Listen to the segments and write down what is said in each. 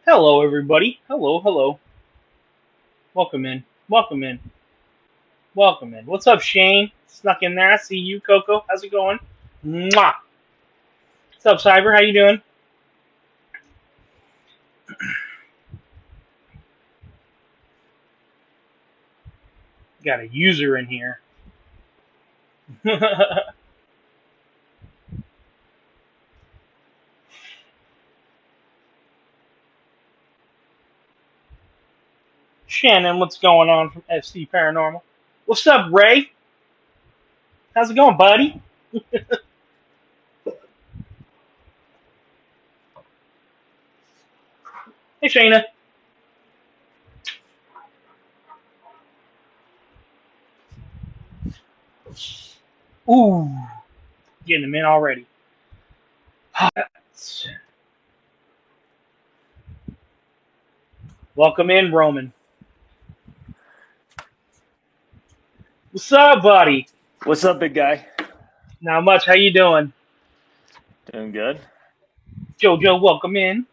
Hello, everybody. Hello, hello. Welcome in. Welcome in. Welcome in. What's up, Shane? Snuck in there. I see you, Coco. How's it going? Mwah. What's up, Cyber? How you doing? Got a user in here. Shannon, what's going on from FC Paranormal? What's up, Ray? How's it going, buddy? Hey, Shayna. Ooh, getting them in already. Welcome in, Roman. What's up, buddy? What's up, big guy? Not much. How you doing? Doing good. Jojo, welcome in.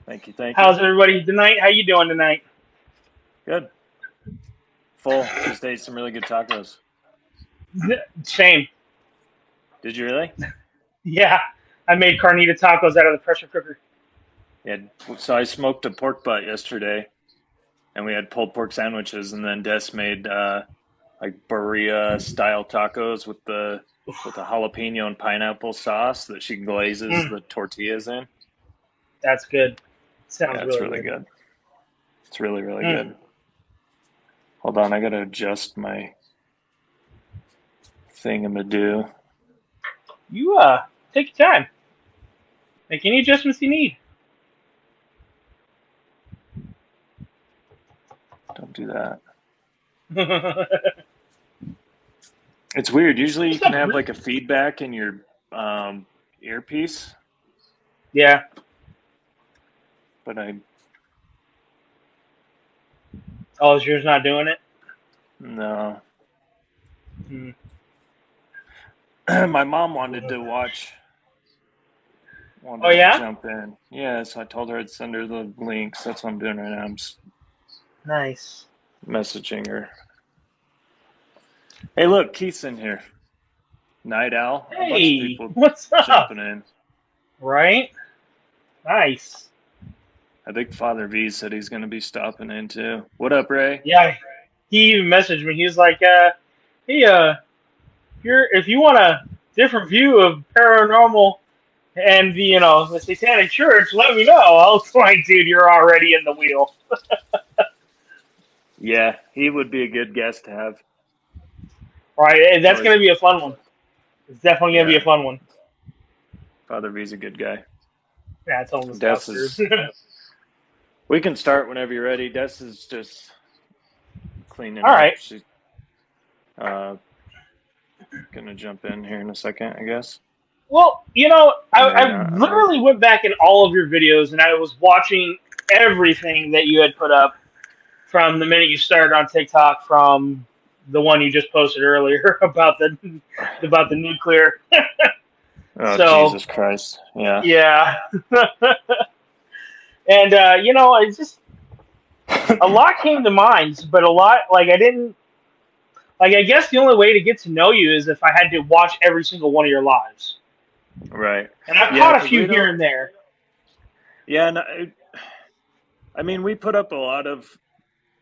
Thank you. How's everybody tonight? How you doing tonight? Good. Full. Just ate some really good tacos. Same. Did you really? Yeah. I made carnita tacos out of the pressure cooker. Yeah. So I smoked a pork butt yesterday, and we had pulled pork sandwiches, and then Des made like burrito style tacos with the jalapeno and pineapple sauce that she glazes the tortillas in. That's good. Sounds Yeah, it's really good. It's really good. Hold on, I gotta adjust my thingamadoo. You take your time. Make any adjustments you need. Don't do that. It's weird. Usually you can have like a feedback in your earpiece. Yeah. But Oh, is yours not doing it? No. My mom wanted to watch. Oh, yeah? Jump in. Yeah, so I told her I'd send her the links. That's what I'm doing right now. I'm just nice. Messaging her. Hey, look, Keith's in here. Night Owl. Hey, a bunch of people what's up? Jumping in. Right? Nice. I think Father V said he's going to be stopping in too. What up, Ray? Yeah, he even messaged me. He was like, "Hey, if you want a different view of paranormal and the Satanic Church, let me know." I was like, "Dude, you're already in the wheel." Yeah, he would be a good guest to have. Right, that's going to be a fun one. It's definitely going to be a fun one. Father V's a good guy. Yeah, I told him to We can start whenever you're ready. Des is just cleaning All up. right. She's gonna jump in here in a second, I guess. Well, I literally went back in all of your videos, and I was watching everything that you had put up from the minute you started on TikTok, from the one you just posted earlier about the nuclear. Oh, Jesus Christ! Yeah. Yeah. And it's just a lot came to mind, but a lot I didn't. I guess the only way to get to know you is if I had to watch every single one of your lives. Right. And I've caught a few here and there. Yeah, no, I mean, we put up a lot of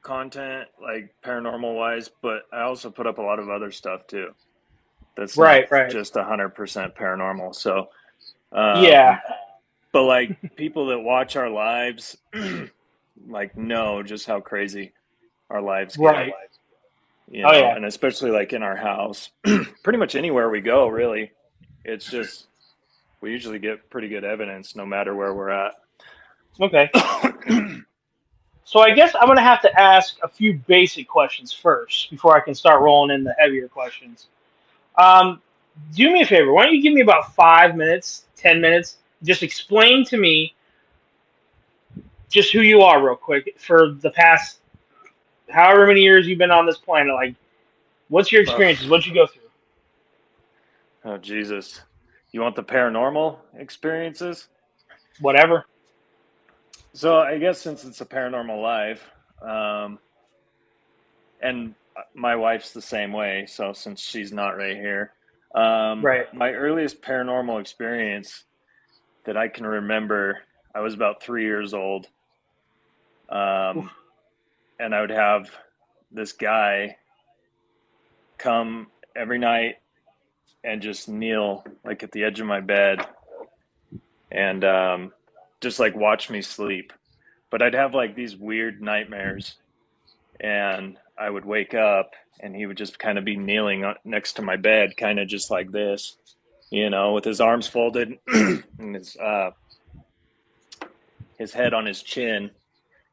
content, like paranormal wise, but I also put up a lot of other stuff too. That's right. Just 100% paranormal. So, yeah. But like people that watch our lives, like know just how crazy our lives get. Right. And especially like in our house, pretty much anywhere we go, really, it's just we usually get pretty good evidence no matter where we're at. Okay. So I guess I'm going to have to ask a few basic questions first before I can start rolling in the heavier questions. Do me a favor. Why don't you give me about 5 minutes, 10 minutes? Just explain to me just who you are real quick for the past however many years you've been on this planet. Like, what's your experiences? What'd you go through? Oh, Jesus. You want the paranormal experiences? Whatever. So I guess since it's a paranormal life, um, and my wife's the same way, so since she's not right here, Right. my earliest paranormal experience that I can remember, I was about 3 years old, Oof. um, and I would have this guy come every night and just kneel like at the edge of my bed and just like watch me sleep. But I'd have like these weird nightmares, and I would wake up and he would just kind of be kneeling next to my bed, kind of just like this, with his arms folded and his head on his chin,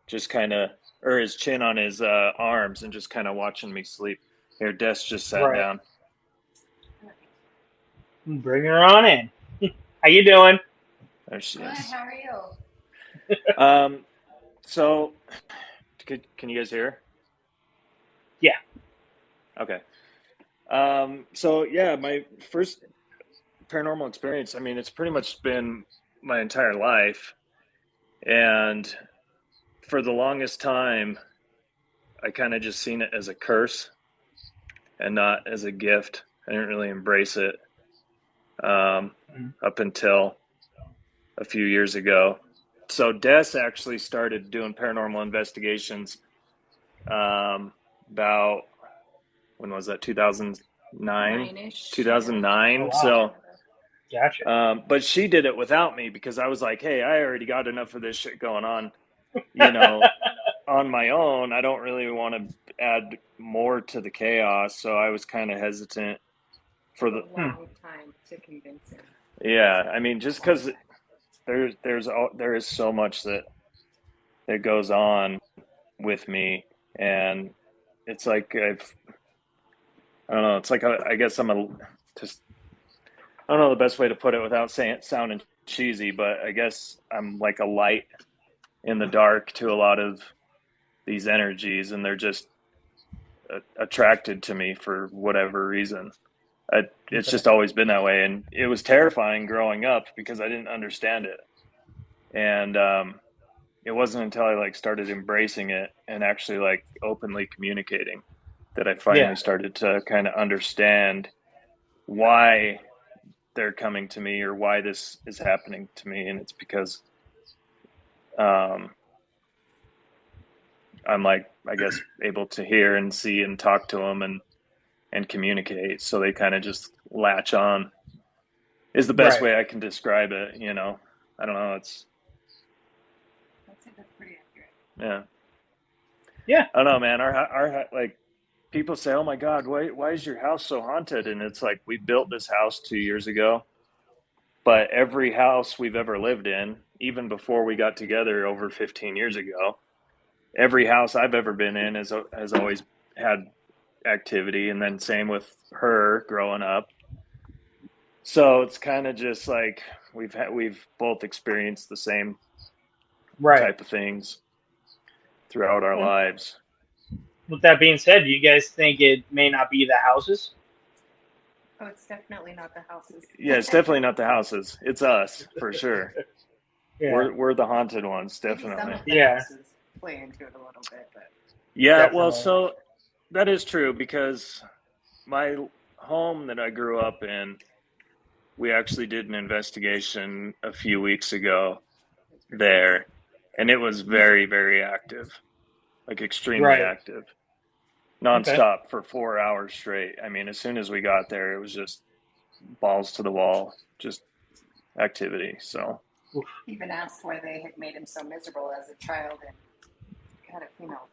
just kind of, or his chin on his arms, and just kind of watching me sleep. Here, Des just sat Right. down. Bring her on in. How you doing? There she Good. is. How are you? So, can you guys hear? Yeah. Okay. So yeah, my first paranormal experience, I mean, it's pretty much been my entire life. And for the longest time, I kind of just seen it as a curse and not as a gift. I didn't really embrace it Mhm. up until a few years ago. So Des actually started doing paranormal investigations about, when was that? 2009, Nine-ish. 2009. Oh wow. So, Gotcha. but she did it without me because I was like, hey, I already got enough of this shit going on, you know, on my own. I don't really want to add more to the chaos. So I was kind of hesitant for A the, Hmm. long time to convince him. yeah, I mean, just because there is so much that goes on with me, and it's like I don't know, it's like I guess I'm a just I don't know the best way to put it without saying sounding cheesy, but I guess I'm like a light in the dark to a lot of these energies, and they're just attracted to me for whatever reason. It's Okay. just always been that way, and it was terrifying growing up because I didn't understand it, and it wasn't until I like started embracing it and actually like openly communicating that I Yeah. finally started to kind of understand why they're coming to me or why this is happening to me, and it's because um, I'm like, I guess, able to hear and see and talk to them and communicate, so they kind of just latch on. Is the best Right. way I can describe it. I don't know. It's That's pretty accurate. yeah. Yeah. I don't know, man. Our like people say, "Oh my God, why is your house so haunted?" And it's like we built this house 2 years ago, but every house we've ever lived in, even before we got together over 15 years ago, every house I've ever been in has always had activity, and then same with her growing up. So it's kind of just like we've both experienced the same Right. type of things throughout our Well, lives. with that being said, do you guys think it may not be the houses? Oh, it's definitely not the houses. Yeah, it's definitely not the houses. It's us for sure. Yeah. We're the haunted ones, Maybe some definitely. of the Yeah. houses play into it a little bit, but Yeah, well, Definitely. so that is true because my home that I grew up in, we actually did an investigation a few weeks ago there, and it was very, very active, like extremely Right. active, Okay. nonstop for 4 hours straight. I mean, as soon as we got there, it was just balls to the wall, just activity. So, Oof. even asked why they had made him so miserable as a child and kind of,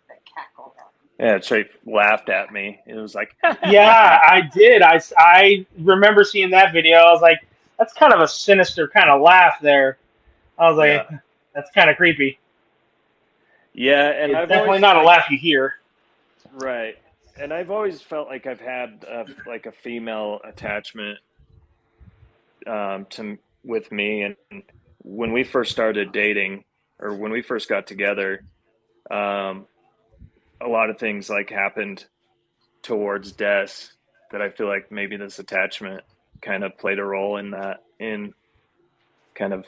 that cackle at him. yeah, straight laughed at me. It was like, Yeah, I did. I remember seeing that video. I was like, that's kind of a sinister kind of laugh there. I was yeah, like, that's kind of creepy. yeah. And It's I've definitely always, not a laugh you hear. right. And I've always felt like I've had like a female attachment to with me. And when we first started dating, or when we first got together, um, a lot of things like happened towards Des that I feel like maybe this attachment kind of played a role in that. in kind of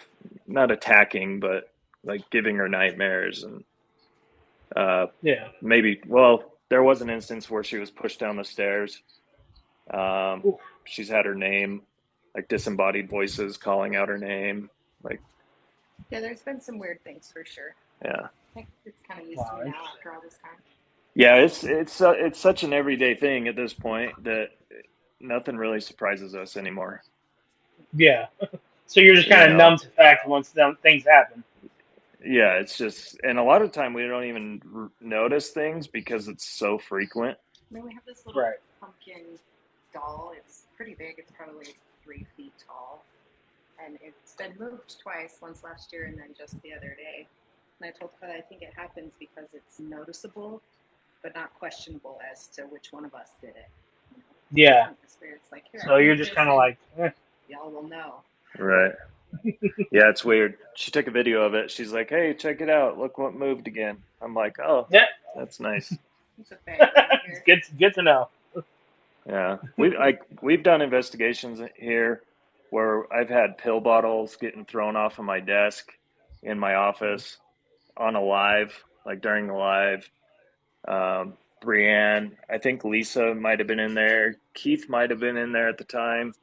not attacking, but like giving her nightmares. And Yeah. maybe, well, there was an instance where she was pushed down the stairs. Um, Oof. she's had her name, like disembodied voices calling out her name. Like, Yeah, there's been some weird things for sure. yeah. I think it's kind of used Wow, to me now interesting. after all this time. Yeah, it's such an everyday thing at this point that nothing really surprises us anymore. Yeah. So you're just You kind of know, numb to fact once them things happen. yeah, it's just, and a lot of the time we don't even notice things because it's so frequent. I mean, we have this little Right. pumpkin doll. It's pretty big. It's probably 3 feet tall. And it's been moved twice, once last year and then just the other day. And I told her that I think it happens because it's noticeable, but not questionable as to which one of us did it. You know? Yeah. The spirit's like, here, So I you're moved just this, kind of and like, y'all will know. Right. Yeah, it's weird. She took a video of it. She's like, "Hey, check it out. Look what moved again." I'm like, "Oh, yeah. that's nice." It's a background It's here. good to know. Yeah. We've done investigations here where I've had pill bottles getting thrown off of my desk in my office on a live, like during the live. Brienne, I think Lisa might have been in there. Keith might have been in there at the time.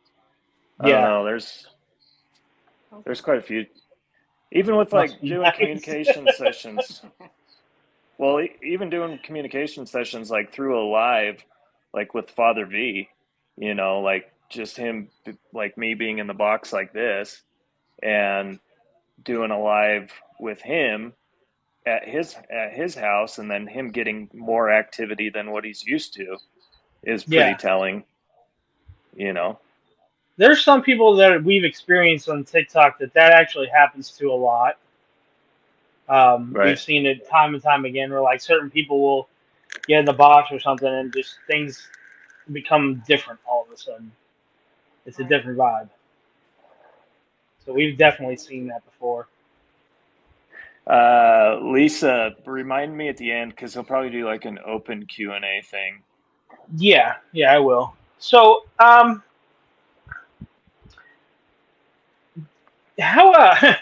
I don't Yeah. know. There's quite a few. Even with Must like be doing nice. communication sessions. Well, even doing communication sessions like through a live, like with Father V, like just him, like me being in the box like this, and doing a live with him at his house, and then him getting more activity than what he's used to is pretty Yeah. telling, you know. There's some people that we've experienced on TikTok that actually happens to a lot. We've Right. seen it time and time again where like certain people will get in the box or something and just things become different all of a sudden. It's a Right. different vibe. So we've definitely seen that before. Lisa, remind me at the end because he'll probably do like an open Q&A thing. Yeah, I will. So, how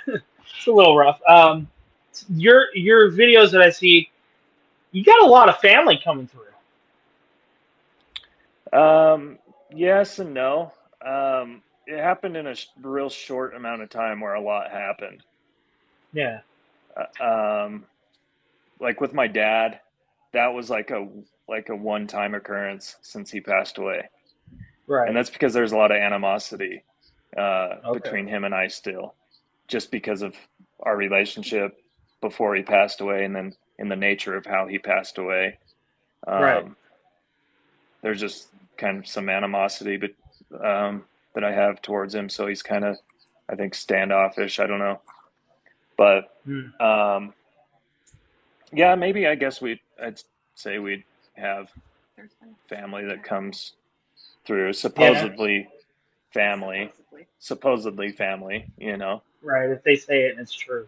it's a little rough. Your videos that I see, you got a lot of family coming through. Yes and no. It happened in a real short amount of time where a lot happened. Yeah, Uh, um, like with my dad, that was like a one-time occurrence since he passed away, and right. that's because there's a lot of animosity Okay. between him and I still, just because of our relationship before he passed away, and then in the nature of how he passed away. Right. Um, there's just kind of some animosity, but that I have towards him. So he's kind of, I think, standoffish. I don't know, but Hmm. um, yeah, maybe I guess I'd say we'd have There's been family that comes through, Yeah. family, supposedly. supposedly family. Right. If they say it and it's true.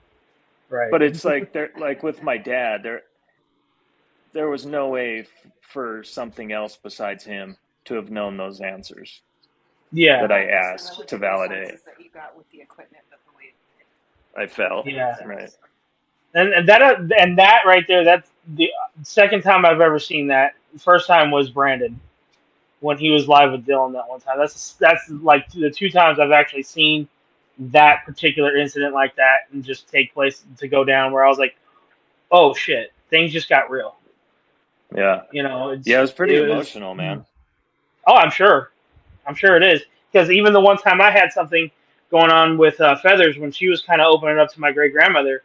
Right. But it's like like with my dad, there was no way for something else besides him to have known those answers Yeah. that I Right. So that asked would to be the validate. senses that you got with the equipment, but the way I felt it makes Yeah. right. sense. And that right there, that's the second time I've ever seen that. The first time was Brandon when he was live with Dylan that one time. That's like the two times I've actually seen that particular incident like that and just take place to go down where I was like, oh shit, things just got real. Yeah. Yeah, it was pretty It was. emotional, man. Oh, I'm sure. I'm sure it is because even the one time I had something going on with Feathers when she was kind of opening up to my great grandmother,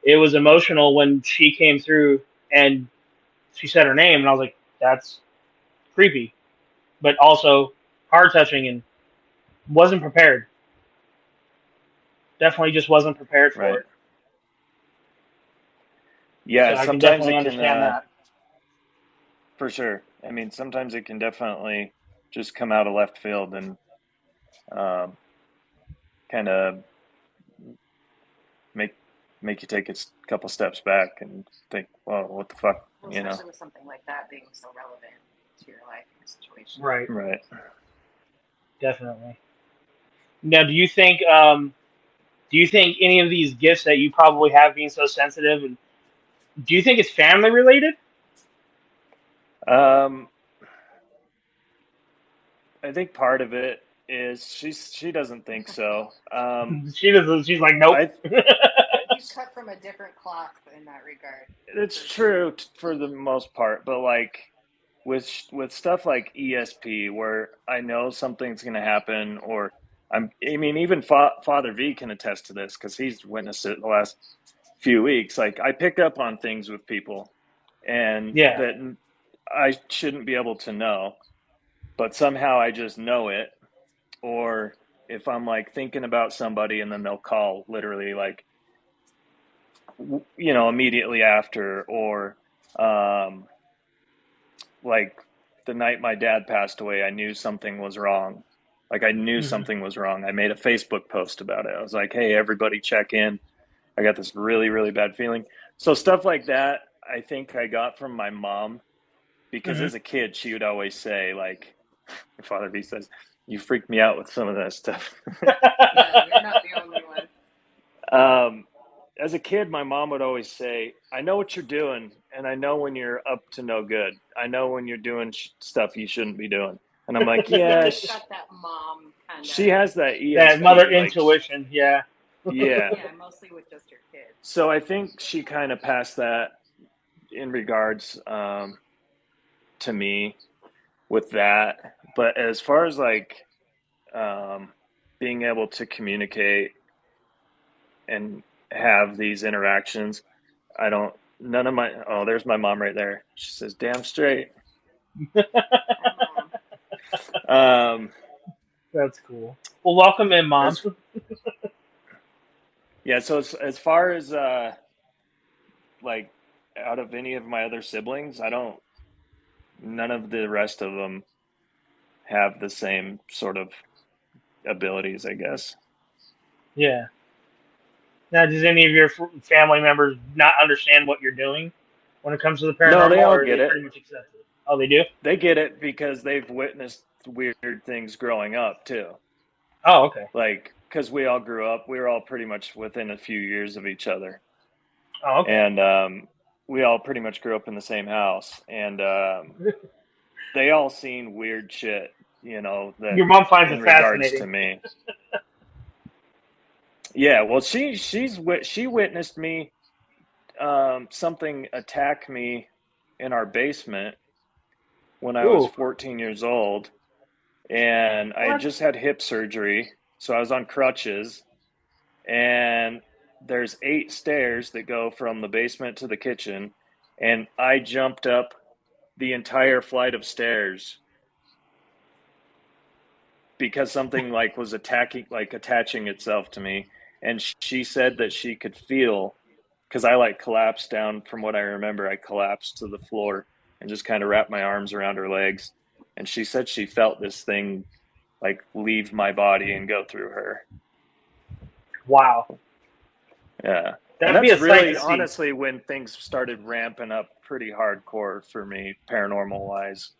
it was emotional when she came through and she said her name, and I was like, that's creepy, but also heart touching, and wasn't prepared. Definitely just wasn't prepared for Right. it. Yeah, So I can sometimes definitely it can understand that. for sure. I mean, sometimes it can definitely just come out of left field and kind of make make you take a couple steps back and think, well, what the fuck, Well, you know? especially with something like that being so relevant to your life and your situation. Right. Right. Definitely. Now, do you think any of these gifts that you probably have being so sensitive, and do you think it's family related? Um, I think part of it is she doesn't think so. She doesn't. She's like, nope. I He's cut from a different cloth in that regard. It's For sure. true for the most part, but like with stuff like ESP, where I know something's going to happen, or I mean, even Father V can attest to this because he's witnessed it the last few weeks. Like I pick up on things with people, and Yeah. that I shouldn't be able to know, but somehow I just know it. Or if I'm like thinking about somebody, and then they'll call literally like immediately after, or um, like the night my dad passed away, I knew something was wrong. Like I knew Hmm. something was wrong. I made a Facebook post about it. I was like, "Hey, everybody, check in. I got this really, really bad feeling." So stuff like that, I think I got from my mom because Hmm. as a kid, she would always say, like, my father B says, "You freaked me out with some of that stuff." Yeah, you're not the only one. um, as a kid, my mom would always say, "I know what you're doing, and I know when you're up to no good. I know when you're doing stuff you shouldn't be doing." And I'm like, Yeah, "Yeah, you've got that mom kind she of. has that That mother ESP, like, intuition. Yeah. yeah." Yeah, mostly with just your kids. So I think she kind of passed that in regards to me with that. But as far as like um, being able to communicate and have these interactions, I don't. None of my. Oh, there's my mom right there. She says, "Damn straight." Hi, mom. Um, That's cool. Well, welcome in, mom. as yeah, so as far as like out of any of my other siblings, I don't. None of the rest of them have the same sort of abilities, I guess. Yeah. Now, does any of your family members not understand what you're doing when it comes to the No, paranormal, they all or are get they it. pretty much accept it? Oh, they do. They get it because they've witnessed weird things growing up too. Oh, okay. Like, because we all grew up, we were all pretty much within a few years of each other, Oh, okay. and we all pretty much grew up in the same house, and they all seen weird shit, that Your mom finds in it regards to fascinating. me. Yeah, well, she witnessed me something attack me in our basement when I was Ooh. 14 years old, and I had What? just had hip surgery, so I was on crutches, and there's 8 stairs that go from the basement to the kitchen, and I jumped up the entire flight of stairs because something like was attaching itself to me, and she said that she could feel, because I like collapsed down. From what I remember, I collapsed to the floor and just kind of wrapped my arms around her legs, and she said she felt this thing like leave my body and go through her. Wow. Yeah. And That'd be that's a sight to really see. honestly when things started ramping up pretty hardcore for me, paranormal wise.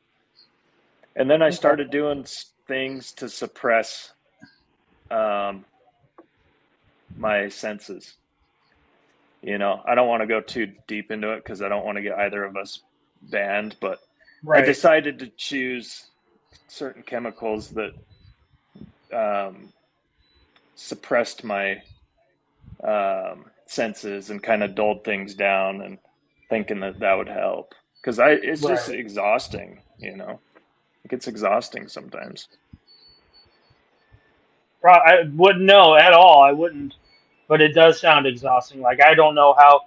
And then I Okay. started doing things to suppress um, my senses. I don't want to go too deep into it because I don't want to get either of us banned, but I Right. decided to choose certain chemicals that um, suppressed my senses and kind of dulled things down, and thinking that that would help because it's just Right. exhausting. It gets exhausting sometimes. I wouldn't know at all. I wouldn't. But it does sound exhausting. Like I don't know how.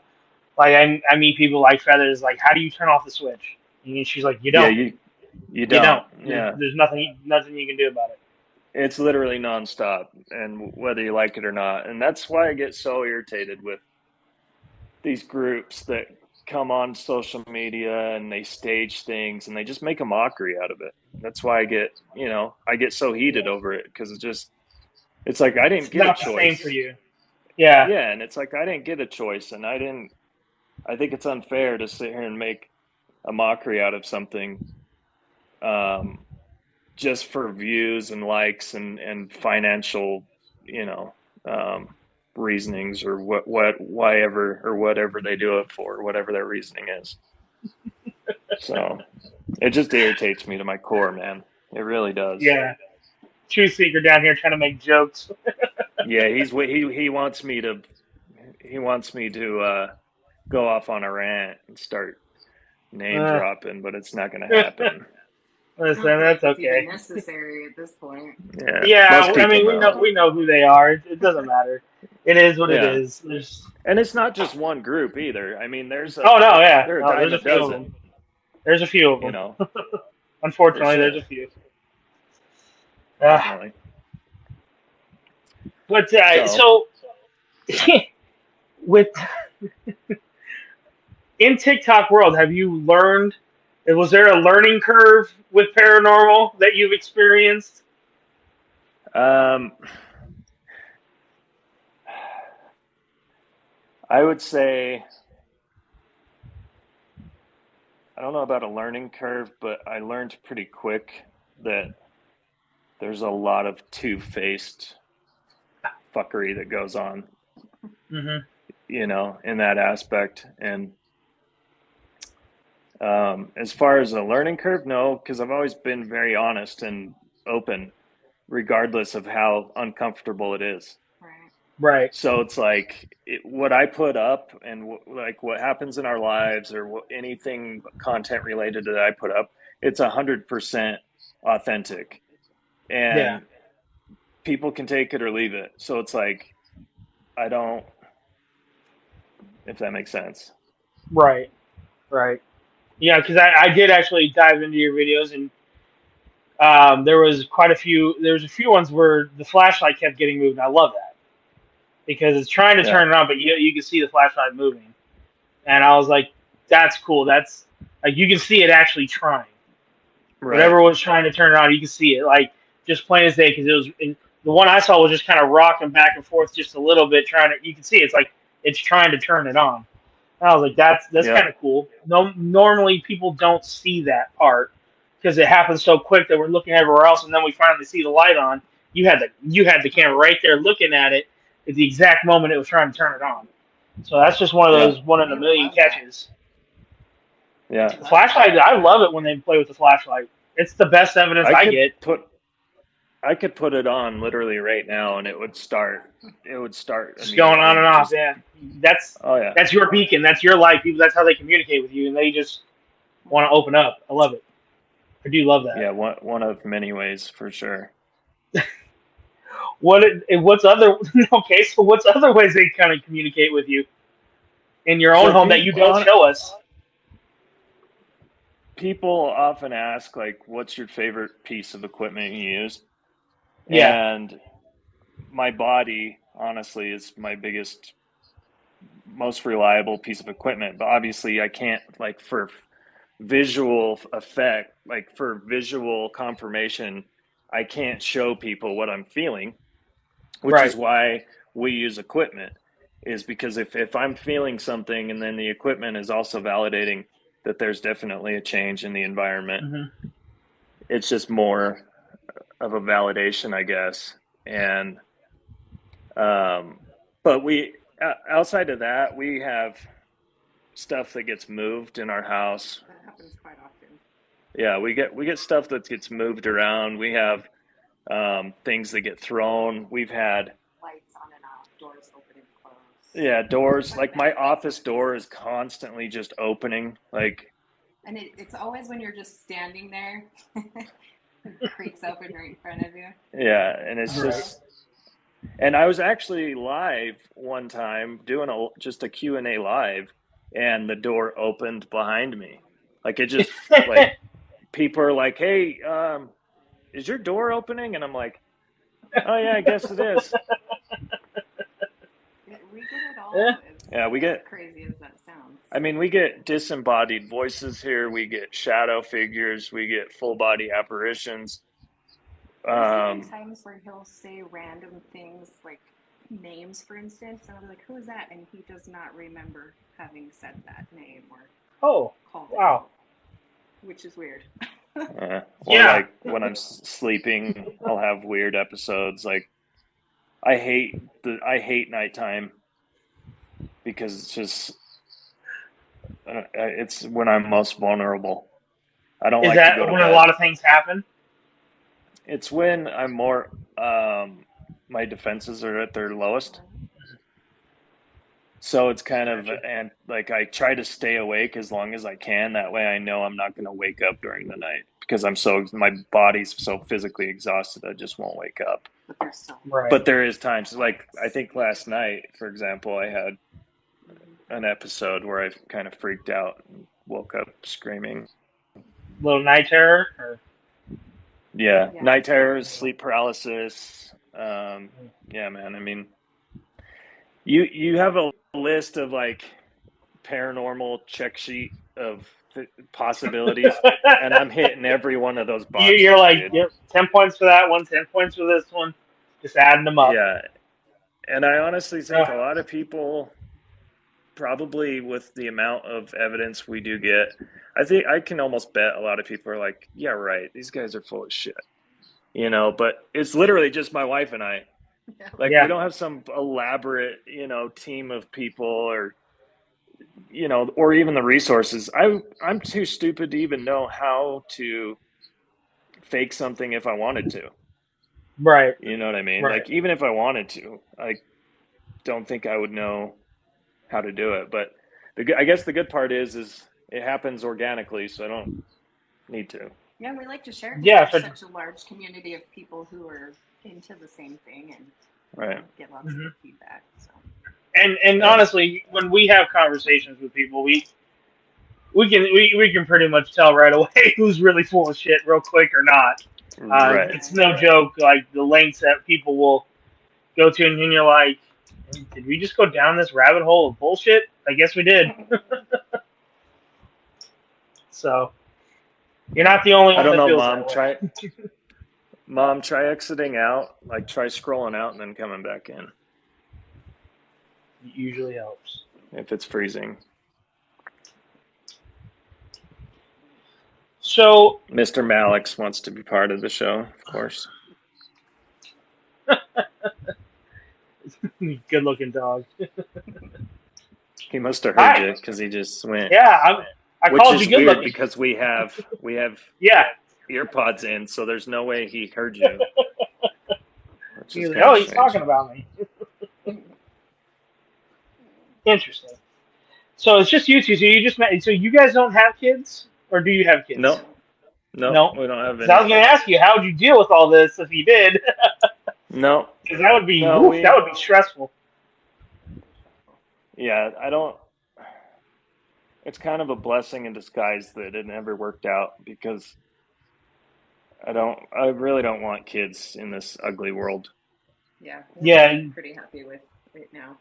Like I meet people like Feathers. Like, how do you turn off the switch? And she's like, you Yeah, don't. you You don't. don't. Yeah, There's nothing you can do about it. it's literally nonstop, and whether you like it or not, and that's why I get so irritated with these groups that come on social media and they stage things and they just make a mockery out of it. That's why I get so heated Yeah. over it because it's like I didn't It's get a not the same for choice. you. Yeah. Yeah, and it's like I didn't get a choice, and I think it's unfair to sit here and make a mockery out of something um, just for views and likes and financial, you know, reasonings or whatever they do it for, whatever their reasoning is. So it just irritates me to my core, man. It really does. Yeah. Truth seeker down here trying to make jokes. Yeah, he wants me to go off on a rant and start name Uh, dropping, but it's not going to happen. I listen, don't think that's it's even okay. necessary at this point. Yeah, Yeah, most I people mean, know. we know who they are. It doesn't matter. It is what it Yeah, is. There's and it's not just one group either. I mean, oh no, yeah, there are a no, dime there's a a few of them. dozen, There's a few of you them. know, for Unfortunately, there's a sure, few. Uh, definitely. but So, so with in TikTok world, have you learned? Was there a learning curve with paranormal that you've experienced? um, I would say I don't know about a learning curve, but I learned pretty quick that there's a lot of two-faced fuckery that goes on, Hmm. you know, in that aspect. And as far as a learning curve, no, because I've always been very honest and open, regardless of how uncomfortable it is. Right. Right. So it's like what I put up and like what happens in our lives or anything content related to that I put up, it's 100% authentic, Yeah. and people can take it or leave it. So it's like I don't, if that makes sense. Right. Right. Yeah, because I did actually dive into your videos, and there was quite a few. There was a few ones where the flashlight kept getting moved. And I love that because it's trying to Yeah, turn it on, but you can see the flashlight moving, and I was like, that's cool. That's like you can see it actually trying. right. Whatever was trying to turn it on, you can see it like just plain as day because the one I saw was just kind of rocking back and forth just a little bit, trying to. You can see it's like it's trying to turn it on. And I was like, that's Yeah, kind of cool. No, normally people don't see that part because it happens so quick that we're looking everywhere else, and then we finally see the light on. You had the camera right there looking at it at the exact moment it was trying to turn it on. So that's just one of yeah, those one in a We million love that. catches. yeah. We The love that. flashlight, I love it when they play with the flashlight. It's the best evidence I I could get. put I could put it on literally right now and it would start. It would start Just going on immediately. and off. Just Yeah, that's oh yeah. that's your beacon. That's your light. People. That's how they communicate with you, and they just want to Mhm. open up. I love it. I do love that. Yeah, one of many ways for sure. What's other okay? So what's other ways they kind of communicate with you in your own So home that you don't show us? people often ask like, "What's your favorite piece of equipment you use?" Yeah. And my body, honestly, is my biggest, most reliable piece of equipment. But obviously, I can't like for visual effect, like for visual confirmation, I can't show people what I'm feeling, which is Right. why we use equipment, is because if I'm feeling something and then the equipment is also validating that there's definitely a change in the environment, Hmm. it's just more of a validation, I guess. And um, but we outside of that, we have stuff that gets moved in our house. That happens quite often. Yeah, we get stuff that gets moved around. We have things that get thrown. We've had Lights on and off, doors open and close. yeah doors. Like Equipment. my office door is constantly just opening. Like And it's always when you're just standing there, it creaks open right in front of you. yeah, and it's Right. just. And I was actually live one time doing just a Q and A live, and the door opened behind me. Like it just like people are like, "Hey, is your door opening?" And I'm like, "Oh yeah, I guess it is." We get it Yeah. all, Yeah, we as get. crazy as that sounds. I mean, we get disembodied voices here. We get shadow figures. We get full body apparitions. There's even Um, times where he'll say random things like names, for instance, and I'll be like, "Who's that?" And he does not remember having said that name or Oh. called it Wow. out, which is weird. Or Yeah. like when I'm sleeping, I'll have weird episodes. Like I hate nighttime because it's when I'm most vulnerable. I don't Is like to that go to when a bed. lot of things happen? It's when I'm more my defenses are at their lowest. So it's kind of, Gotcha. and like I try to stay awake as long as I can. That way I know I'm not going to wake up during the night because my body's so physically exhausted I just won't wake up. But they're still. Right. But there is times like I think last night, for example, I had an episode where I kind of freaked out and woke up screaming. Little night terror? Or... Yeah, Yeah. night terrors, sleep paralysis. Yeah, man. I mean, you have a list of like paranormal check sheet of possibilities, and I'm hitting every one of those You're boxes, like, dude. yep, 10 points for that one, 10 points for this one. Just adding them up. Yeah, and I honestly think Uh, a lot of people, probably with the amount of evidence we do get, I think I can almost bet a lot of people are like, yeah, right, these guys are full of shit, but it's literally just my wife and I. Yeah. Like, we yeah. don't have some elaborate, team of people or even the resources. I'm too stupid to even know how to fake something if I wanted to. Right. You know what I mean? Right. Like, even if I wanted to, I don't think I would know how to do it. But I guess the good part is it happens organically, so I don't need to. Yeah, we like to share because Yeah. there's such a large community of people who are into the same thing and Right. get lots of Mhm. good feedback. So. And Yeah. honestly, when we have conversations with people, we can pretty much tell right away who's really full of shit real quick or not. Right. It's no joke, like the lengths that people will go to, and then you're like, did we just go down this rabbit hole of bullshit? I guess we did. So you're not the only I one don't that know, feels Mom. that way. Try exiting out. Like, try scrolling out and then coming back in It usually helps. if it's freezing. So Mr. Malix wants to be part of the show, of course. good looking dog. He must have heard you because he just went. Yeah, I Which called is you good weird looking. because we have Yeah. earpods in, so there's no way he heard you. Which is He's like, kind oh, of he's strange. talking about me. Interesting. So it's just you two. So you just met. So you guys don't have kids, or do you have kids? No, No. we don't have Because I any was going to kids. ask you, how would you deal with all this if you did? No, Because that would be, no, woof, that would be stressful. yeah, I don't. It's kind of a blessing in disguise that it never worked out because I really don't want kids in this ugly world. Yeah, Yeah. I'm pretty happy with right now.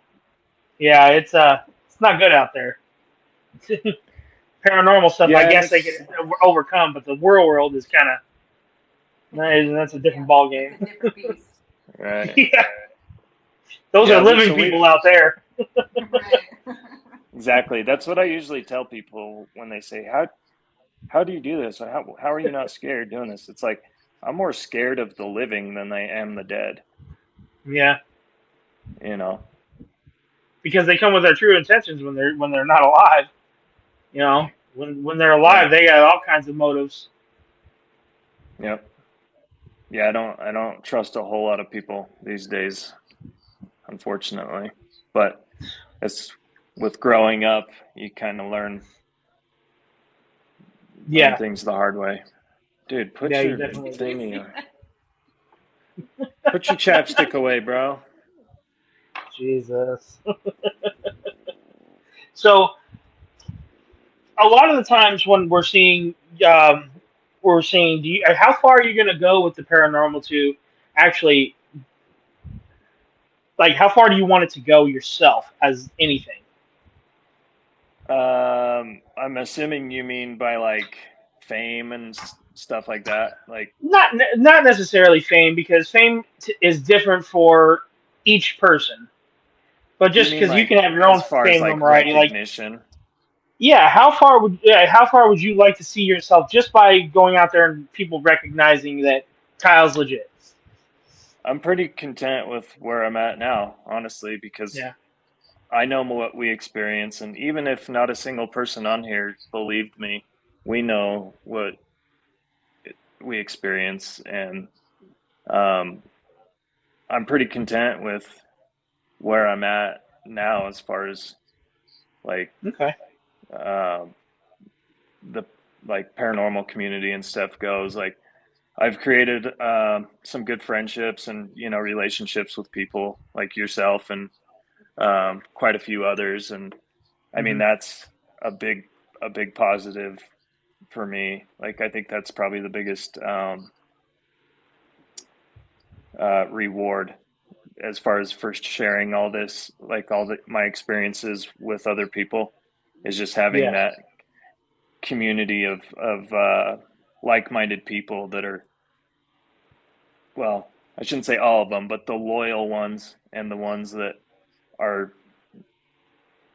Yeah, it's not good out there. Paranormal stuff, I Yeah, and guess they can overcome, but the real world is kind of that's a different ball game. It's a different beast. right. Yeah, those Yeah, are living so people out there. Right. exactly. That's what I usually tell people when they say, how do you do this? Or how are you not scared doing this? It's like, I'm more scared of the living than I am the dead. Yeah, You know? because they come with their true intentions when they're not alive. You know, when they're alive, Yeah. they got all kinds of motives. Yep. Yeah, I don't trust a whole lot of people these days, unfortunately. But it's with growing up, you kind of learn Yeah, things the hard way. Dude, put yeah, you your definitely do. thingy, put your chapstick away, bro. Jesus. So a lot of the times when we're seeing, how far are you going to go with the paranormal to actually, like, how far do you want it to go yourself as anything? I'm assuming you mean by like fame and stuff like that. Like, Not necessarily fame, because fame is different for each person. But do you just mean because you like can have your own as far as fame like notoriety, like, recognition? Yeah, how far would you like to see yourself just by going out there and people recognizing that Kyle's legit? I'm pretty content with where I'm at now, honestly, because Yeah. I know what we experience, and even if not a single person on here believed me, we know what we experience, and um, I'm pretty content with where I'm at now as far as like Okay. uh, the like paranormal community and stuff goes. Like I've created some good friendships and relationships with people like yourself and quite a few others, and I mean Hmm. that's a big a big positive for me. Like I think that's probably the biggest reward as far as first sharing all this, like my experiences with other people, is just having Yeah. that community of like-minded people that are, well, I shouldn't say all of them, but the loyal ones and the ones that are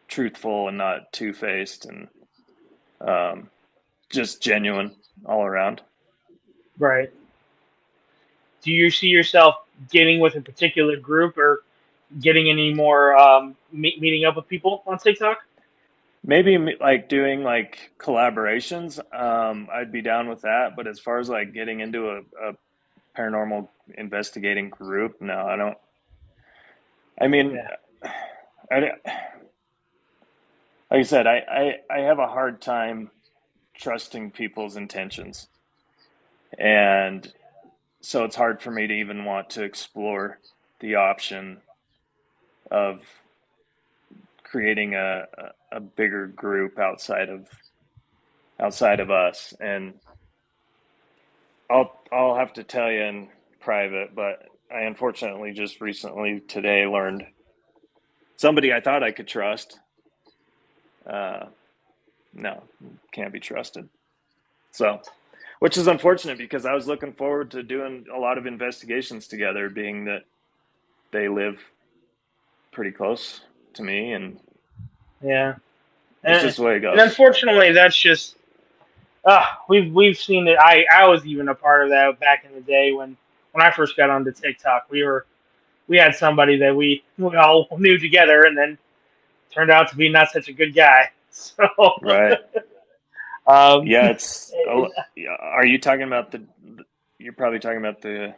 truthful and not two-faced and um, just genuine all around. Right. Do you see yourself getting with a particular group or getting any more meeting up with people on TikTok? Maybe like doing like collaborations, I'd be down with that. But as far as like getting into a paranormal investigating group, no, I don't. I mean, Yeah. like I said, I have a hard time trusting people's intentions. And so it's hard for me to even want to explore the option of creating a bigger group outside of us. And I'll have to tell you in private, but I unfortunately just recently today learned somebody I thought I could trust. Uh, no, can't be trusted. So, which is unfortunate because I was looking forward to doing a lot of investigations together, being that they live pretty close to me, and Yeah. it's And, just the way it and goes. unfortunately, that's just we've seen it. I was even a part of that back in the day when I first got onto TikTok. We had somebody that we all knew together, and then turned out to be not such a good guy. So, Right. um, Yeah, yeah, are you talking about you're probably talking about the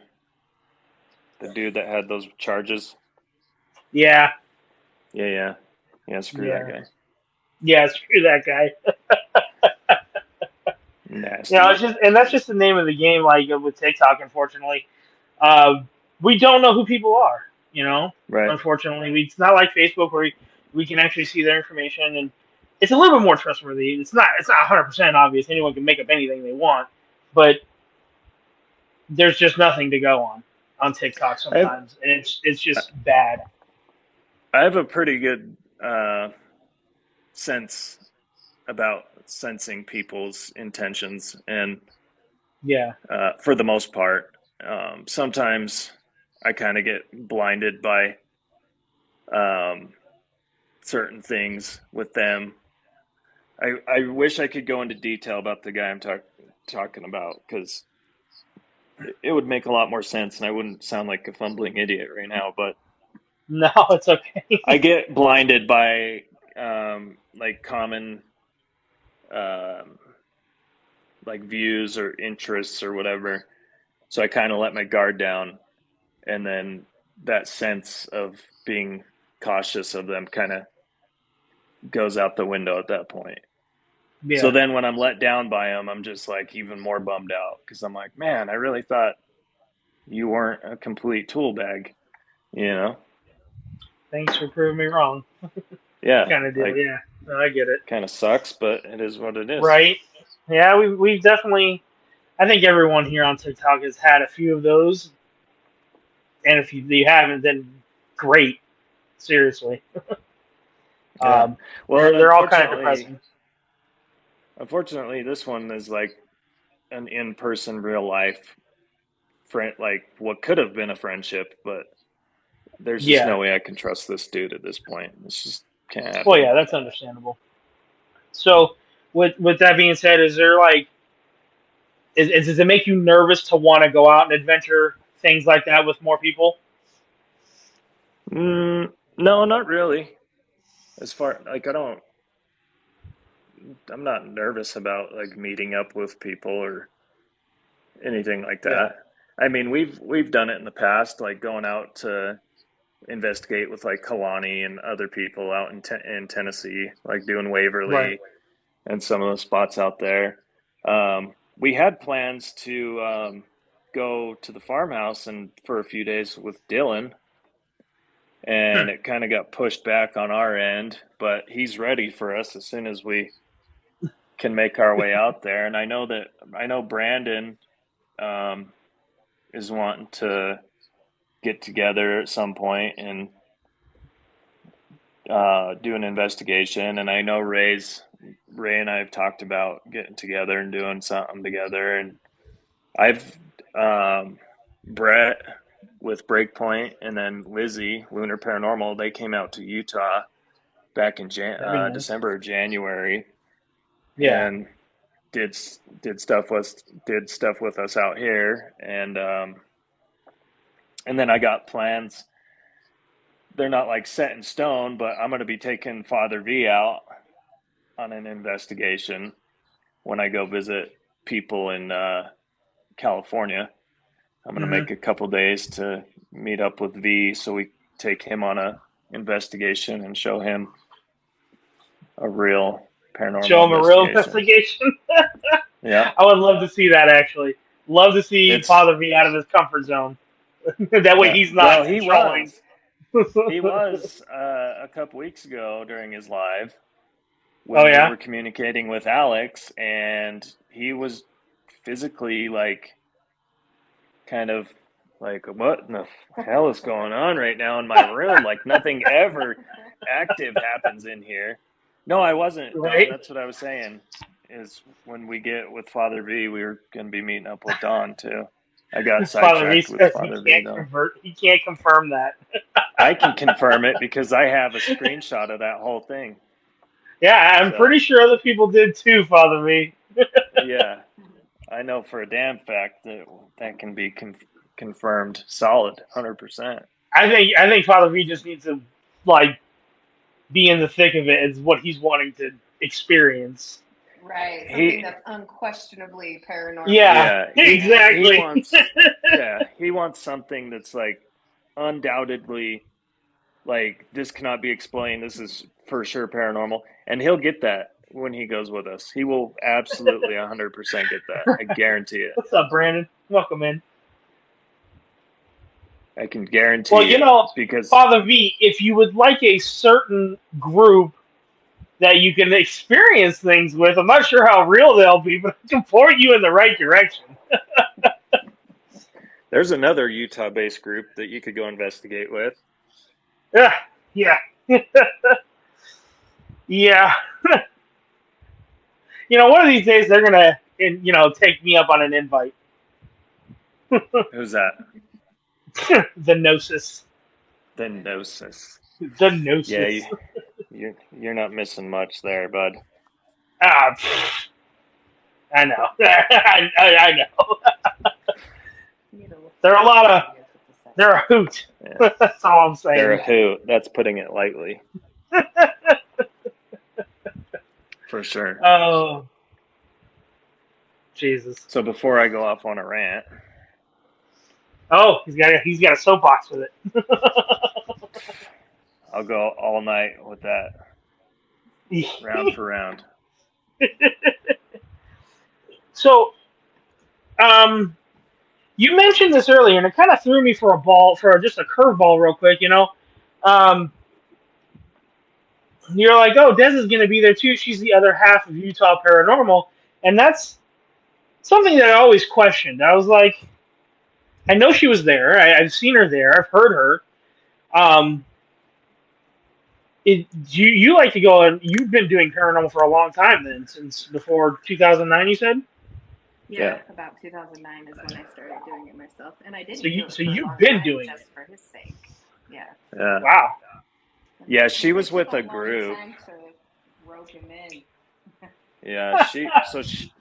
dude that had those charges? yeah, Yeah, yeah. Yeah, screw that yeah, guy. yeah. Screw that guy. Nasty. It's just, and that's just the name of the game. Like with TikTok, unfortunately, uh, we don't know who people are. Right. Unfortunately, it's not like Facebook where we can actually see their information, and it's a little bit more trustworthy. It's not 100% obvious. Anyone can make up anything they want, but there's just nothing to go on TikTok I have sometimes, and it's just bad. I have a pretty good sense about sensing people's intentions, and Yeah, for the most part, sometimes I kind of get blinded by um, certain things with them. I wish I could go into detail about the guy I'm talking about because it would make a lot more sense and I wouldn't sound like a fumbling idiot right now. But no, it's I okay. get blinded by like common um, like views or interests or whatever. So I kind of let my guard down, and then that sense of being cautious of them kind of goes out the window at that point. So Yeah, then when I'm let down by them, I'm just like even more bummed out because I'm like, man, I really thought you weren't a complete tool bag, you know? thanks for proving me wrong. Yeah, Kind of deal. like Yeah, no, I get it. kind of sucks, but it is what it is. Right? Yeah, we've definitely. I think everyone here on TikTok has had a few of those, and if you haven't, then great. Seriously, Yeah. um, Well, and they're all kind of depressing. unfortunately, this one is like an in-person, real life friend, like what could have been a friendship, but there's just Yeah. no way I can trust this dude at this point. It's just can't Well, happen. yeah, that's understandable. So, with that being said, is there like, does it make you nervous to want to go out and adventure things like that with more people? No, not really. As far like I'm not nervous about like meeting up with people or anything like Yeah. that. I mean, we've done it in the past, like going out to investigate with like Kalani and other people out in Tennessee, like doing Right. Waverly and some of the spots out there. We had plans to go to the farmhouse and for a few days with Dylan, and it kind of got pushed back on our end, but he's ready for us as soon as we can make our way out there. And I know Brandon um, is wanting to get together at some point and do an investigation. And I know Ray and I have talked about getting together and doing something together. And I've Brett with Breakpoint and then Lizzie Lunar Paranormal. They came out to Utah back in That'd be nice. December or January Yeah. and did stuff with us out here. And then I got plans. They're not like set in stone, but I'm going to be taking Father V out on an investigation when I go visit people in California. I'm going to Hmm. make a couple days to meet up with V so we take him on a investigation and show him a real paranormal Show him a real investigation. investigation. Yeah. I would love to see that actually. Love to see It's Father V out of his comfort zone. That way yeah. he's Well, not he controlling. was. He was a couple weeks ago during his live Oh when we yeah? were communicating with Alex, and he was physically like kind of like, what in the hell is going on right now in my room? Like nothing ever active happens in here. No, I wasn't, Don. Right? That's what I was saying. Is when we get with Father V, we were going to be meeting up with Don too. I got Father V sidetracked with says Father V though. he can't confirm that. I can confirm it because I have a screenshot of that whole thing. Yeah, I'm So pretty sure other people did too, Father V. yeah, I know for a damn fact that that can be confirmed solid, 100%. I think Father V just needs to like be in the thick of it is what he's wanting to experience. Right, something He that's unquestionably paranormal. Yeah, Yeah, he exactly. wants he wants something that's like undoubtedly like this cannot be explained. This is for sure paranormal, and he'll get that when he goes with us. He will absolutely 100% get that. I guarantee it. What's up, Brandon? Welcome in. I can Well, guarantee it because Father V, if you would like a certain group that you can experience things with, I'm not sure how real they'll be, but I can point you in the right direction. there's another Utah-based group that you could go investigate with. Yeah, yeah, yeah. One of these days they're gonna, take me up on an invite. Who's that? The Gnosis. The Gnosis. The Yeah, Gnosis. you're not missing much there, bud. Ah, I know. I know. They're a lot of. They're a hoot. Yeah, That's all I'm they're saying. a hoot. That's putting it lightly, for sure. Oh, Jesus. So before I go off on a rant, Oh, he's got a soapbox with it. I'll go all night with that, round for round. So, you mentioned this earlier, and it kind of threw me for just a curveball, real quick. Um, you're like, oh, Des is going to be there too. She's the other half of Utah Paranormal, and that's something that I always questioned. I was like, I know she was there. I've seen her there. I've heard her. Um, you like to go and you've been doing paranormal for a long time then, since before 2009, you said? Yeah. About 2009 is when I started doing it myself, and I didn't So do it for a you've long been time doing just it. for his sake. Yeah. Yeah. Wow. Yeah, she It was took with a long group. time to rope him in. Yeah,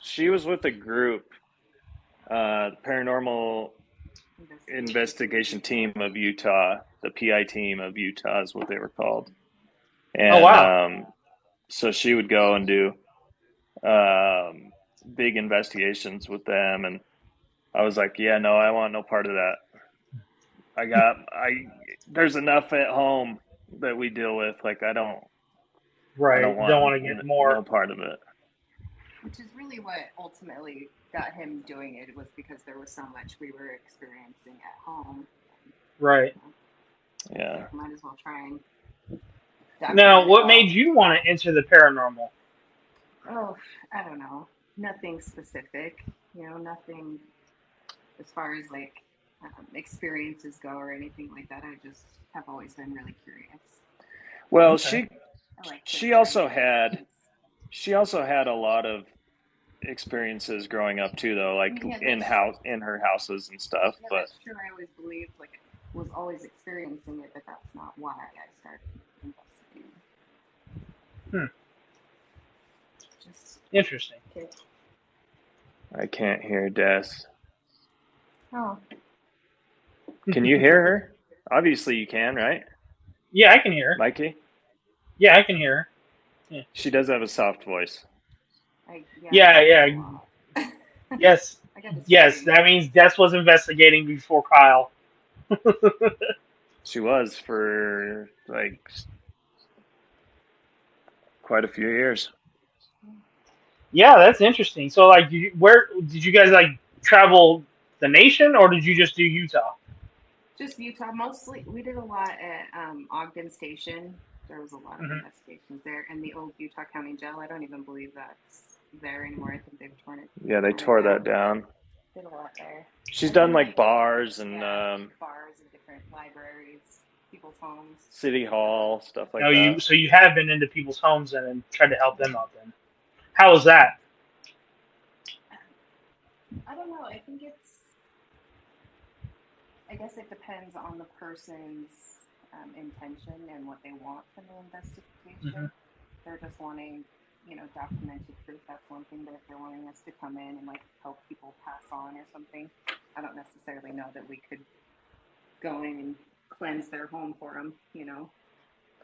she was with a group, Paranormal Investigation Team of Utah, the PI team of Utah is what they were called. Oh And wow. so she would go and do um, big investigations with them, and I was like, yeah, no, I want no part of that. I there's enough at home that we deal with. Like I don't Right. You don't want want to get no more. part of it. Which is really what ultimately got him doing it, was because there was so much we were experiencing at home. Right. Yeah. Like, might as well try and Now, document it what all. made you want to enter the paranormal? Oh, I don't know. Nothing specific. Nothing as far as like experiences go or anything like that. I just have always been really curious. Well, Okay. I like to she try also new had things. she also had a lot of experiences growing up too, though, like Yeah, in her houses and stuff. yeah, But that's true. I always believed was always experiencing it, but that's not why I started investigating. Hmm. Just Interesting. it. I can't hear Des. Oh, Can you hear her? Obviously, you can, right, Yeah, I can hear her. Mikey? Yeah, I can hear her. Yeah. She does have a soft voice. I Yeah, talk a yeah. lot. Yes. I got to Yes, scream. that means Des was investigating before Kyle. She was for like quite a few years. Yeah, that's interesting. So, like, where did you guys like travel the nation, or did you just do Utah? Just Utah. Mostly, we did a lot at Ogden Station. There was a lot of Hmm. investigations there, and the old Utah County Jail. I don't even believe that's there anymore. I think they've Yeah, they torn it tore that down. down. Did a lot there, She's and done then like bars and bars and different libraries, people's homes. city hall stuff No, like you. that. So you have been into people's homes and tried to help them out. Then, how was that? I don't know. I guess it depends on the person's intention and what they want from the Hmm. investigation. They're just wanting, documented proof. That's one thing. But if they're wanting us to come in and like help people pass on or something, I don't necessarily know that we could go in and cleanse their home for them.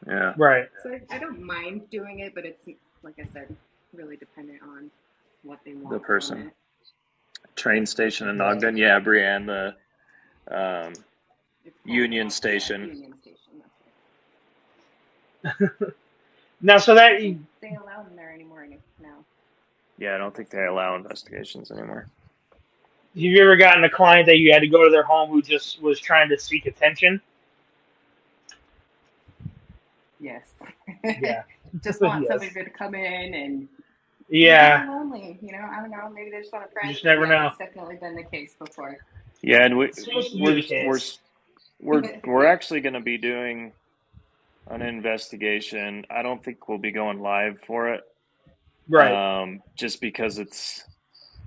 Yeah, Right. So I don't mind doing it, but it's like I said, really dependent on what they the want from person. it. Train station in Right. Ogden. Yeah, Brienne, the It's called Union Station. Union Station. That's Now, so I that don't think they allow them there anymore now. Yeah, I don't think they allow investigations anymore. have you ever gotten a client that you had to go to their home who just was trying to seek attention? Yes. Yeah. Just want somebody Yes. to come in and maybe Yeah. they're lonely. I don't know. Maybe they just want a You friend. just But never yeah, know. that's definitely been the case before. Yeah, and Seems to be we're the we're case. we're actually going to be doing an investigation. I don't think we'll be going live for it, Right. just because it's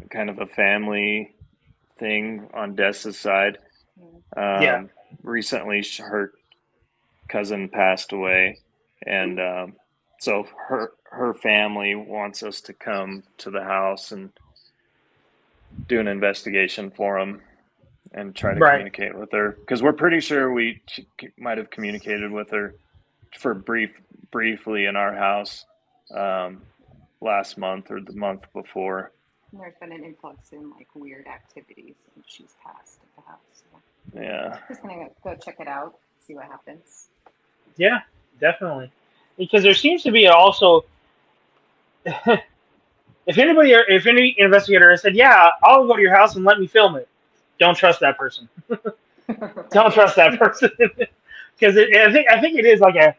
kind of a family thing on Dessa's side. Mm. Yeah. Um, recently, her cousin passed away, and so her family wants us to come to the house and do an investigation for them and try to Right. communicate with her because we're pretty sure we might have communicated with her for briefly in our house um, last month or the month before. And there's been an influx in like weird activities since she's passed at the house. So Yeah, just gonna go check it out, see what happens. Yeah. Definitely. Because there seems to be also, if any investigator has said, "Yeah, I'll go to your house and let me film it," don't trust that person. Don't Right. trust that person because I think it is like a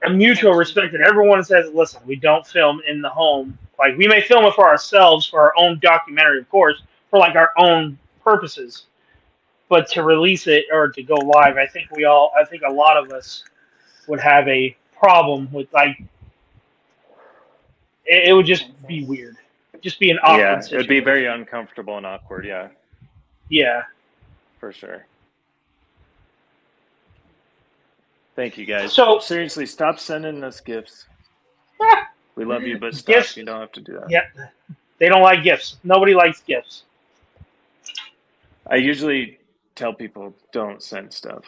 mutual Intentions respect are that good. everyone says, listen, we don't film in the home. Like we may film it for ourselves, for our own documentary, of course, for like our own purposes. But to release it or to go live, I think a lot of us would have a problem with like it would just be Defensive. weird, just be an awkward yeah, it would be very situation. uncomfortable and awkward. Yeah, Yeah. for sure. Thank you guys. So Seriously, stop sending us gifts. We love you, but stop. Gifts. You don't have to do that. Yep. They don't like gifts. Nobody likes gifts. I usually tell people don't send stuff.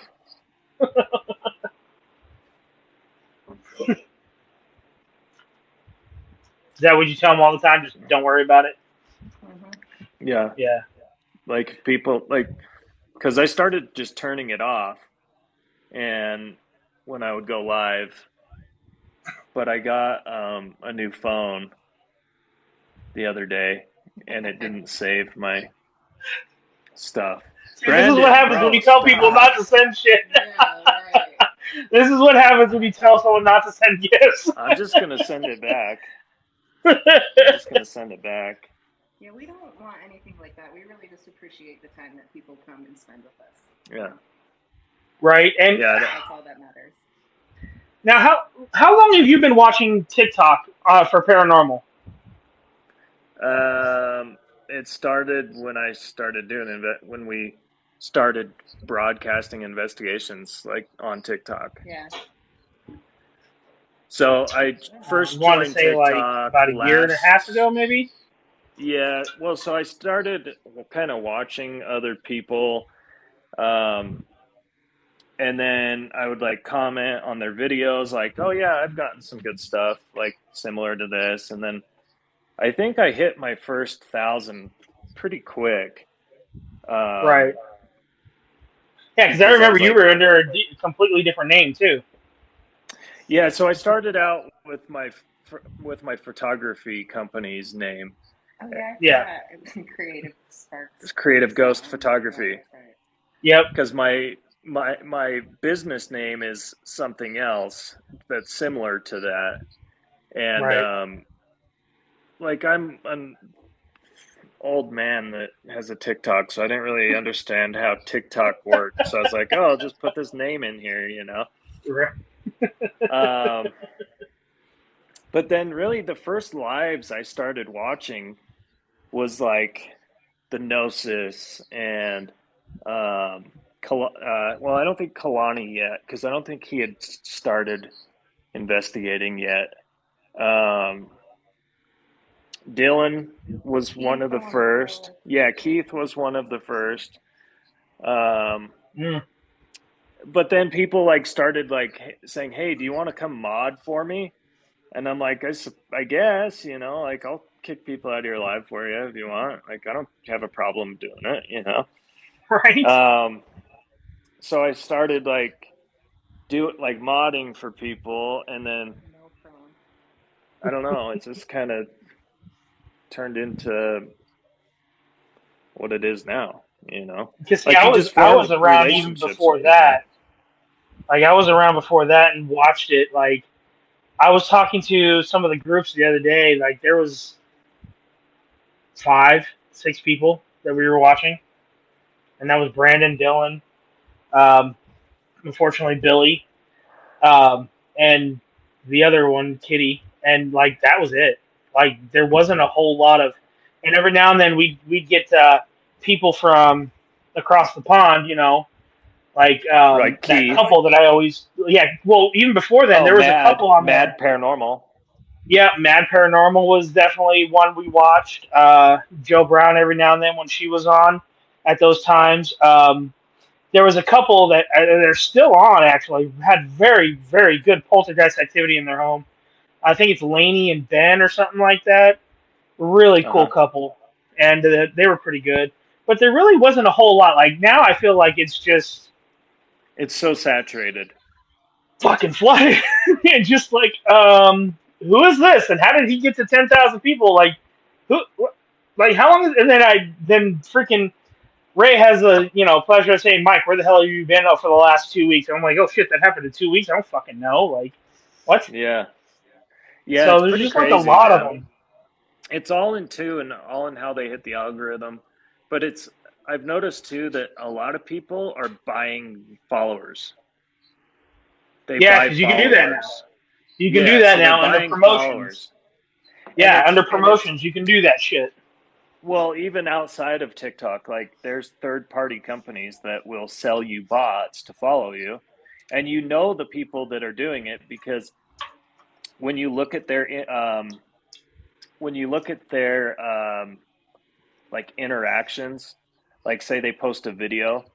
Is that what you tell them all the time? Just don't worry about it. Mm-hmm. Yeah. Yeah. Like people, like, because I started just turning it off, and when I would go live, but I got a new phone the other day, and it didn't save my stuff. See, this is what happens when you tell people stop. not to send shit. Yeah, right. This is what happens when you tell someone not to send gifts. I'm just gonna send it back. Yeah, we don't want anything like that. We really just appreciate the time that people come and spend with us. Yeah. Right. And Yeah. That's all that matters. now, how long have you been watching TikTok for paranormal? It started when I started doing it, when we started broadcasting investigations like on TikTok. Yeah. So I first I want to joined say like TikTok about a year and a half ago, maybe. Yeah, well, so I started kind of watching other people, and then I would like comment on their videos, like, "Oh yeah, I've gotten some good stuff, like similar to this." And then I think I hit my first 1,000 pretty quick. Right. Yeah, because I Because I remember was you like, were under a completely different name too. yeah, so I started out with my photography company's name. Oh yeah. Yeah. It was Creative Sparks. It's Creative Ghost Photography. Right, that's right. Yep. Because my business name is something else that's similar to that, and Right. like I'm an old man that has a TikTok, so I didn't really understand how TikTok worked. So I was like, oh, I'll just put this name in here, you know. But then really the first lives I started watching was like the Gnosis and well, I don't think Kalani yet, because I don't think he had started investigating yet. Dylan was one of the first. Yeah, Keith was one of the first. Mm. But then people like started like saying, "Hey, do you want to come mod for me?" And I'm like, I guess, you know, like I'll kick people out of your live for you if you want. Like I don't have a problem doing it, you know. Right. So I started like modding for people, and then No problem. I don't know, it just kind of turned into what it is now, you know. Because see, Like you just I was form around even relationships with before people. that. Like I was around before that and watched it. Like I was talking to some of the groups the other day. Like there was 5, 6 people that we were watching, and that was Brandon, Dylan, um, unfortunately Billy, and the other one, Kitty, and like that was it. Like there wasn't a whole lot of, and every now and then we'd get people from across the pond, you know, like Like that Keith. couple that I always, yeah. Well, even before then, there was a couple on Mad there. Paranormal. Yeah, Mad Paranormal was definitely one we watched. Joe Brown every now and then when she was on at those times. There was a couple that they're still on, actually, had very, very good poltergeist activity in their home. I think it's Lainey and Ben or something like that. Really cool couple. And they were pretty good. But there really wasn't a whole lot. Like now I feel like it's just It's so saturated. fucking flooded. And just like, who is this? And how did he get to 10,000 people? Like, who? Like, how long? And then freaking Ray has the pleasure of saying, Mike, where the hell have you been for the last 2 weeks? And I'm like, oh shit, that happened in 2 weeks. I don't fucking know. Like, what? Yeah. Yeah, So it's there's pretty just like a crazy, lot of man. them. It's all in too, and all in how they hit the algorithm. But I've noticed too that a lot of people are buying followers. They Yeah, buy because you can do that now. followers. You can do Yeah, that so they're now under buying promotions. followers. Yeah, And under it's promotions, you can do that shit. well, even outside of TikTok, like there's third-party companies that will sell you bots to follow you, and you know the people that are doing it because when you look at their like interactions, like say they post a video,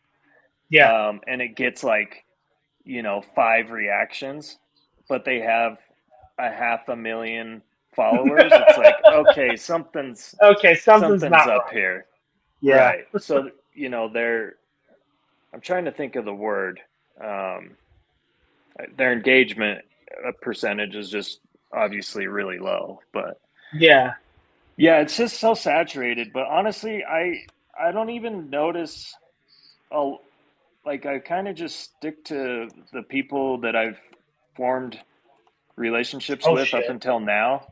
Yeah. and it gets like 5 reactions, but they have a 500,000 followers. It's like, okay, Okay, something's something's not up right. here, Yeah. right? So they're. I'm trying to think of the word. Um, their engagement percentage is just obviously really low, but Yeah. yeah, it's just so saturated. But honestly, I don't even notice a like I kind of just stick to the people that I've formed relationships Oh with up shit. until now.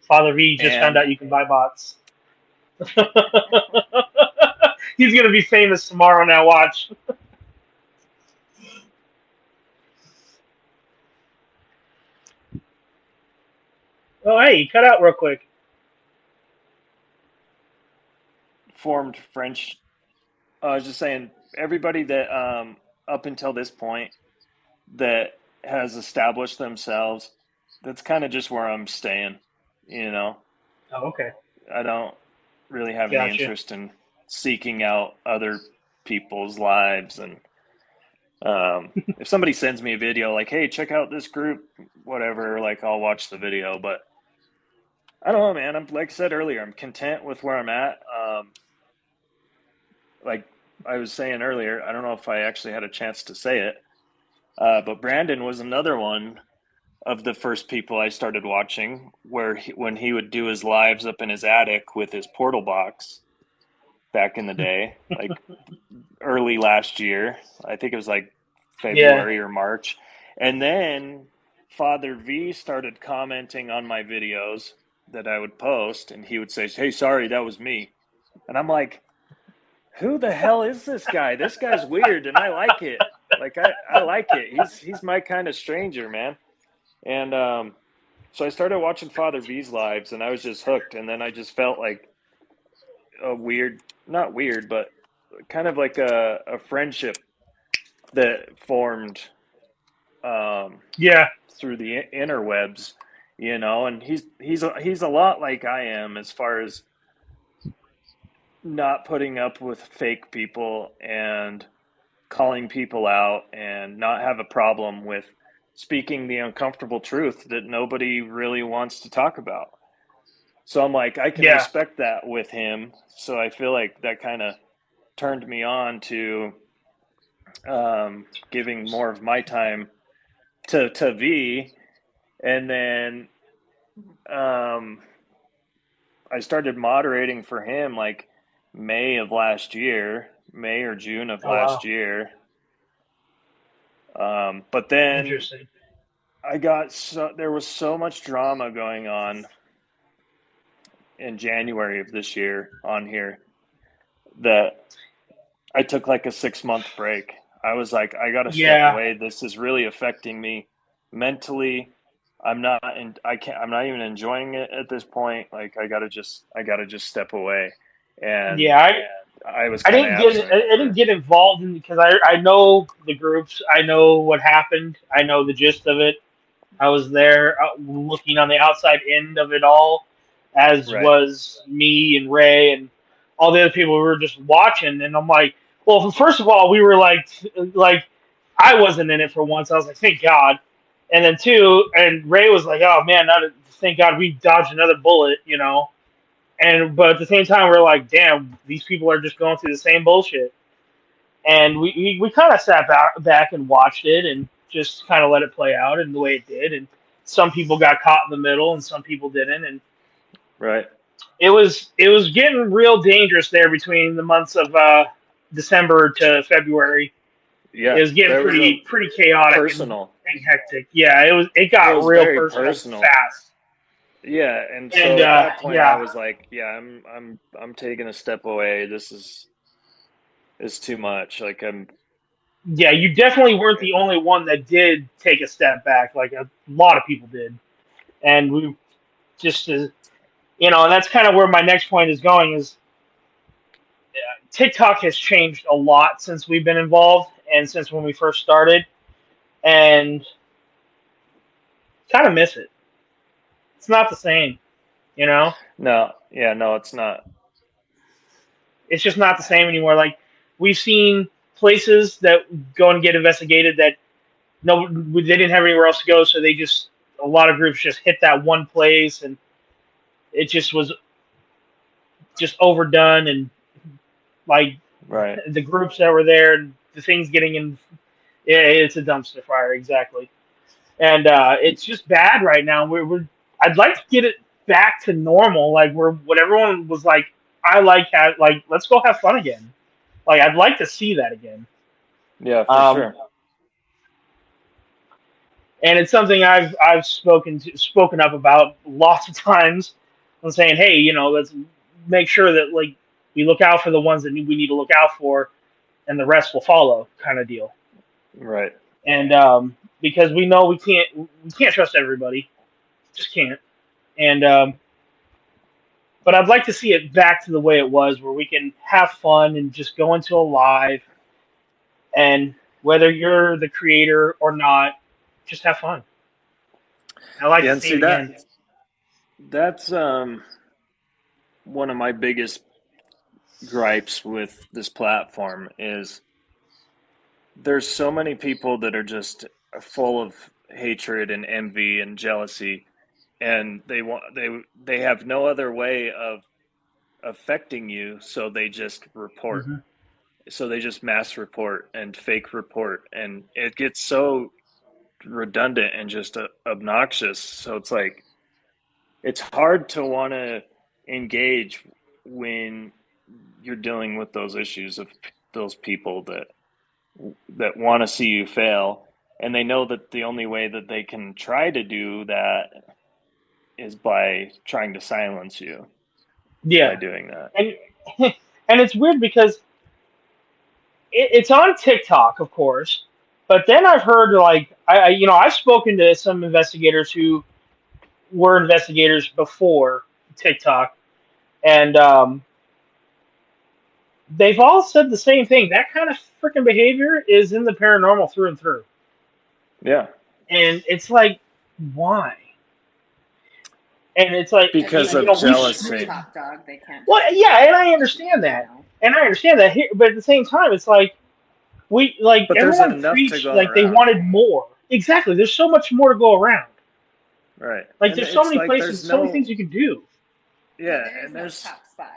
Father V just found And out you can buy bots. He's gonna be famous tomorrow. Now watch. Oh hey, you cut out real quick. formed French. I was just saying, everybody that up until this point that has established themselves, that's kind of just where I'm staying. You know, Oh, okay. I don't really have any Gotcha. interest in seeking out other people's lives. And if somebody sends me a video like, "Hey, check out this group," whatever, like I'll watch the video. But I don't know, man. I'm like I said earlier, I'm content with where I'm at. Like I was saying earlier, I don't know if I actually had a chance to say it, but Brandon was another one of the first people I started watching, where when he would do his lives up in his attic with his portal box back in the day, like early last year. I think it was like Yeah. February or March. And then Father V started commenting on my videos that I would post, and he would say, "Hey, sorry, that was me." And I'm like, who the hell is this guy? This guy's weird, and I like it. Like I like it. He's my kind of stranger, man. And so I started watching Father V's lives, and I was just hooked. And then I just felt like a weird, not weird, but kind of like a friendship that formed um, Yeah. through the interwebs, And he's a lot like I am as far as not putting up with fake people and calling people out and not have a problem with speaking the uncomfortable truth that nobody really wants to talk about. So I'm like, I can Yeah. respect that with him. So I feel like that kind of turned me on to giving more of my time to V. And then um, I started moderating for him like May of last year, May or June of Oh last wow. year. But then Interesting. there was so much drama going on in January of this year on here that I took like a 6 month break. I was like, I got to step Yeah. away. This is really affecting me mentally. I'm not even enjoying it at this point. Like I got to just step away. And Yeah. I was I kind of didn't get absent I didn't for get involved in because I know the groups. I know what happened. I know the gist of it. I was there looking on the outside end of it all, as right. was me and Ray and all the other people. We were just watching, and I'm like, well, first of all, we were like I wasn't in it for once. I was like, thank God. And then two, and Ray was like, oh man, thank God we dodged another bullet. And but at the same time, we're like, damn, these people are just going through the same bullshit. And we kind of sat back and watched it and just kind of let it play out in the way it did. And some people got caught in the middle, and some people didn't. And Right. it was getting real dangerous there between the months of December to February. It Yeah. was getting There was a pretty chaotic personal. and hectic. Yeah, it It got was real very personal personal. fast. Yeah, and And so at that point I yeah, was like, yeah, I'm taking a step away. This is too much. Like I'm yeah, you definitely weren't the only one that did take a step back. Like a lot of people did, and we just and that's kind of where my next point is going. Is TikTok has changed a lot since we've been involved and since when we first started, and kind of miss it. It's not the same, you know. No, yeah, no, it's not. It's just not the same anymore. Like we've seen places that go and get investigated that no, they didn't have anywhere else to go, so they just a lot of groups just hit that one place, and it just was just overdone, and like Right. the groups that were there, and the things getting in, yeah, it's a dumpster fire exactly, and it's just bad right now. I'd like to get it back to normal, like where what everyone was like, I like let's go have fun again. Like I'd like to see that again. Yeah, for Um, sure. and it's something I've spoken up about lots of times. I'm saying, hey, let's make sure that like we look out for the ones that we need to look out for, and the rest will follow, kind of deal. Right. And because we know we can't trust everybody, just can't. And but I'd like to see it back to the way it was, where we can have fun and just go into a live, and whether you're the creator or not, just have fun. I like Yeah, to and see see it that again. that's one of my biggest gripes with this platform is there's so many people that are just full of hatred and envy and jealousy, and they have no other way of affecting you, so they just report. Hmm. So they just mass report and fake report, and it gets so redundant and just obnoxious. So it's like it's hard to want to engage when you're dealing with those issues of those people that want to see you fail, and they know that the only way that they can try to do that is by trying to silence you by Yeah, doing that. and and it's weird because it's on TikTok, of course, but then I've heard like I've spoken to some investigators who were investigators before TikTok, and they've all said the same thing. That kind of freaking behavior is in the paranormal through and through, Yeah, and it's like, why? And it's like, because Everybody of we thinks that they're jealousy. top dog. They can't well, just be yeah, and I anything, understand you that, know. but at the same time, it's like But there's everyone enough to preached go like they around. wanted more. Exactly. There's so much more to go around. Right. Like And there's so it's many like places, there's so many no, things you can do. Yeah, yeah, there is and no there's, top spot.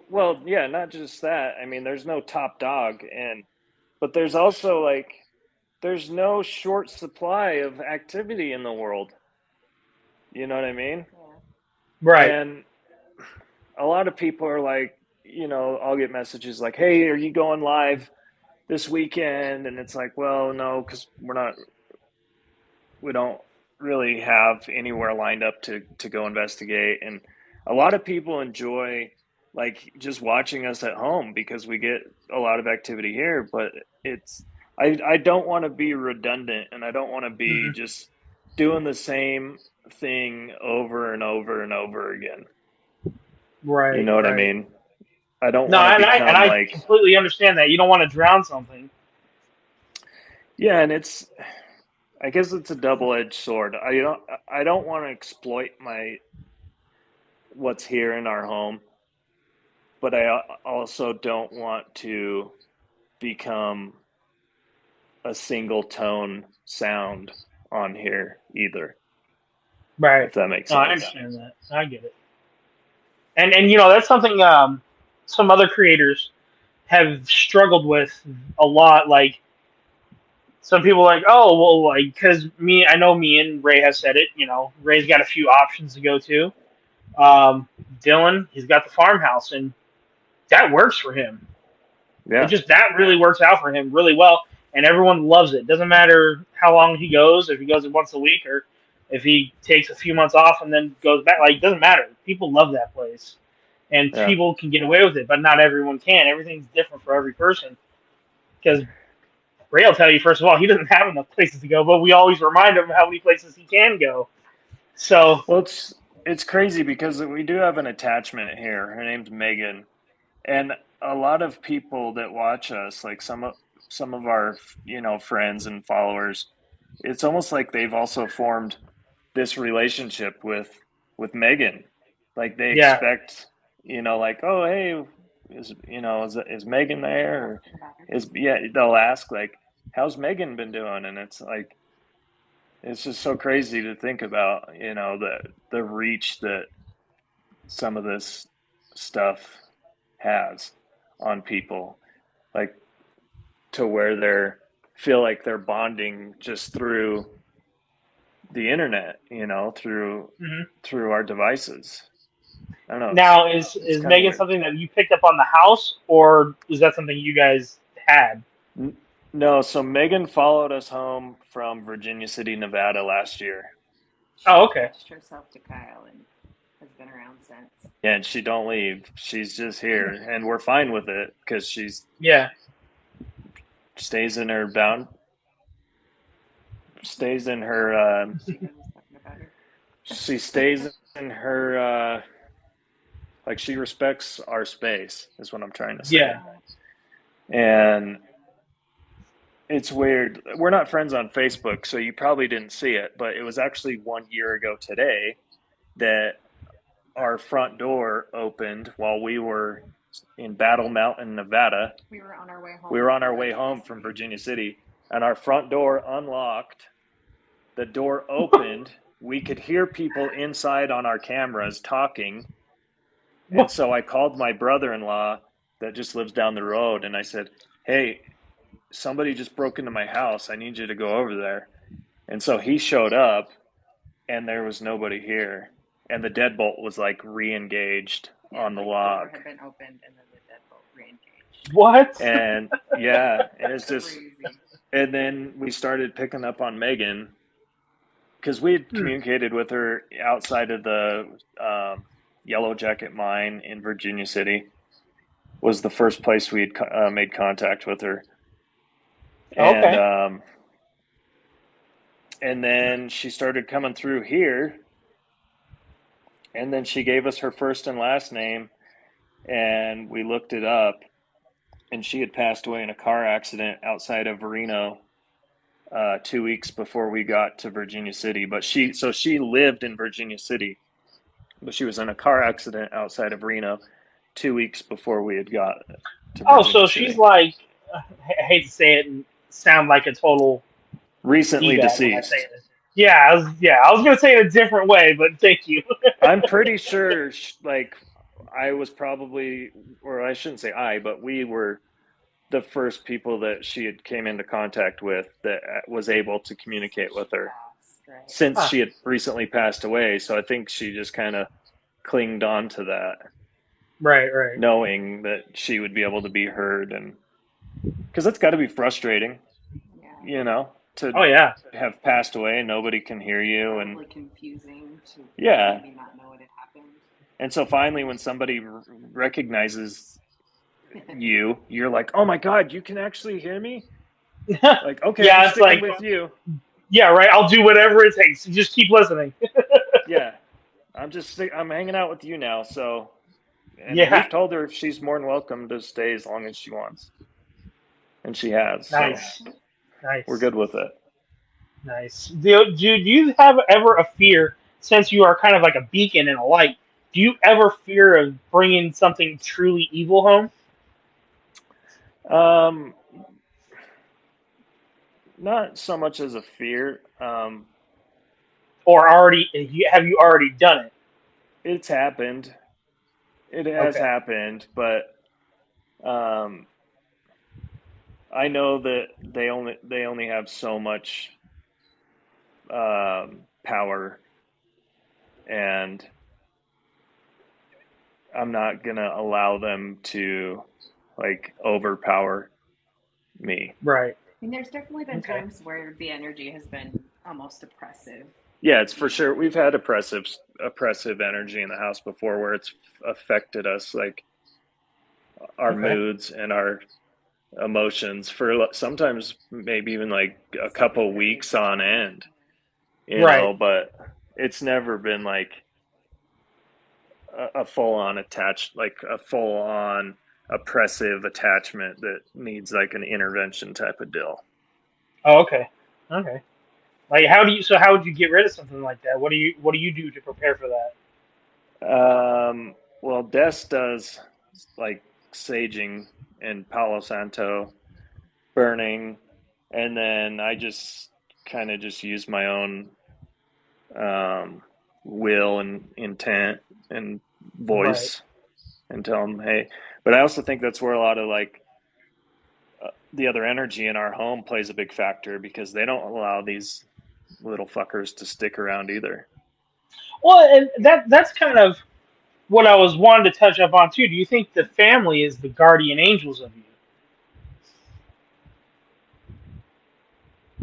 well, yeah, not just that. I mean, there's no top dog, but there's also like, there's no short supply of activity in the world. You know what I mean? Yeah. Right. And a lot of people are like, I'll get messages like, hey, are you going live this weekend? And it's like, well, no, because we don't really have anywhere lined up to go investigate. And a lot of people enjoy like just watching us at home because we get a lot of activity here. But it's I don't want to be redundant, and I don't want to be Hmm. just doing the same thing over and over and over again. You Right. know what I Right. mean? I don't No, want to and become I like, completely understand that. You don't want to drown something. yeah, and I guess it's a double-edged sword. I don't want to exploit my what's here in our home, but I also don't want to become a single tone sound on here either, Right. if that makes No, I sense. understand that. I get it. And that's something some other creators have struggled with a lot. Like some people are like, oh well, like because I know me and Ray have said it. Ray's got a few options to go to. Um, Dylan, he's got the farmhouse, and that works for him. It Yeah, just that really works out for him really well, and everyone loves it. Doesn't matter how long he goes, if he goes once a week or if he takes a few months off and then goes back. Like, it doesn't matter. People love that place, and yeah, people can get away with it, but not everyone can. Everything's different for every person. Because Ray will tell you, first of all, he doesn't have enough places to go, but we always remind him how many places he can go. So, well, it's crazy because we do have an attachment here. Her name's Megan, and a lot of people that watch us, like some of our friends and followers, it's almost like they've also formed this relationship with with Megan. Like they Yeah. expect, like, oh, hey, is Megan there? Or they'll ask like, how's Megan been doing? And it's like, it's just so crazy to think about, the reach that some of this stuff has on people, like to where they're feel like they're bonding just through the internet, Hmm. through our devices. I don't know. Now, It's is kind of Megan weird. something that you picked up on the house, or is that something you guys had? No, so Megan followed us home from Virginia City, Nevada last year. She Oh, okay. attached herself to Kyle and has been around since. Yeah, and she don't leave. She's just here, and we're fine with it because she's Yeah. stays in her bound, stays in her, Megan was talking about her. she stays in her, like she respects our space, is what I'm trying to say. Yeah. And it's weird. We're not friends on Facebook, so you probably didn't see it, but it was actually 1 year ago today that our front door opened while we were in Battle Mountain, Nevada. We were on our way home. We were on our way home from Virginia City, and our front door unlocked. The door opened. We could hear people inside on our cameras talking. And so I called my brother-in-law that just lives down the road, and I said, hey, somebody just broke into my house. I need you to go over there. And so he showed up, and there was nobody here. And the deadbolt was like re-engaged on the lock. The door had been opened, and then the deadbolt re-engaged. What? And yeah, and it's just, Crazy. and then we started picking up on Megan because we had communicated with her outside of the Yellow Jacket mine in Virginia City. Was the first place we had made contact with her. Okay. And then she started coming through here, and then she gave us her first and last name, and we looked it up, and she had passed away in a car accident outside of Reno 2 weeks before we got to Virginia City. But she lived in Virginia City, but she was in a car accident outside of Reno 2 weeks before we had got to Virginia Oh, so City. she's like, I hate to say it and sound like a total Recently D-bag when I say deceased. this. Yeah, I was gonna say it a different way, but thank you. I'm pretty sure, like, I was probably, or I shouldn't say I, but we were the first people that she had came into contact with that was able to communicate with her since Huh. she had recently passed away. So I think she just kind of clinged on to that, Right. knowing that she would be able to be heard. And because that's got to be frustrating, to Oh yeah. have passed away and nobody can hear you. And Probably confusing to yeah. maybe not know what had happened. And so finally, when somebody recognizes you're like, oh my God, you can actually hear me? Like, okay, Yeah, I'm it's sticking like, with you. yeah, right. I'll do whatever it takes. Just keep listening. Yeah, I'm hanging out with you now. So, and Yeah. we've told her she's more than welcome to stay as long as she wants, and she has. Nice. So Nice. we're good with it. Nice. Do you have ever a fear, since you are kind of like a beacon and a light, do you ever fear of bringing something truly evil home? Not so much as a fear. Or have you already done it? It's happened. It has Okay. happened, but I know that they only have so much power, and I'm not gonna allow them to like overpower me. Right. I mean, there's definitely been times where the energy has been almost oppressive. Yeah, it's for sure. We've had oppressive energy in the house before where it's affected us, like our moods and our emotions for sometimes maybe even like a couple weeks on end, Right. but it's never been like a full on attached, like a full on oppressive attachment that needs like an intervention type of deal. Oh, okay. Okay. Like, how would you get rid of something like that? What do you do to prepare for that? Well, Des does like saging and Palo Santo burning, and then I just kind of just use my own will and intent and Right. voice and tell them, hey. But I also think that's where a lot of like the other energy in our home plays a big factor because they don't allow these little fuckers to stick around either. Well, and that's kind of what I was wanting to touch up on too. Do you think the family is the guardian angels of you?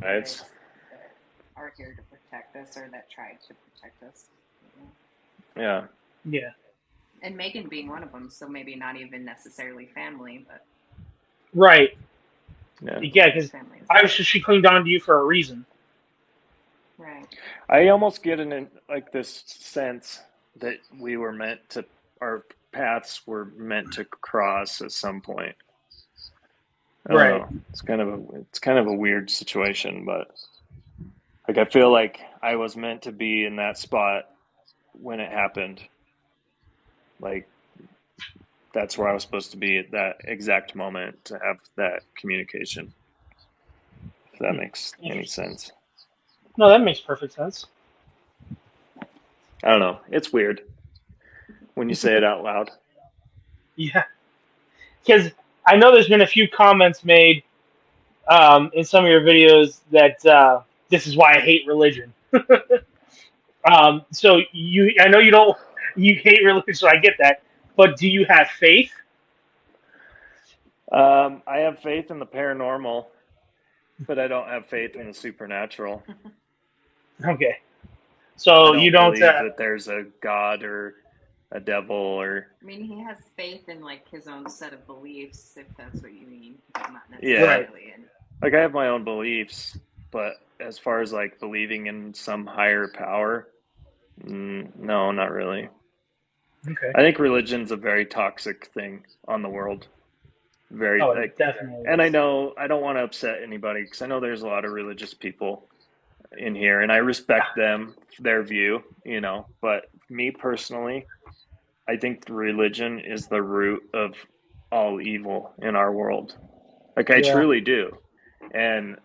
Right? Spirits that are here to protect us or that tried to protect us. Yeah. Yeah. And Megan being one of them, so maybe not even necessarily family, but Right. Yeah. Yeah, because family is obviously she clinged on to you for a reason. right. I almost get like this sense that we were meant to, our paths were meant to cross at some point. I don't Right. know. It's kind of a weird situation, but like I feel like I was meant to be in that spot when it happened. Like that's where I was supposed to be at that exact moment to have that communication. If that makes any Interesting. sense. No, that makes perfect sense. I don't know. It's weird when you say it out loud. Yeah. Because I know there's been a few comments made in some of your videos that this is why I hate religion. So I know you hate religion, so I get that. But do you have faith? I have faith in the paranormal, but I don't have faith in the supernatural. Okay. I So you don't don't. believe that there's a God or a devil or I mean, he has faith in like his own set of beliefs, if that's what you mean, but not Yeah. necessarily in. Like I have my own beliefs, but as far as like believing in some higher power, no, not really. Okay. I think religion's a very toxic thing on the world. Very Oh, like, it definitely and I is. know I don't want to upset anybody because I know there's a lot of religious people in here, and I respect them, their view, But me personally, I think religion is the root of all evil in our world. Like I Yeah. truly do. And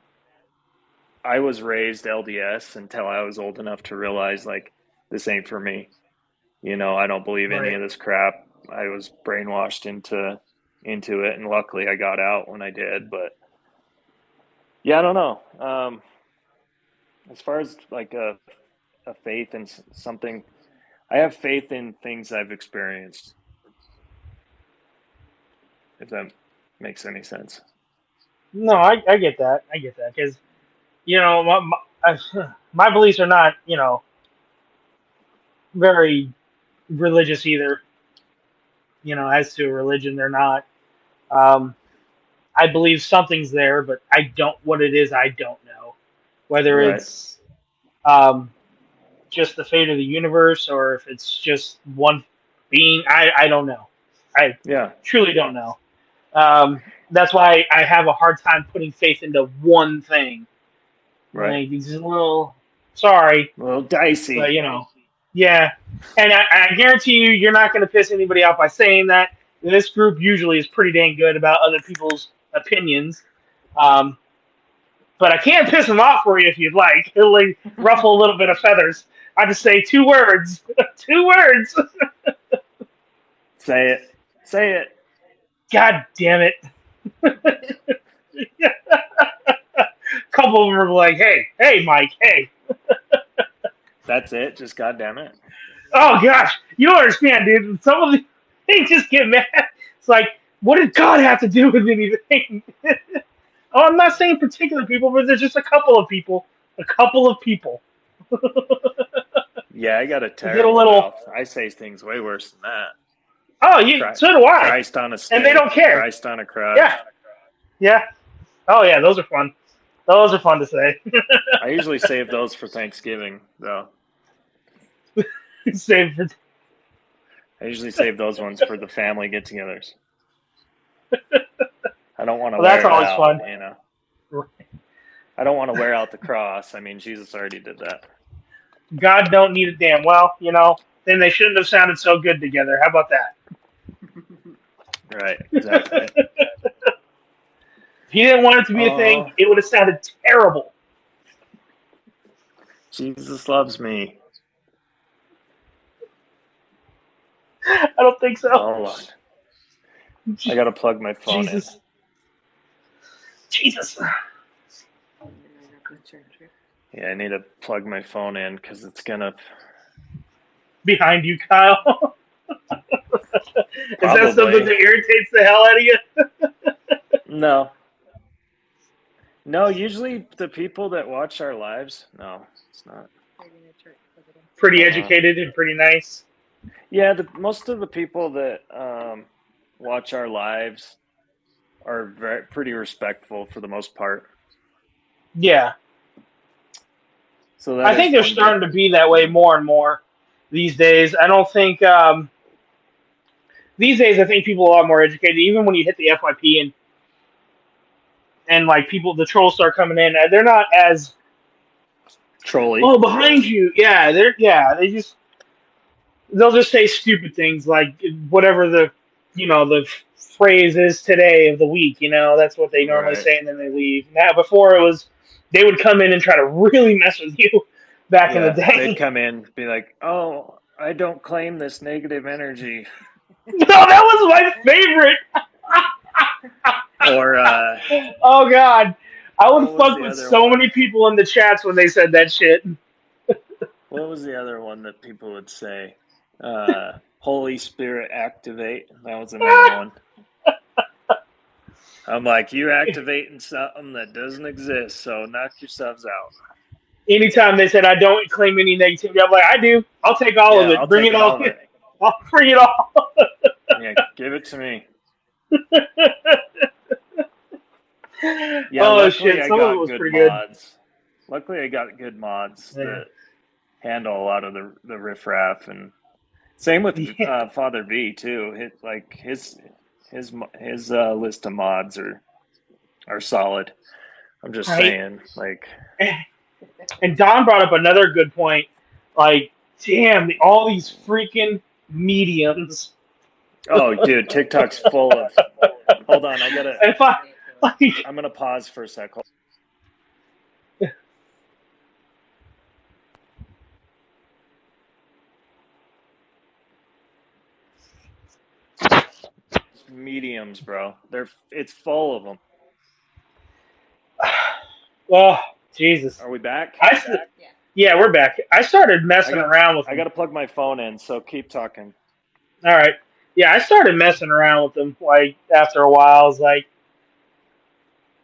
I was raised LDS until I was old enough to realize like this ain't for me. I don't believe any Right. of this crap. I was brainwashed into it, and luckily I got out when I did. But yeah, I don't know. As far as like a faith in something, I have faith in things I've experienced. If that makes any sense. No, I get that. I get that because my beliefs are not very religious either. As to religion, they're not. Um, I believe something's there, but I don't. What it is, I don't know. Whether Right. it's just the fate of the universe or if it's just one being, I don't know. I Yeah. truly don't know. That's why I have a hard time putting faith into one thing. Right. Like it's a little sorry, A little dicey. but yeah. And I guarantee you're not going to piss anybody off by saying that. This group usually is pretty dang good about other people's opinions. Um, but I can piss them off for you if you'd like. It'll like, ruffle a little bit of feathers. I just say 2 words. 2 words. Say it. Say it. God damn it. A couple of them are like, hey, Mike, hey. That's it. Just goddamn it. Oh gosh, you don't understand, dude. Some of they just get mad. It's like, what did God have to do with anything? Oh, I'm not saying particular people, but there's just a couple of people. A couple of people. Yeah, I got a Get a terrible little. mouth. I say things way worse than that. Oh, so do I. Christ on a And they don't steak, care. Christ on a crutch. Yeah. Yeah. Oh yeah, those are fun. Those are fun to say. I usually save those for Thanksgiving, though. Save for. I usually save those ones for the family get-togethers. I don't want to Well, wear that's it always out, fun. I don't want to wear out the cross. I mean, Jesus already did that. God don't need a damn well, then they shouldn't have sounded so good together. How about that? Right, exactly. If he didn't want it to be a thing, it would have sounded terrible. Jesus loves me. I don't think so. Hold on. I gotta plug my phone Jesus. Jesus. in. Yeah, I need to plug my phone in because it's gonna. Behind you, Kyle. Is that something Probably. that irritates the hell out of you? No. No, usually the people that watch our lives. No, it's not. Pretty educated and pretty nice. Yeah, most of the people that watch our lives are pretty respectful for the most part. Yeah. So that I think they're starting to be that way more and more these days. I don't think these days I think people are a lot more educated. Even when you hit the FYP and like people, the trolls start coming in, they're not as trolly. Oh, behind you. Yeah, they'll just say stupid things like whatever the phrase is today of the week. That's what they normally say, and then they leave. Now, before it was, they would come in and try to really mess with you back in the day. They'd come in, be like, "Oh, I don't claim this negative energy." No, that was my favorite. Or oh God, I would fuck with so many people in the chats when they said that shit. What was the other one that people would say? Holy Spirit activate. That was another one. I'm like, you're activating something that doesn't exist, so knock yourselves out. Anytime they said I don't claim any negativity, I'm like, I do. I'll take all of it. Bring it all. I'll bring it all. Yeah, give it to me. Yeah, oh shit! Some of it was pretty mods. Good. Luckily, I got good mods that handle a lot of the riffraff, and same with Father V too. His list of mods are solid. I'm just saying, like. And Don brought up another good point. Like, damn, all these freaking mediums. Oh, dude, TikTok's full of. Hold on, I gotta. I'm gonna pause for a second. Mediums, bro. It's full of them. Oh, Jesus. Are we back? Yeah, we're back. I started messing around with them. I got to plug my phone in, so keep talking. All right. Yeah, I started messing around with them, like, after a while. I was like,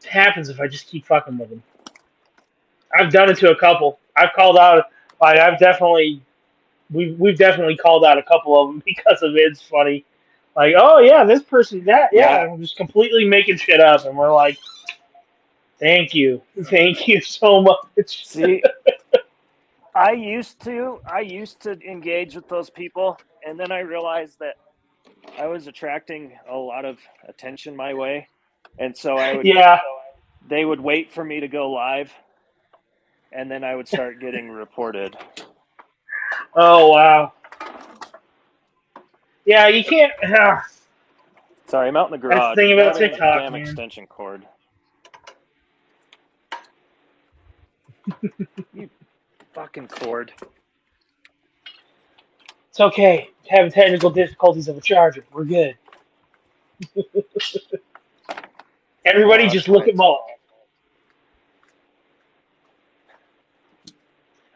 what happens if I just keep fucking with them? I've done it to a couple. I've called out, like, we've definitely called out a couple of them because of it. It's funny. Like, oh, yeah, this person, that, yeah. I'm just completely making shit up, and we're like, thank you so much. See, I used to engage with those people, and then I realized that I was attracting a lot of attention my way, and so they would wait for me to go live, and then I would start getting reported. Oh wow! Yeah, you can't. Sorry, I'm out in the garage. That's the thing about TikTok, damn man. Extension cord. You fucking cord. It's okay. Having technical difficulties of a charger. We're good. Everybody just look at Mulk.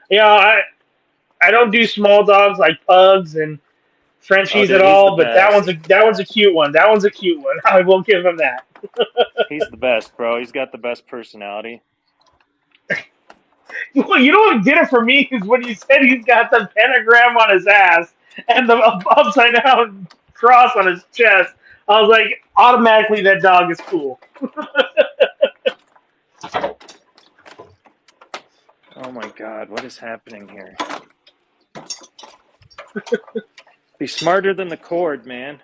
I don't do small dogs like pugs and Frenchies at all, but that one's a cute one. That one's a cute one. I will give him that. He's the best, bro. He's got the best personality. Well, you know what did it for me is when you said he's got the pentagram on his ass and the upside down cross on his chest. I was like, automatically that dog is cool. Oh my God, what is happening here? Be smarter than the cord, man.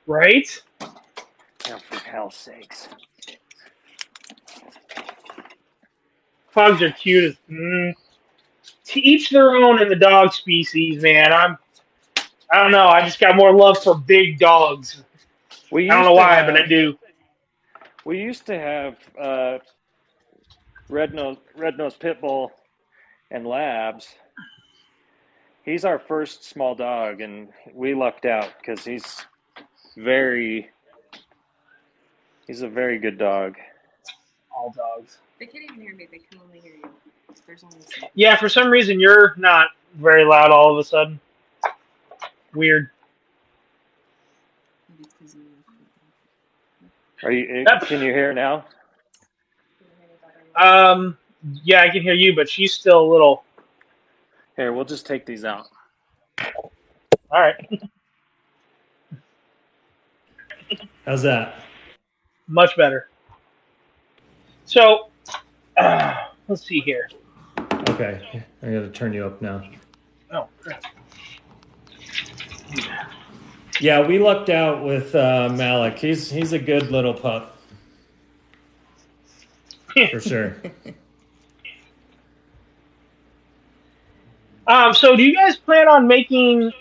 Right? Oh, for hell's sakes. Pugs are cute as to each their own in the dog species, man. I don't know. I just got more love for big dogs. We I don't know used to why, but I have do. we used to have red nose pit bull and labs. He's our first small dog, and we lucked out because he's a very good dog. All dogs. They can't even hear me. They can only hear you. There's only some. Yeah, for some reason you're not very loud all of a sudden. Weird. Maybe it's 'cause you- Are you? Yep. Can you hear now? Can you hear me better now? Yeah, I can hear you, but she's still a little. Here, we'll just take these out. All right, How's that? much better. So, let's see here. Okay, I gotta turn you up now. Oh, crap. Yeah, we lucked out with Malik. He's a good little pup. For sure. So do you guys plan on making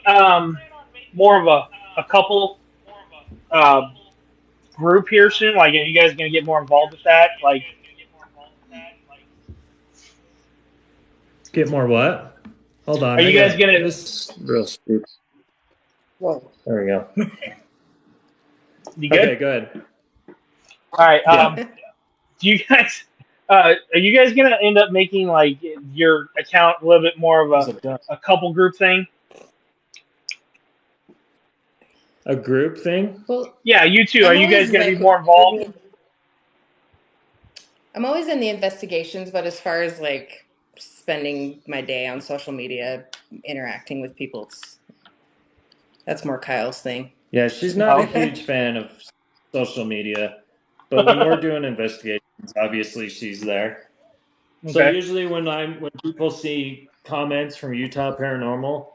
more of a couple uh, group here soon? Like, are you guys gonna get more involved with that? Like, Get more what? Hold on. are you guys gonna? this real stupid? Whoa. There we go. You good? Okay, good. All right. Yeah. Do you guys? Are you guys gonna end up making like your account a little bit more of a couple group thing? A group thing? Well, Yeah, you too. Are I'm you guys always gonna be like, more involved? I'm always in the investigations, but as far as like spending my day on social media, interacting with people, that's more Kyle's thing. Yeah, she's not a Okay. huge fan of social media, but when we're doing investigations, obviously she's there. So Okay. usually when people see comments from Utah Paranormal,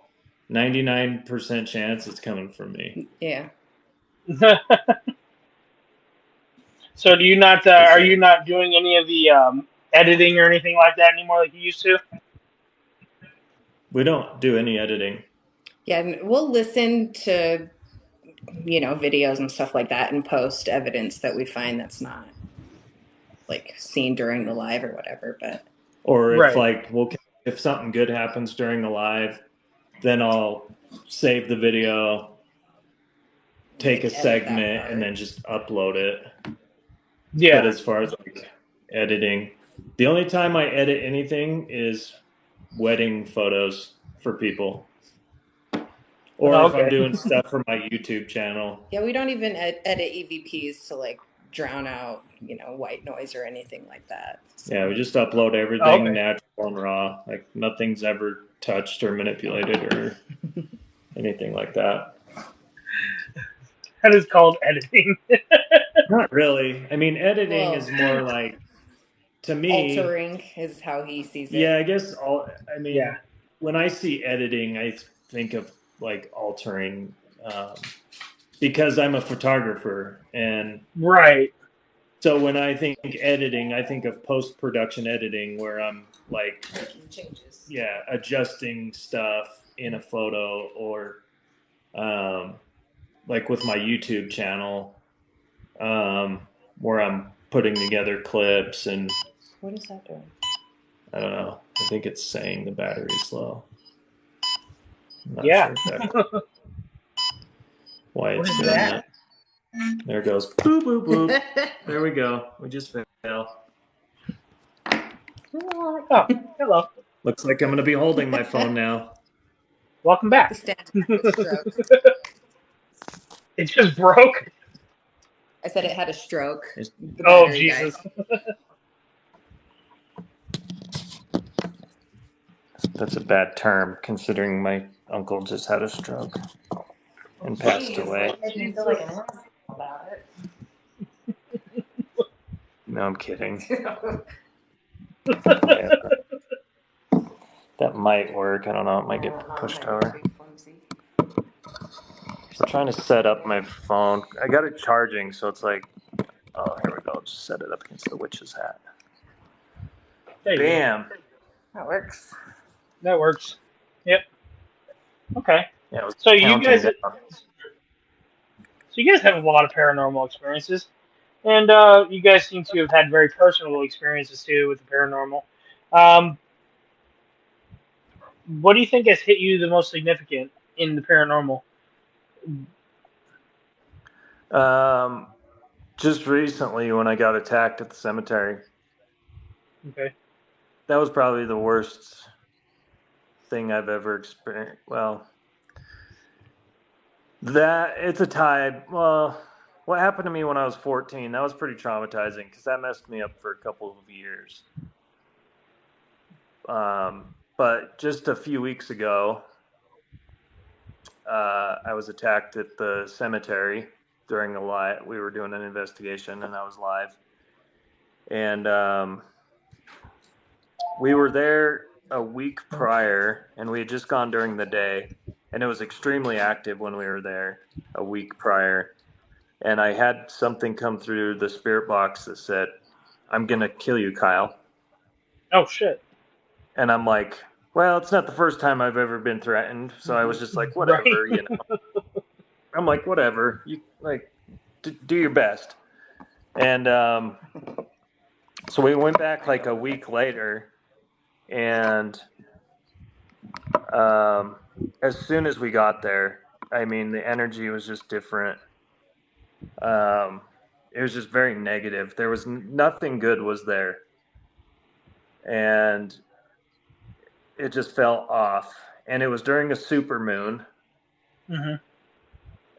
99% chance it's coming from me. Yeah. So do you not? For Are sure. you not doing any of the editing or anything like that anymore, like you used to? We don't do any editing. Yeah, and we'll listen to, videos and stuff like that and post evidence that we find that's not like seen during the live or whatever, but Or if Right. if something good happens during the live, then I'll save the video, take like a edit that segment, part. and then just upload it. But Yeah. as far as like editing, the only time I edit anything is wedding photos for people. Or Oh, if I'm okay. doing stuff for my YouTube channel. Yeah, we don't even edit EVPs to like drown out, white noise or anything like that. So. Yeah, we just upload everything Oh, okay. natural and raw. Like nothing's ever touched or manipulated or anything like that. That is called editing. Not really. I mean, editing Well, is more like, to me, altering is how he sees it. yeah, I guess Yeah. when I see editing, I think of like altering, because I'm a photographer, and Right. so when I think editing, I think of post-production editing, where I'm like, Changes. yeah, adjusting stuff in a photo, or like with my YouTube channel, where I'm putting together clips, and What is that doing? I don't know. I think it's saying the battery's low. I'm not Yeah. sure exactly why What it's is doing that? that. There it goes. Boop, boop, boop. There we go. We just fell. Oh, hello. Looks like I'm going to be holding my phone now. Welcome The back. stand had a stroke. It just broke. I said it had a stroke. It's- The Oh, battery Jesus. died. That's a bad term, considering my uncle just had a stroke and passed away. I didn't feel like an asshole about it. No, I'm kidding. Yeah, that might work. I don't know. It might get pushed over. We're trying to set up my phone. I got it charging, so it's like, oh, here we go. Just set it up against the witch's hat. There you Bam. That works. That works. Yep. Okay. Yeah, it was So you counting guys, down. have a lot of paranormal experiences, and you guys seem to have had very personal experiences too with the paranormal. Um, what do you think has hit you the most significant in the paranormal? Just recently when I got attacked at the cemetery. Okay. That was probably the worst thing I've ever experienced. Well, that it's a tie. Well, what happened to me when I was 14? That was pretty traumatizing because that messed me up for a couple of years. But just a few weeks ago, I was attacked at the cemetery during a live. We were doing an investigation, and I was live. And we were there a week prior, and we had just gone during the day, and it was extremely active when we were there a week prior. And I had something come through the spirit box that said, "I'm gonna kill you, Kyle." Oh shit. And I'm like, well, it's not the first time I've ever been threatened, so I was just like, Right. whatever, you know. I'm like, whatever, you like, do your best. And so we went back like a week later, and as soon as we got there, I mean, the energy was just different. It was just very negative. There was nothing good was there, and it just fell off. And it was during a super moon, Hmm.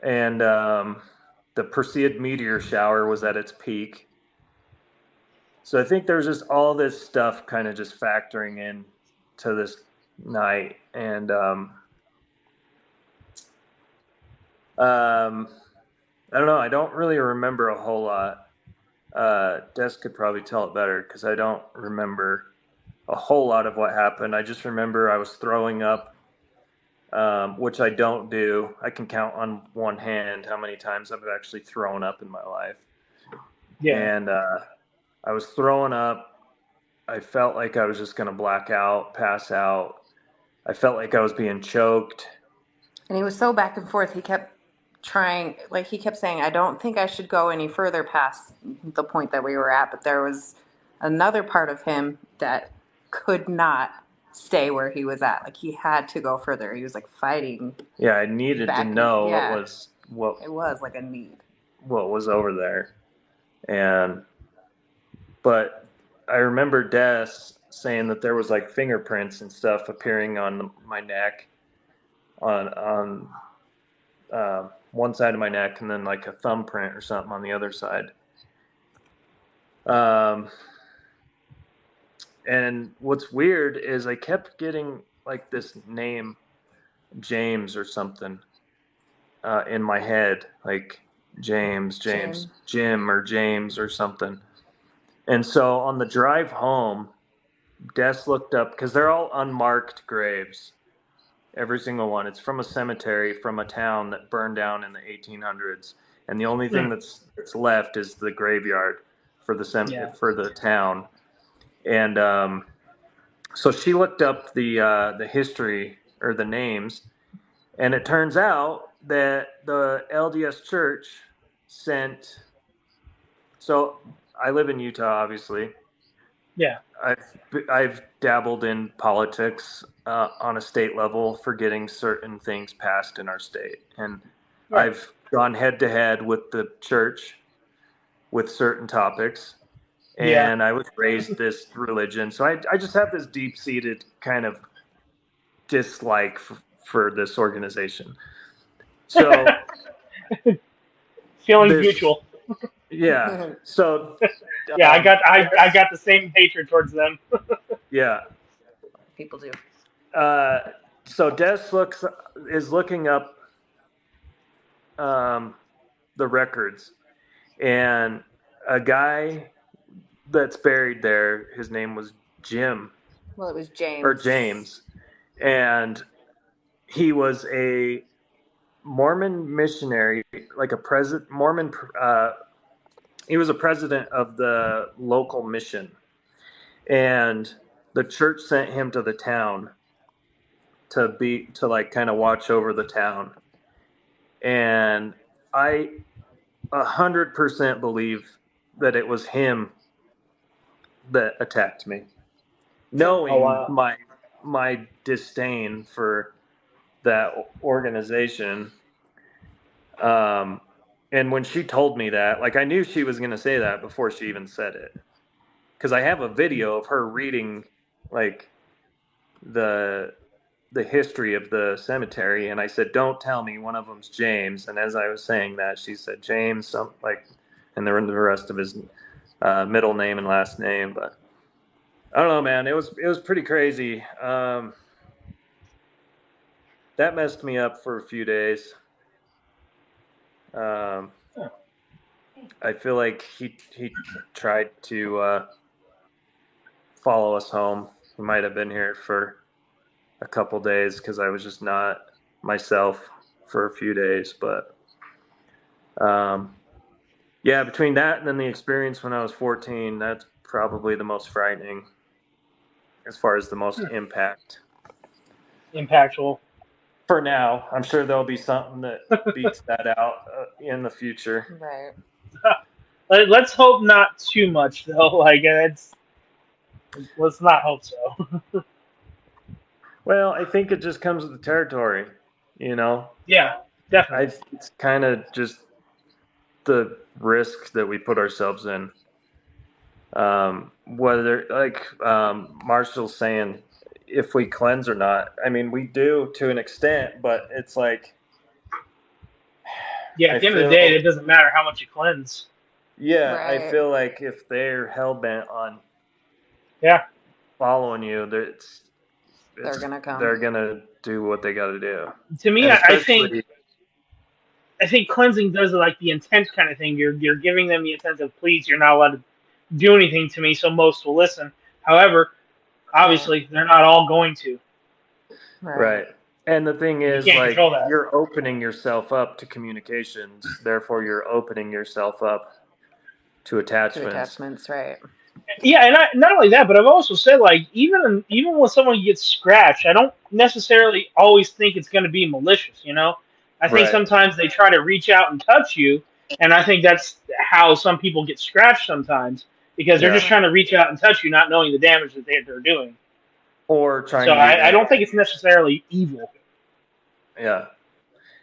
and the Perseid meteor shower was at its peak. So I think there's just all this stuff kind of just factoring in to this night, and I don't know. I don't really remember a whole lot. Des could probably tell it better because I don't remember a whole lot of what happened. I just remember I was throwing up, which I don't do. I can count on one hand how many times I've actually thrown up in my life. Yeah. And I was throwing up. I felt like I was just going to black out, pass out. I felt like I was being choked. And he was so back and forth. He kept trying, like, he kept saying, I don't think I should go any further past the point that we were at. But there was another part of him that could not stay where he was at. Like, he had to go further. He was like fighting Yeah, I needed to back. know Yeah, what it was like a need. what was over there. But I remember Des saying that there was like fingerprints and stuff appearing on my neck, on one side of my neck, and then like a thumbprint or something on the other side. And what's weird is I kept getting like this name, James or something, in my head, like James, Jim. Jim, or James or something. And so on the drive home, Des looked up because they're all unmarked graves, every single one. It's from a cemetery from a town that burned down in the 1800s, and the only thing that's left is the graveyard for Yeah. for the town. And so she looked up the history or the names, and it turns out that the LDS Church sent. So I live in Utah, obviously. Yeah. I've dabbled in politics on a state level for getting certain things passed in our state, and Right. I've gone head to head with the church with certain topics. Yeah. And I was raised this religion, so I just have this deep seated kind of dislike for this organization. So Feelings this, mutual. yeah. So Yeah, I I guess, got the same hatred towards them. yeah. People do. So Des is looking up the records, and a guy that's buried there, his name was Jim Well, it was or James. James, and he was a Mormon missionary, like a president Mormon. He was a president of the local mission, and the church sent him to the town to like kind of watch over the town. And I 100% believe that it was him that attacked me, Oh knowing wow. my disdain for that organization. And when she told me that, like, I knew she was going to say that before she even said it, because I have a video of her reading like the history of the cemetery, and I said, "Don't tell me one of them's James." And as I was saying that, she said James, some like, and the rest of his middle name and last name. But I don't know, man. It was pretty crazy. That messed me up for a few days. I feel like he tried to follow us home. He might have been here for a couple days because I was just not myself for a few days. But yeah, between that and then the experience when I was 14, that's probably the most frightening as far as the most impact. Impactful. For now, I'm sure there'll be something that beats that out in the future. Right. Let's hope not too much though. Like let's not hope so. Well, I think it just comes with the territory, you know. Yeah, definitely. It's kind of just the risk that we put ourselves in. Whether, like Marshall's saying, if we cleanse or not. I mean, we do to an extent, but it's like, Yeah, I at the end of the feel, day, it doesn't matter how much you cleanse. yeah, I Right. feel like if they're hell bent on Yeah. following you, They're gonna come. they're gonna do what they got to do. To me, And I especially, think cleansing does like the intent kind of thing. You're giving them the intent of please, you're not allowed to do anything to me, so most will listen. However, obviously, they're not all going to. right. And the thing You is, can't like, control that. you're opening yourself up to communications, therefore you're opening yourself up to To attachments. attachments, right? Yeah, and not only that, but I've also said like even when someone gets scratched, I don't necessarily always think it's going to be malicious. You know, I think Right. sometimes they try to reach out and touch you, and I think that's how some people get scratched sometimes because they're Yeah. just trying to reach out and touch you, not knowing the damage that they're doing. Or trying So to even, I don't think it's necessarily evil. yeah.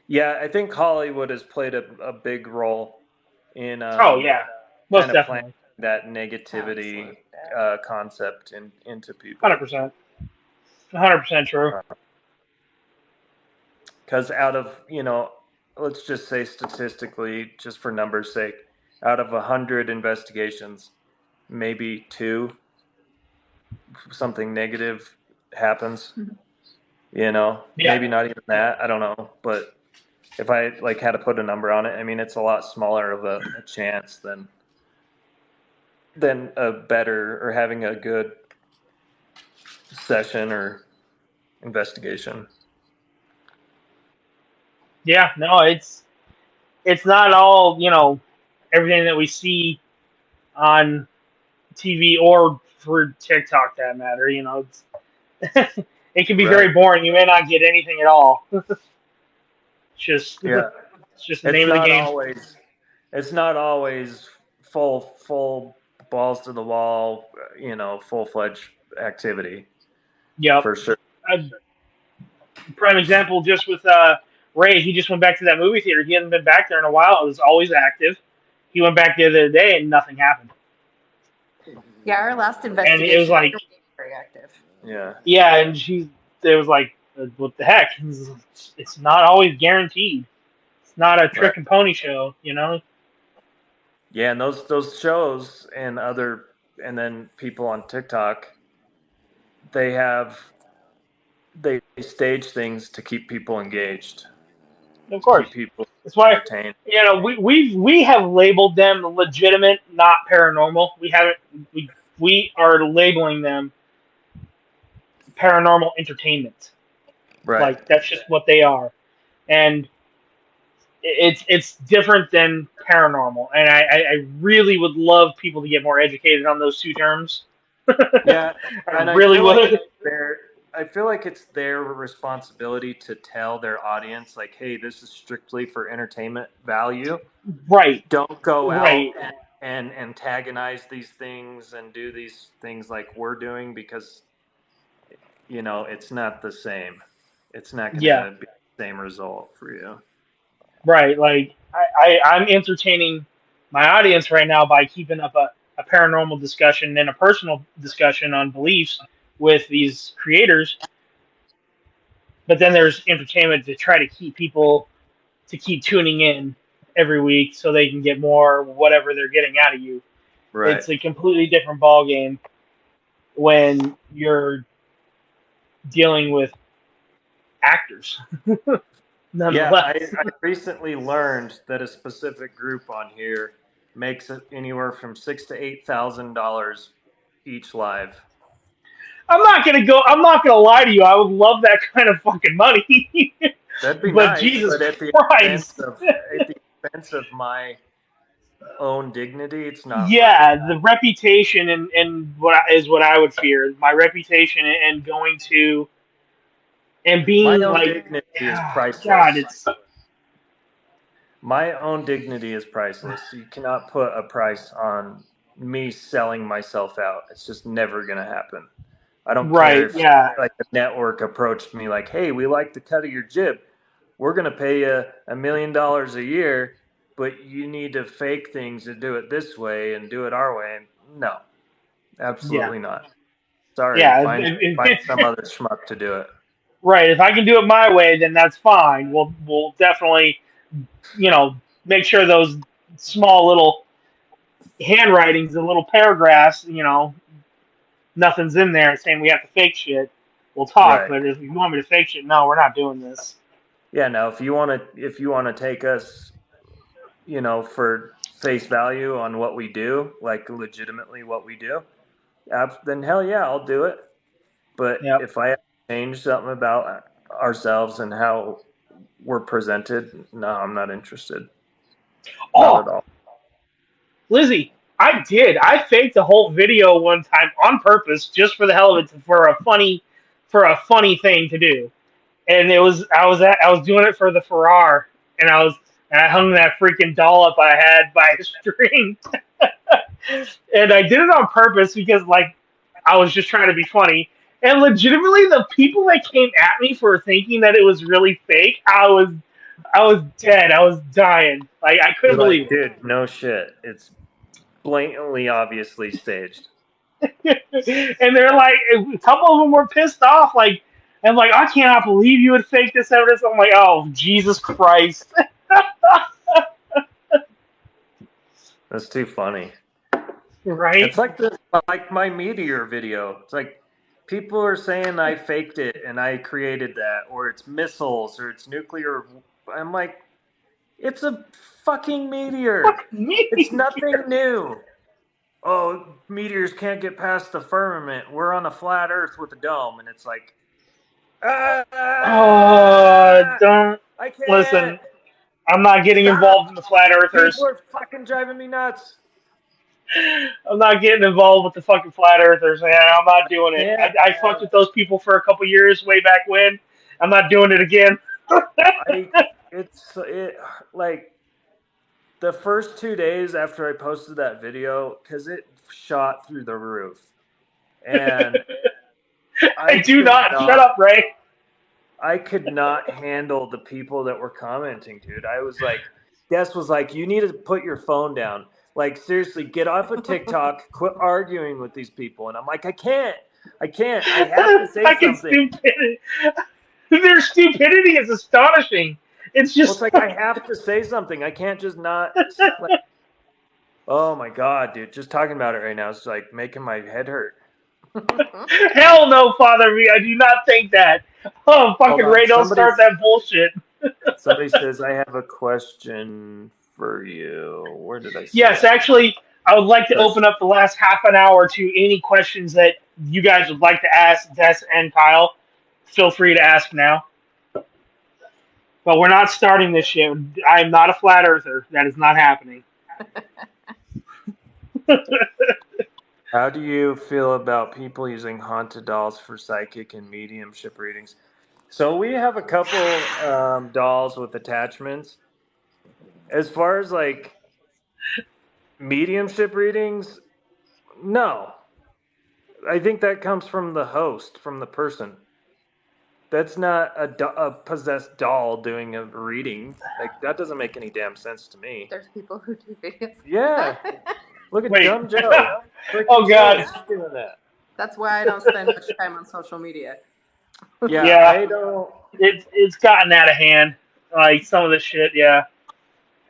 Yeah, I think Hollywood has played a big role in Oh yeah, most kind of planting definitely, that negativity concept into people. 100%, 100% true. Because out of, let's just say statistically, just for numbers' sake, out of 100 investigations, maybe 2 something negative happens. Yeah. Maybe not even that. I don't know, but if I like had to put a number on it, I mean, it's a lot smaller of a chance than a better or having a good session or investigation. Yeah, no, it's not all everything that we see on TV or through TikTok that matter. It's it can be very Right. boring. You may not get anything at all. It's just Yeah. it's just the name of the game. It's not always full balls to the wall, full-fledged activity. Yep. For sure. A prime example just with Ray. He just went back to that movie theater. He hadn't been back there in a while. It was always active. He went back the other day and nothing happened. Yeah, our last And investigation it was like, was very active. Yeah. yeah, and it was like, what the heck? It's not always guaranteed. It's not a trick and pony show, Yeah, and those shows and then people on TikTok, they stage things to keep people engaged. Of course. Keep people That's why entertained. we have labeled them legitimate, not paranormal. We are labeling them paranormal entertainment. Right. Like that's just what they are, and it's different than paranormal. And I really would love people to get more educated on those two terms. Yeah, I and really feel like would. I feel like it's their responsibility to tell their audience, like, hey, this is strictly for entertainment value. Right. Don't go out Right. and antagonize these things and do these things like we're doing, because it's not the same. It's not going Yeah. to be the same result for you. Right. Like I'm entertaining my audience right now by keeping up a paranormal discussion and a personal discussion on beliefs with these creators. But then there's entertainment to try to keep people to keep tuning in every week so they can get more whatever they're getting out of you. Right. It's a completely different ball game when you're dealing with actors. Yeah, Nonetheless. I recently learned that a specific group on here makes it anywhere from $6,000 to $8,000 each live. I'm not gonna lie to you, I would love that kind of fucking money. That'd be But nice, Jesus but at the expense Christ. of my own dignity, it's not worth it. Yeah, the reputation and what I would fear. My reputation and going to and My being own like dignity is God, priceless. it's My own dignity is priceless. You cannot put a price on me selling myself out. It's just never going to happen. I don't care right, if yeah. like the network approached me like, "Hey, we like the cut of your jib. We're going to pay you $1 million a year, but you need to fake things and do it this way and do it our way." No, Yeah. absolutely not. Sorry, Yeah. find some other schmuck to do it. Right. If I can do it my way, then that's fine. We'll definitely, make sure those small little handwritings and little paragraphs, nothing's in there saying we have to fake shit. We'll talk, Right. but if you want me to fake shit, no, we're not doing this. Yeah, no, if you want to take us, for face value on what we do, like legitimately what we do, then hell yeah, I'll do it. But Yep. if I have to change something about ourselves and how we're presented, no, I'm not interested. Not Oh, at all. Lizzie, I did. I faked a whole video one time on purpose, just for the hell of it, for a funny thing to do. And I was doing it for the Farrar, and I hung that freaking doll up I had by a string, and I did it on purpose because like I was just trying to be funny. And legitimately, the people that came at me for thinking that it was really fake, I was dead. I was dying. Like I You're couldn't like, believe dude, no shit. It's blatantly, obviously staged. it. And they're like, a couple of them were pissed off. Like, and like, I cannot believe you would fake this evidence. I'm like, oh Jesus Christ. That's too funny. Right? It's like my meteor video. It's like people are saying I faked it and I created that, or it's missiles, or it's nuclear. I'm like, it's a fucking meteor. Fuck me. It's nothing new. Oh, meteors can't get past the firmament. We're on a flat Earth with a dome, and it's like, ah, Don't I can't listen. I'm not getting stop. involved in the flat People earthers. are fucking driving me nuts. I'm not getting involved with the fucking flat earthers, man. I'm not doing it. Yeah, I fucked with those people for a couple years way back when. I'm not doing it again. I it like the first 2 days after I posted that video, because it shot through the roof, and I I do could not. Shut not up, Ray. I could not handle the people that were commenting, dude. I was like, Des was like, you need to put your phone down. Like, seriously, get off of TikTok, quit arguing with these people. And I'm like, I can't. I have to say Fucking something. stupidity. Their stupidity is astonishing. It's Well, it's just like, I have to say something. I can't just not. Like, oh my God, dude. Just talking about it right now is like making my head hurt. hell no, Father me. I do not think that. Oh, Hold fucking on. Ray, don't start that bullshit. Somebody says, I have a question for you. Where did I see Yes, that? actually, I would like to open Question. up the last half an hour to any questions that you guys would like to ask Des and Kyle. Feel free to ask now. But we're not starting this shit. I am not a flat earther. That is not happening. How do you feel about people using haunted dolls for psychic and mediumship readings? So we have a couple dolls with attachments. As far as like mediumship readings, no. I think that comes from the host, from the person. That's not a possessed doll doing a reading. Like that doesn't make any damn sense to me. There's people who do videos. Yeah. Look at Wait. Dumb Joe. Oh, God. He's doing that. That's why I don't spend much time on social media. Yeah, Yeah. I don't. It's gotten out of hand. Like some of the shit, yeah.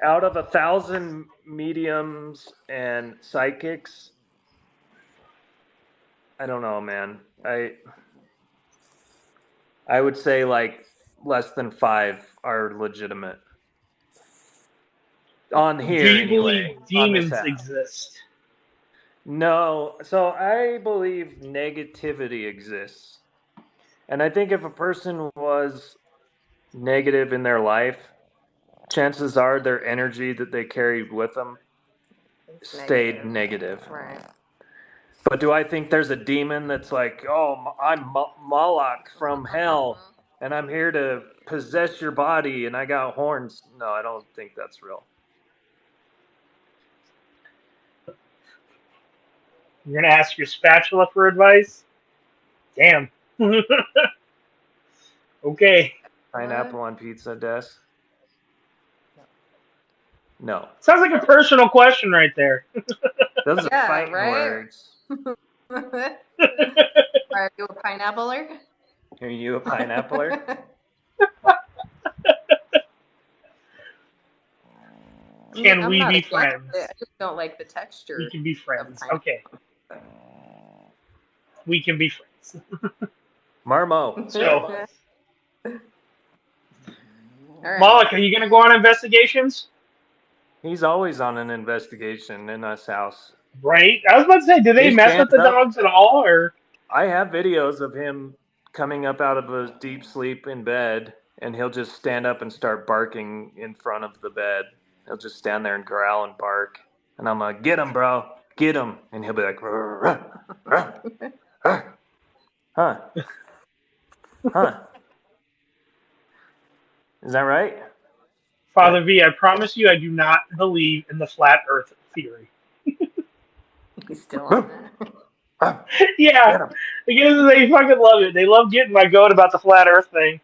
Out of 1,000 mediums and psychics, I don't know, man. I would say like less than 5 are legitimate. On here, Do you anyway. believe On this demons app. exist? No. So I believe negativity exists. And I think if a person was negative in their life, chances are their energy that they carried with them stayed negative. Right. But do I think there's a demon that's like, oh, I'm Moloch from hell, and I'm here to possess your body, and I got horns? No, I don't think that's real. You're gonna ask your spatula for advice? Damn. Okay. Pineapple on pizza, Des? No. Sounds like a personal question right there. Those are Yeah, fighting right? words. Are you a pineappler? Are you a pineappler? Can I'm we not be against friends? it. I just don't like the texture. We can be friends. pineapple. Okay. We can be friends. Marmo. So, All right. Moloch, are you gonna go on investigations? He's always on an investigation in us house. Right? I was about to say, do they He mess with stands the up. dogs at all, or? I have videos of him coming up out of a deep sleep in bed, and he'll just stand up and start barking in front of the bed. He'll just stand there and growl and bark. And I'm like, get him, bro. Get him. And he'll be like, "Rrr, rrr, rrr." Huh. Huh. Is that right? Father V, I promise you I do not believe in the flat earth theory. He's still on that. Yeah, Get him. because they fucking love it. They love getting my goat about the flat earth thing.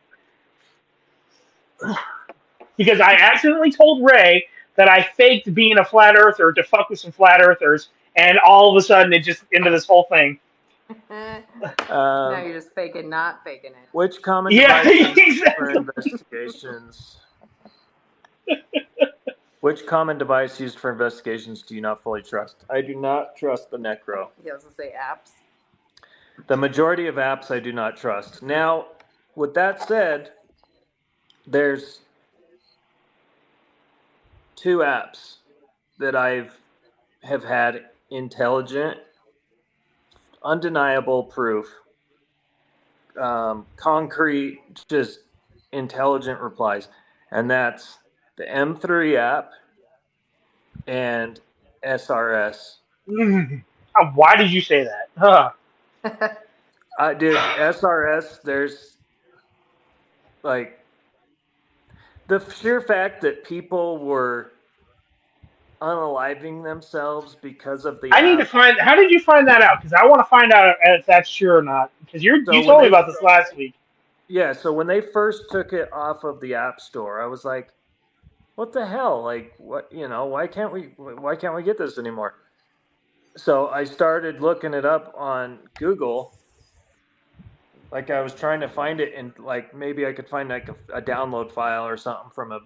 Because I accidentally told Ray that I faked being a flat earther to fuck with some flat earthers, and all of a sudden it just into this whole thing. Now you're just faking, not faking it. Which common Yeah, device used for exactly. investigations? Which common device used for investigations do you not fully trust? I do not trust the Necro. He also say apps. The majority of apps I do not trust. Now, with that said, there's 2 apps that have had intelligent, undeniable proof, concrete, just intelligent replies, and that's the M3 app and SRS. Why did you say that? Huh. Dude, SRS, there's like the sheer fact that people were unaliving themselves because of the I need to app. find. How did you find that out? Because I want to find out if that's true or not. Because you So told me about this last week. Yeah, so when they first took it off of the App Store, I was like, what the hell? Like, what, why can't we get this anymore? So I started looking it up on Google. Like I was trying to find it, and like maybe I could find like a download file or something from a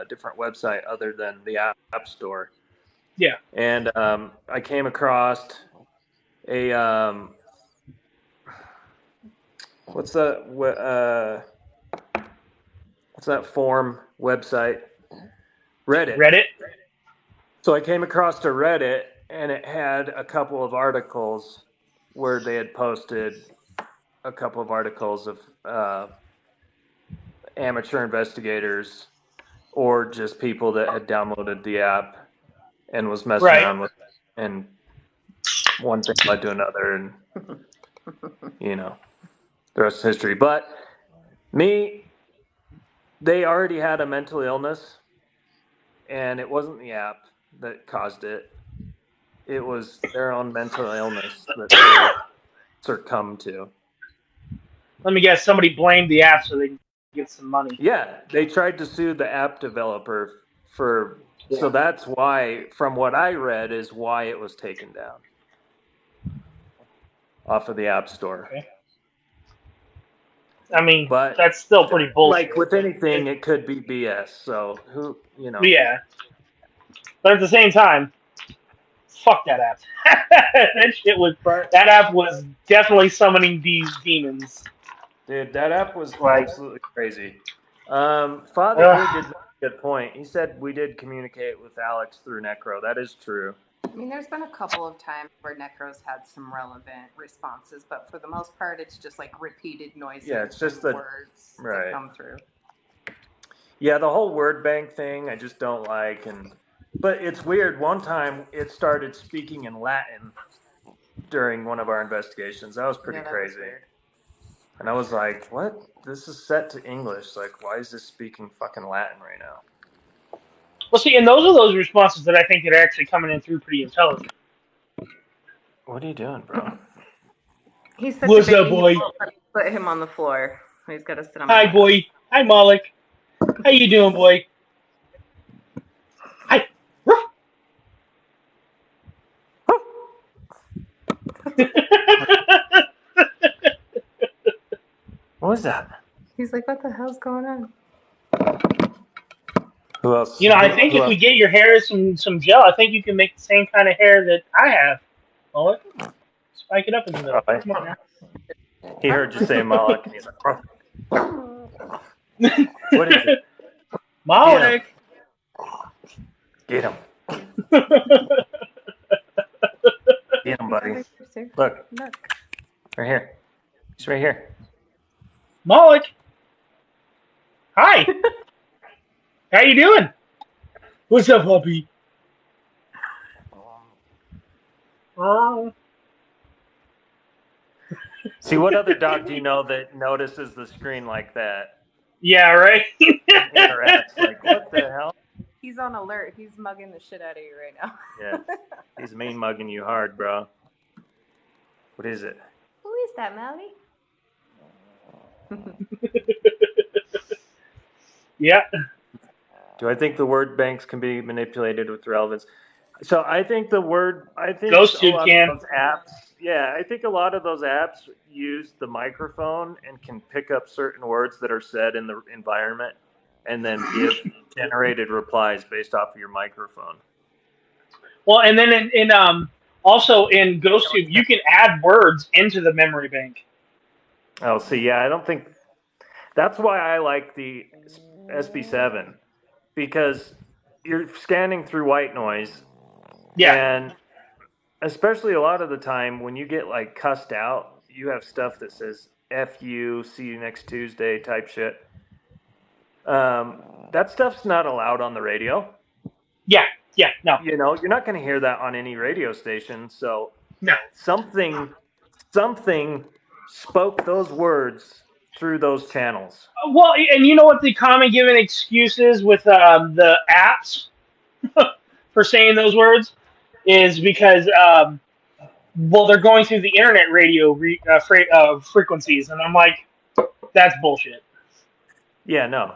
different website other than the App Store. Yeah. And I came across a what's that forum website? Reddit. Reddit. So I came across a Reddit, and it had a couple of articles where they had posted a couple of articles of amateur investigators or just people that had downloaded the app and was messing around with it. And one thing led to another, and the rest is history. But they already had a mental illness, and it wasn't the app that caused it. It was their own mental illness that they succumbed to. Let me guess, somebody blamed the app so they can get some money. Yeah, they tried to sue the app developer for. Yeah. So that's why, from what I read, is why it was taken down off of the App Store. Okay. I mean, But that's still pretty bullshit. Like with anything, it could be BS. So Yeah. But at the same time, fuck that app. That app was definitely summoning these demons. Dude, that app was Like- absolutely crazy. Father here did make a good point. He said we did communicate with Alex through Necro. That is true. I mean, there's been a couple of times where Necro's had some relevant responses, but for the most part, it's just like repeated noises. Yeah, it's just and the- words right. that come through. Yeah, the whole word bank thing I just don't like, but it's weird. One time it started speaking in Latin during one of our investigations. That was pretty Yeah, that was crazy. weird. And I was like, what? This is set to English. Like, why is this speaking fucking Latin right now? Well, see, and those are those responses that I think that are actually coming in through pretty intelligent. What are you doing, bro? He's such What's a baby. up, boy? He won't put him on the floor. He's got to sit on. Hi, my boy. Hi, Malik. How you doing, boy? Hi. What was that? He's like, what the hell's going on? Who else? I think if we get your hair some gel, I think you can make the same kind of hair that I have. Malik, spike it up in the middle. Right. Come on now. He heard you say Malik, and he's like, what is it? Malik. Get him. Get him, buddy. Look, right here. He's right here. Malik. Hi. How you doing? What's up, puppy? See, what other dog do you know that notices the screen like that? Yeah, right? Interacts like, what the hell? He's on alert. He's mugging the shit out of you right now. Yeah, he's mean mugging you hard, bro. What is it? Who is that, Melly? Yeah. Do I think the word banks can be manipulated with relevance? So I think GhostTube can. Those apps, yeah, I think a lot of those apps use the microphone and can pick up certain words that are said in the environment and then give generated replies based off of your microphone. Well, and then in also in GhostTube, you can add words into the memory bank. Oh, see, yeah, I don't think that's why I like the SB7 because you're scanning through white noise. Yeah. And especially a lot of the time when you get like cussed out, you have stuff that says F you, see you next Tuesday type shit. That stuff's not allowed on the radio. Yeah, no. You're not going to hear that on any radio station. So No. something spoke those words through those channels. Well, and you know what the common given excuse is with the apps for saying those words is because, they're going through the internet radio frequencies, and I'm like, that's bullshit. Yeah, no.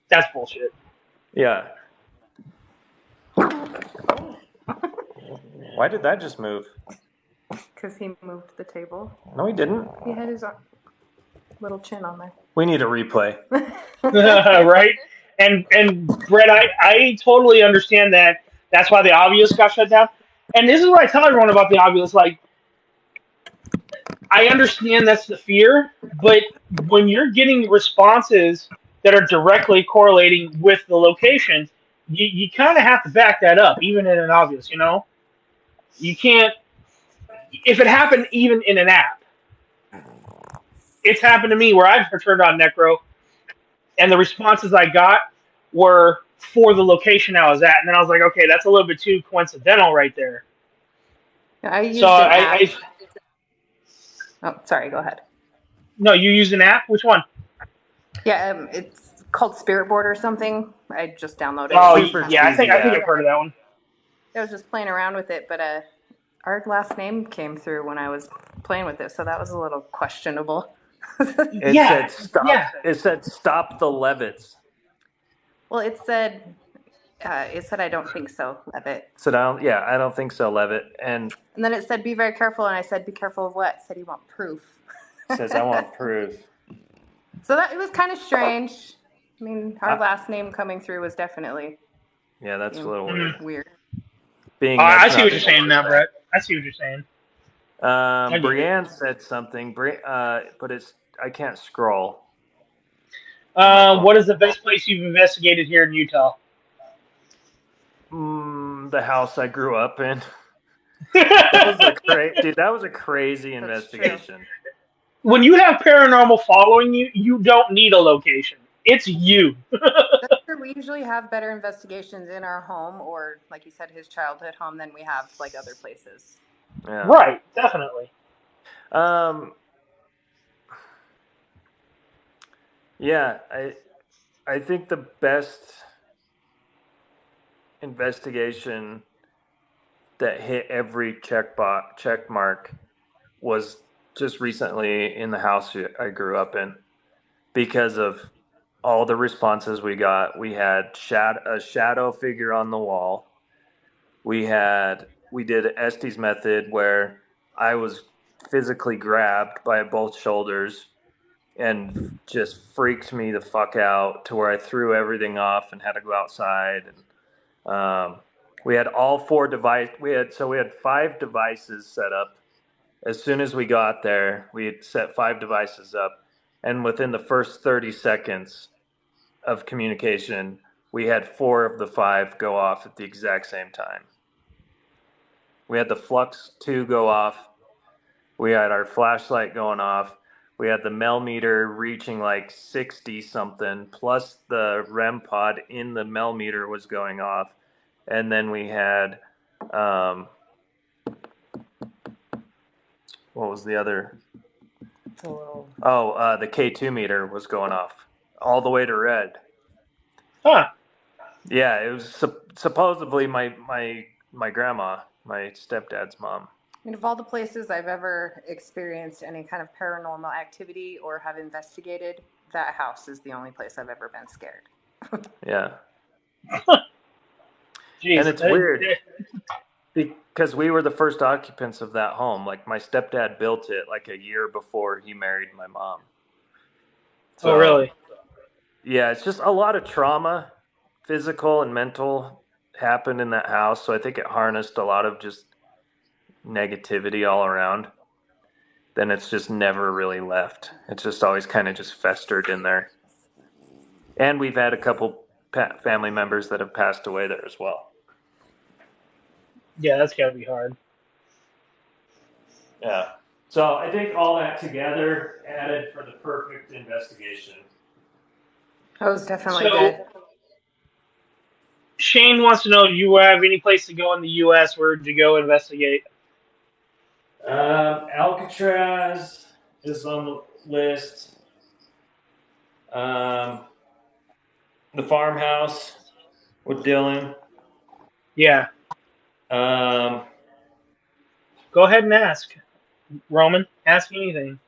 That's bullshit. Yeah. Why did that just move? Because he moved the table. No, he didn't. He had his little chin on there. We need a replay. Right? And Brett, I totally understand that. That's why the obvious got shut down. And this is what I tell everyone about the obvious. Like, I understand that's the fear, but when you're getting responses that are directly correlating with the location, you kind of have to back that up, even in an obvious, You can't... If it happened even in an app, it's happened to me where I've turned on Necro, and the responses I got were for the location I was at, and then I was like, okay, that's a little bit too coincidental right there. I used So an app. I Oh, sorry. Go ahead. no, you use an app? Which one? Yeah, it's called Spirit Board or something. I just downloaded it. Oh, And Super yeah, cheesy I think app. I've heard of that one. I was just playing around with it, but our last name came through when I was playing with it, so that was a little questionable. It Yeah, said stop. yeah. It said stop the Levitts. Well, it said I don't think so, Levitt. So I don't think so, Levitt. And And then it said be very careful, and I said be careful of what? It said you want proof. says I want proof. So that it was kind of strange. I mean, our I- last name coming through was definitely Yeah, that's a little weird. weird. Being I that's see not what the you're saying name now, of that. Brett. I see what you're saying. I get it. Brienne said something, but I can't scroll on my phone. What is the best place you've investigated here in Utah? The house I grew up in. That was that was a crazy That's true. investigation. When you have paranormal following you, you don't need a location. It's you. That's true. We usually have better investigations in our home, or like you said, his childhood home, than we have like other places. Yeah. Right, definitely. Yeah, I think the best investigation that hit every check mark was just recently in the house I grew up in, because of all the responses we got. We had a shadow figure on the wall. We did Estes method where I was physically grabbed by both shoulders and just freaked me the fuck out to where I threw everything off and had to go outside. And we had all four we had 5 devices set up. As soon as we got there, we had set 5 devices up, and within the first 30 seconds of communication, we had 4 of the 5 go off at the exact same time. We had the Flux 2 go off. We had our flashlight going off. We had the Mel meter reaching like 60 something, plus the REM pod in the Mel meter was going off. And then we had, what was the other? The K2 meter was going off all the way to red. Huh. Yeah, it was supposedly my grandma, my stepdad's mom. I mean, of all the places I've ever experienced any kind of paranormal activity or have investigated, that house is the only place I've ever been scared. Yeah. Jeez. And it's weird because we were the first occupants of that home. Like, my stepdad built it like a year before he married my mom. So, oh, really? Yeah, it's just a lot of trauma, physical and mental, happened in that house. So I think it harnessed a lot of just negativity all around. Then it's just never really left. It's just always kind of just festered in there. And we've had a couple family members that have passed away there as well. Yeah, that's got to be hard. Yeah. So I think all that together added for the perfect investigation. That was definitely So- good. Shane wants to know, do you have any place to go in the U.S. where to go investigate? Alcatraz is on the list. The farmhouse with Dylan. Yeah. Um, Go ahead and ask. Roman, ask anything.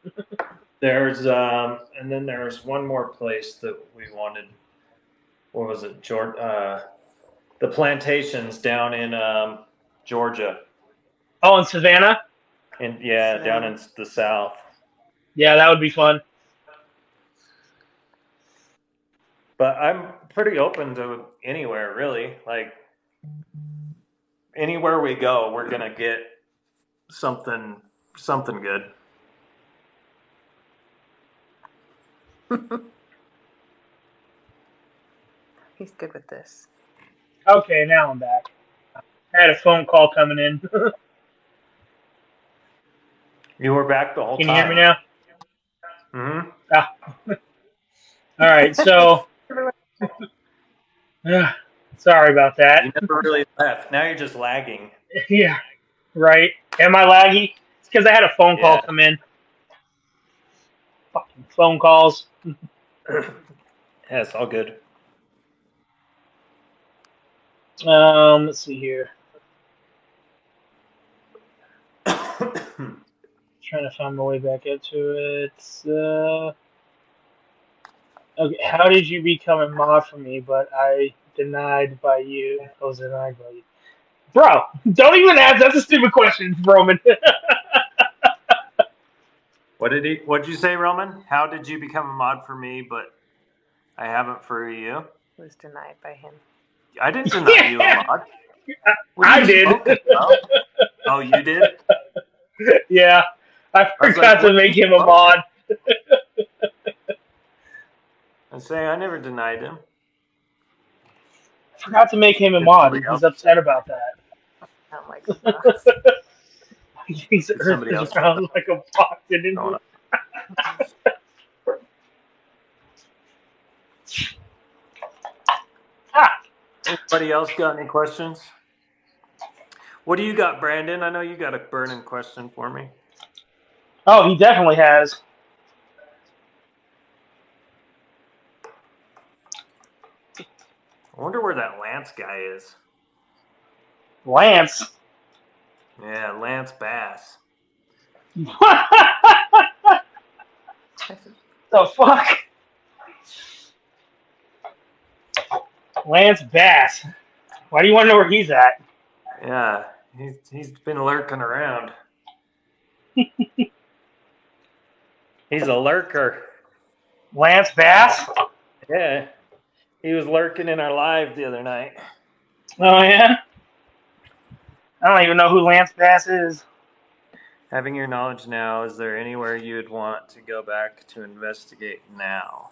There's and then there was one more place that we wanted. What was it, the plantations down in Georgia. Oh, in Savannah? And yeah, down in the south. Yeah, that would be fun. But I'm pretty open to anywhere, really. Like, anywhere we go, we're gonna get something good. He's good with this. Okay, now I'm back. I had a phone call coming in. You were back the whole Can time. you hear me now? Mm-hmm. Ah. All right, so sorry about that. You never really left. Now you're just lagging. Yeah, right. Am I laggy? It's because I had a phone call Yeah. come in. Fucking phone calls. Yeah, it's all good. Let's see here. Trying to find my way back up to it. Okay, how did you become a mod for me? But I denied by you. I was denied by you, bro. Don't even ask. That's a stupid question, Roman. What'd you say, Roman? How did you become a mod for me, but I haven't for you? Was denied by him. I didn't deny you a mod. What are I you did. smoking, bro? Oh, you did? Yeah, I I was forgot like, to what are make you him a smoking? mod. I say I never denied him. I forgot to make him a Did mod, somebody and he's else? upset about that. Sound like a boss. He thinks Did Earth somebody is else? round like a box, didn't Going he? on? Ah, Anybody else got any questions? What do you got, Brandon? I know you got a burning question for me. oh, he definitely has. I wonder where that Lance guy is. Lance. Yeah, Lance Bass. The fuck? Lance Bass. Why do you want to know where he's at? Yeah, he's been lurking around. He's a lurker. Lance Bass? Yeah, he was lurking in our live the other night. Oh, yeah? I don't even know who Lance Bass is. Having your knowledge now, is there anywhere you would want to go back to investigate now?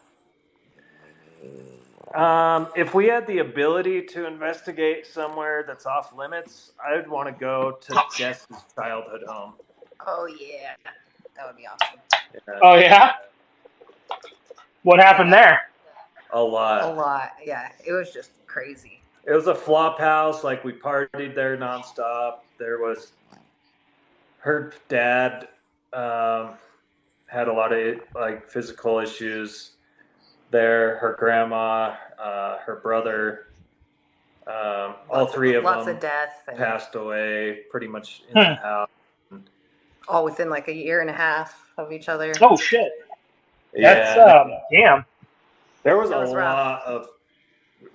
If we had the ability to investigate somewhere that's off limits, I would want to go to Jess's childhood home. Oh yeah, that would be awesome. Yeah, Oh, yeah? What happened Yeah. there? a lot. A lot. Yeah, it was just crazy. It was a flop house. Like, we partied there nonstop. There was her dad had a lot of like physical issues there. Her grandma, her brother, all three of Lots them of death and passed away pretty much in that house. all within like a year and a half of each other. Oh, shit. That's, Yeah, damn. there was That a was rough. lot of.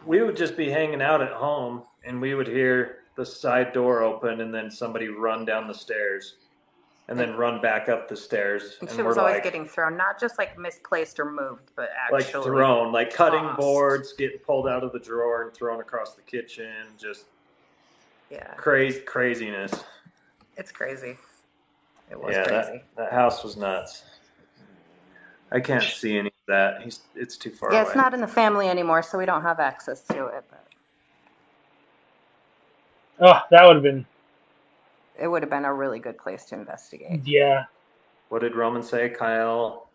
We would just be hanging out at home, and we would hear the side door open, and then somebody run down the stairs, and then run back up the stairs, And and shit we're was always like, getting thrown, not just like misplaced or moved, but like actually thrown, like cutting tossed. boards, getting pulled out of the drawer and thrown across the kitchen, just Yeah, craziness. it's crazy. It was Yeah, crazy. that house was nuts. I can't see any of that. It's too far Yeah, away. it's not in the family anymore, so we don't have access to it. But Oh, that would have been, it would have been a really good place to investigate. yeah. What did Roman say, Kyle?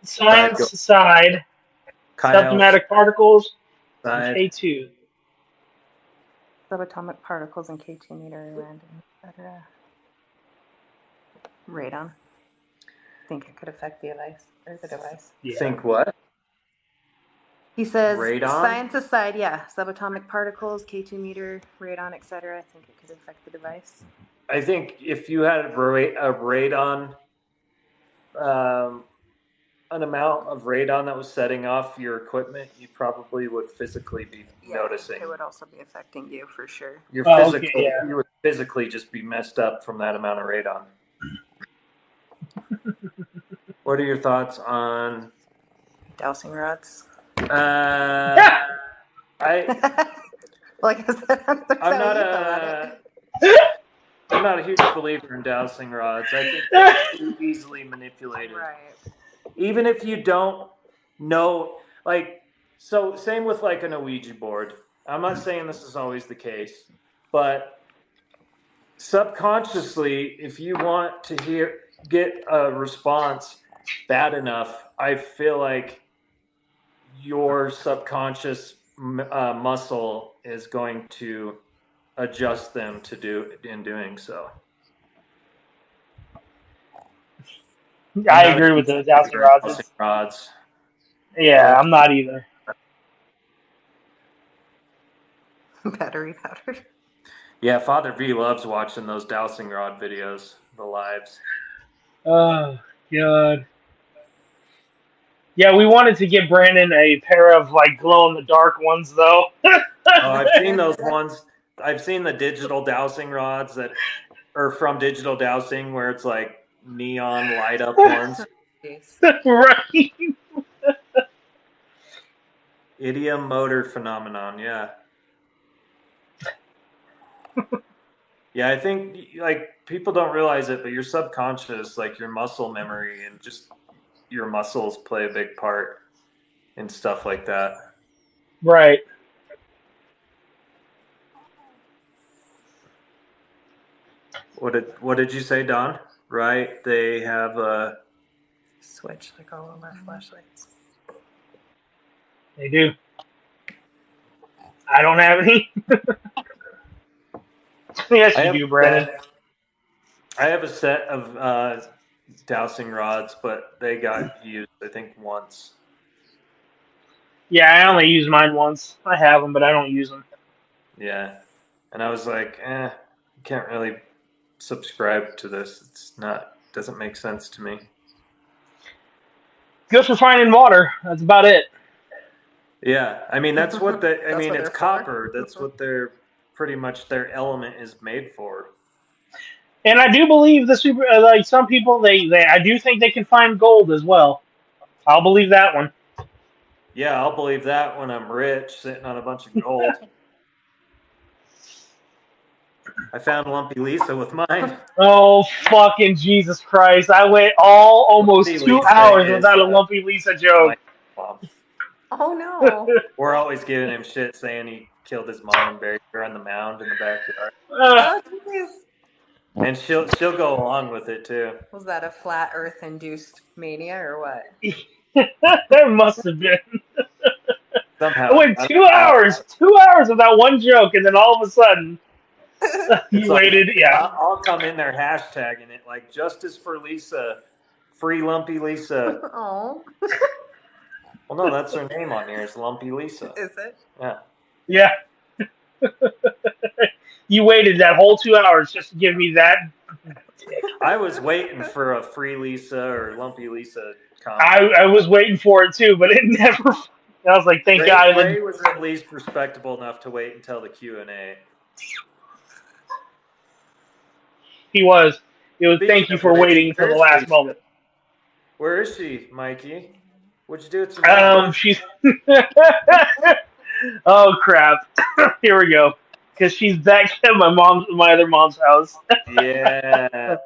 Science side, Kyle subatomic particles, and side. K2. Subatomic particles and K2 meter random, etc. Radon. Think it could affect the device. Yeah. Think what? He says, Radon? science aside, yeah, subatomic particles, K2 meter, radon, etc. I think it could affect the device. I think if you had a radon, an amount of radon that was setting off your equipment, you probably would physically be noticing. It would also be affecting you for sure. Your Oh, physical, okay, yeah. you would physically just be messed up from that amount of radon. What are your thoughts on? Dowsing rods. I Like I said, I'm not I'm not a huge believer in dowsing rods. I think they're too easily manipulated. Right. Even if you don't know, like, so same with like an Ouija board. I'm not saying this is always the case, but subconsciously, if you want to get a response bad enough, I feel like your subconscious muscle is going to adjust them to do in doing so. I agree with the dowsing rods. Dowsing rods. Yeah, I'm not either. Battery powered. Yeah, Father V loves watching those dowsing rod videos, the lives. Oh, God. Yeah, we wanted to get Brandon a pair of like glow in the dark ones, though. Oh, I've seen those ones. I've seen the digital dowsing rods that are from Digital Dowsing, where it's like neon light up ones. Right. Idiom motor phenomenon. Yeah. Yeah, I think like people don't realize it, but your subconscious, like your muscle memory and just your muscles play a big part in stuff like that. Right. What did you say, Don? Right? They have a Switch like all of our flashlights. They do. I don't have any. Yes, you do, Brandon. I have a set of dowsing rods, but they got used, I think, once. Yeah, I only use mine once. I have them, but I don't use them. Yeah. And I was like, you can't really subscribe to this. Doesn't make sense to me. Good for finding water. That's about it. Yeah. I mean, that's what It's it's copper. That's what pretty much their element is made for. And I do believe like some people, I do think they can find gold as well. I'll believe that one. Yeah, I'll believe that when I'm rich, sitting on a bunch of gold. I found Lumpy Lisa with mine. Oh, fucking Jesus Christ. I went almost Lumpy 2 Lisa hours is, without a Lumpy Lisa joke. mom. Oh no. We're always giving him shit saying he killed his mom and buried her on the mound in the backyard. Oh jeez. And she'll go along with it too. Was that a flat Earth induced mania or what? There must have been. Somehow. I went 2 hours, 2 hours without one joke, and then all of a sudden, It's you waited. Yeah. I'll come in there hashtagging it like justice for Lisa, free Lumpy Lisa. Oh. Well, no, that's her name on here. Is Lumpy Lisa. Is it? Yeah. Yeah. You waited that whole 2 hours just to give me that. I was waiting for a free Lisa or Lumpy Lisa comment. I was waiting for it too, but it never. I was like, thank God. Ray was at least respectable enough to wait until the Q&A. He was. It was. Speaking Thank you of for which, waiting until the where's last Lisa? moment. Where is she, Mikey? What'd you do with your mom? She's. Oh crap! Here we go. Because she's back at my other mom's house. Yeah.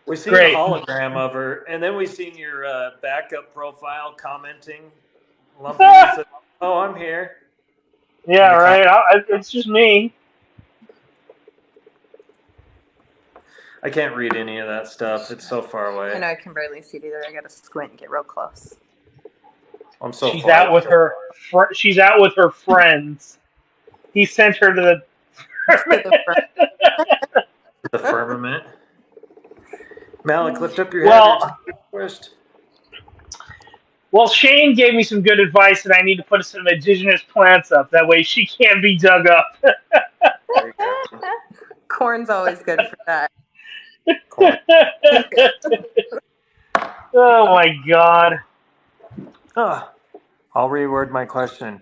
We seen Great. a hologram of her, and then we seen your backup profile commenting. Lumpy Lisa, oh, I'm here. Yeah, right. It's just me. I can't read any of that stuff. It's so far away. I know I can barely see it either. I gotta squint and get real close. I'm so She's far out with her. She's out with her friends. He sent her to the firmament. Malik, lift up your Well, head. Well, Shane gave me some good advice that I need to put some indigenous plants up. That way she can't be dug up. Corn's always good for that. Oh my God. I'll reword my question.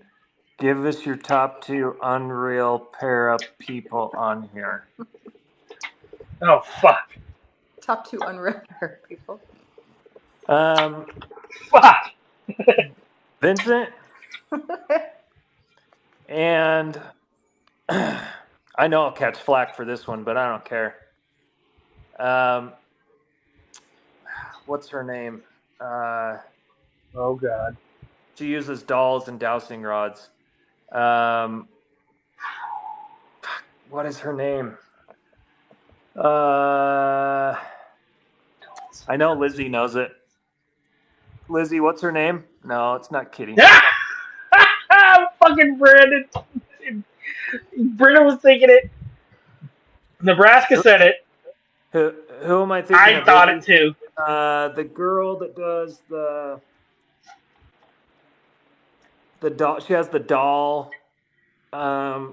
Give us your top 2 unreal pair of people on here. Oh fuck. Top 2 unreal people. Fuck. Vincent and I know I'll catch flack for this one, but I don't care. What's her name? Oh God. She uses dolls and dowsing rods. What is her name? I know Lizzie knows it. Lizzie, what's her name? No, it's not Kitty. Fucking Brandon. Brennan was thinking it. Nebraska said it. Who am I thinking I of? thought it too. The girl that does the doll. She has the doll. G.I.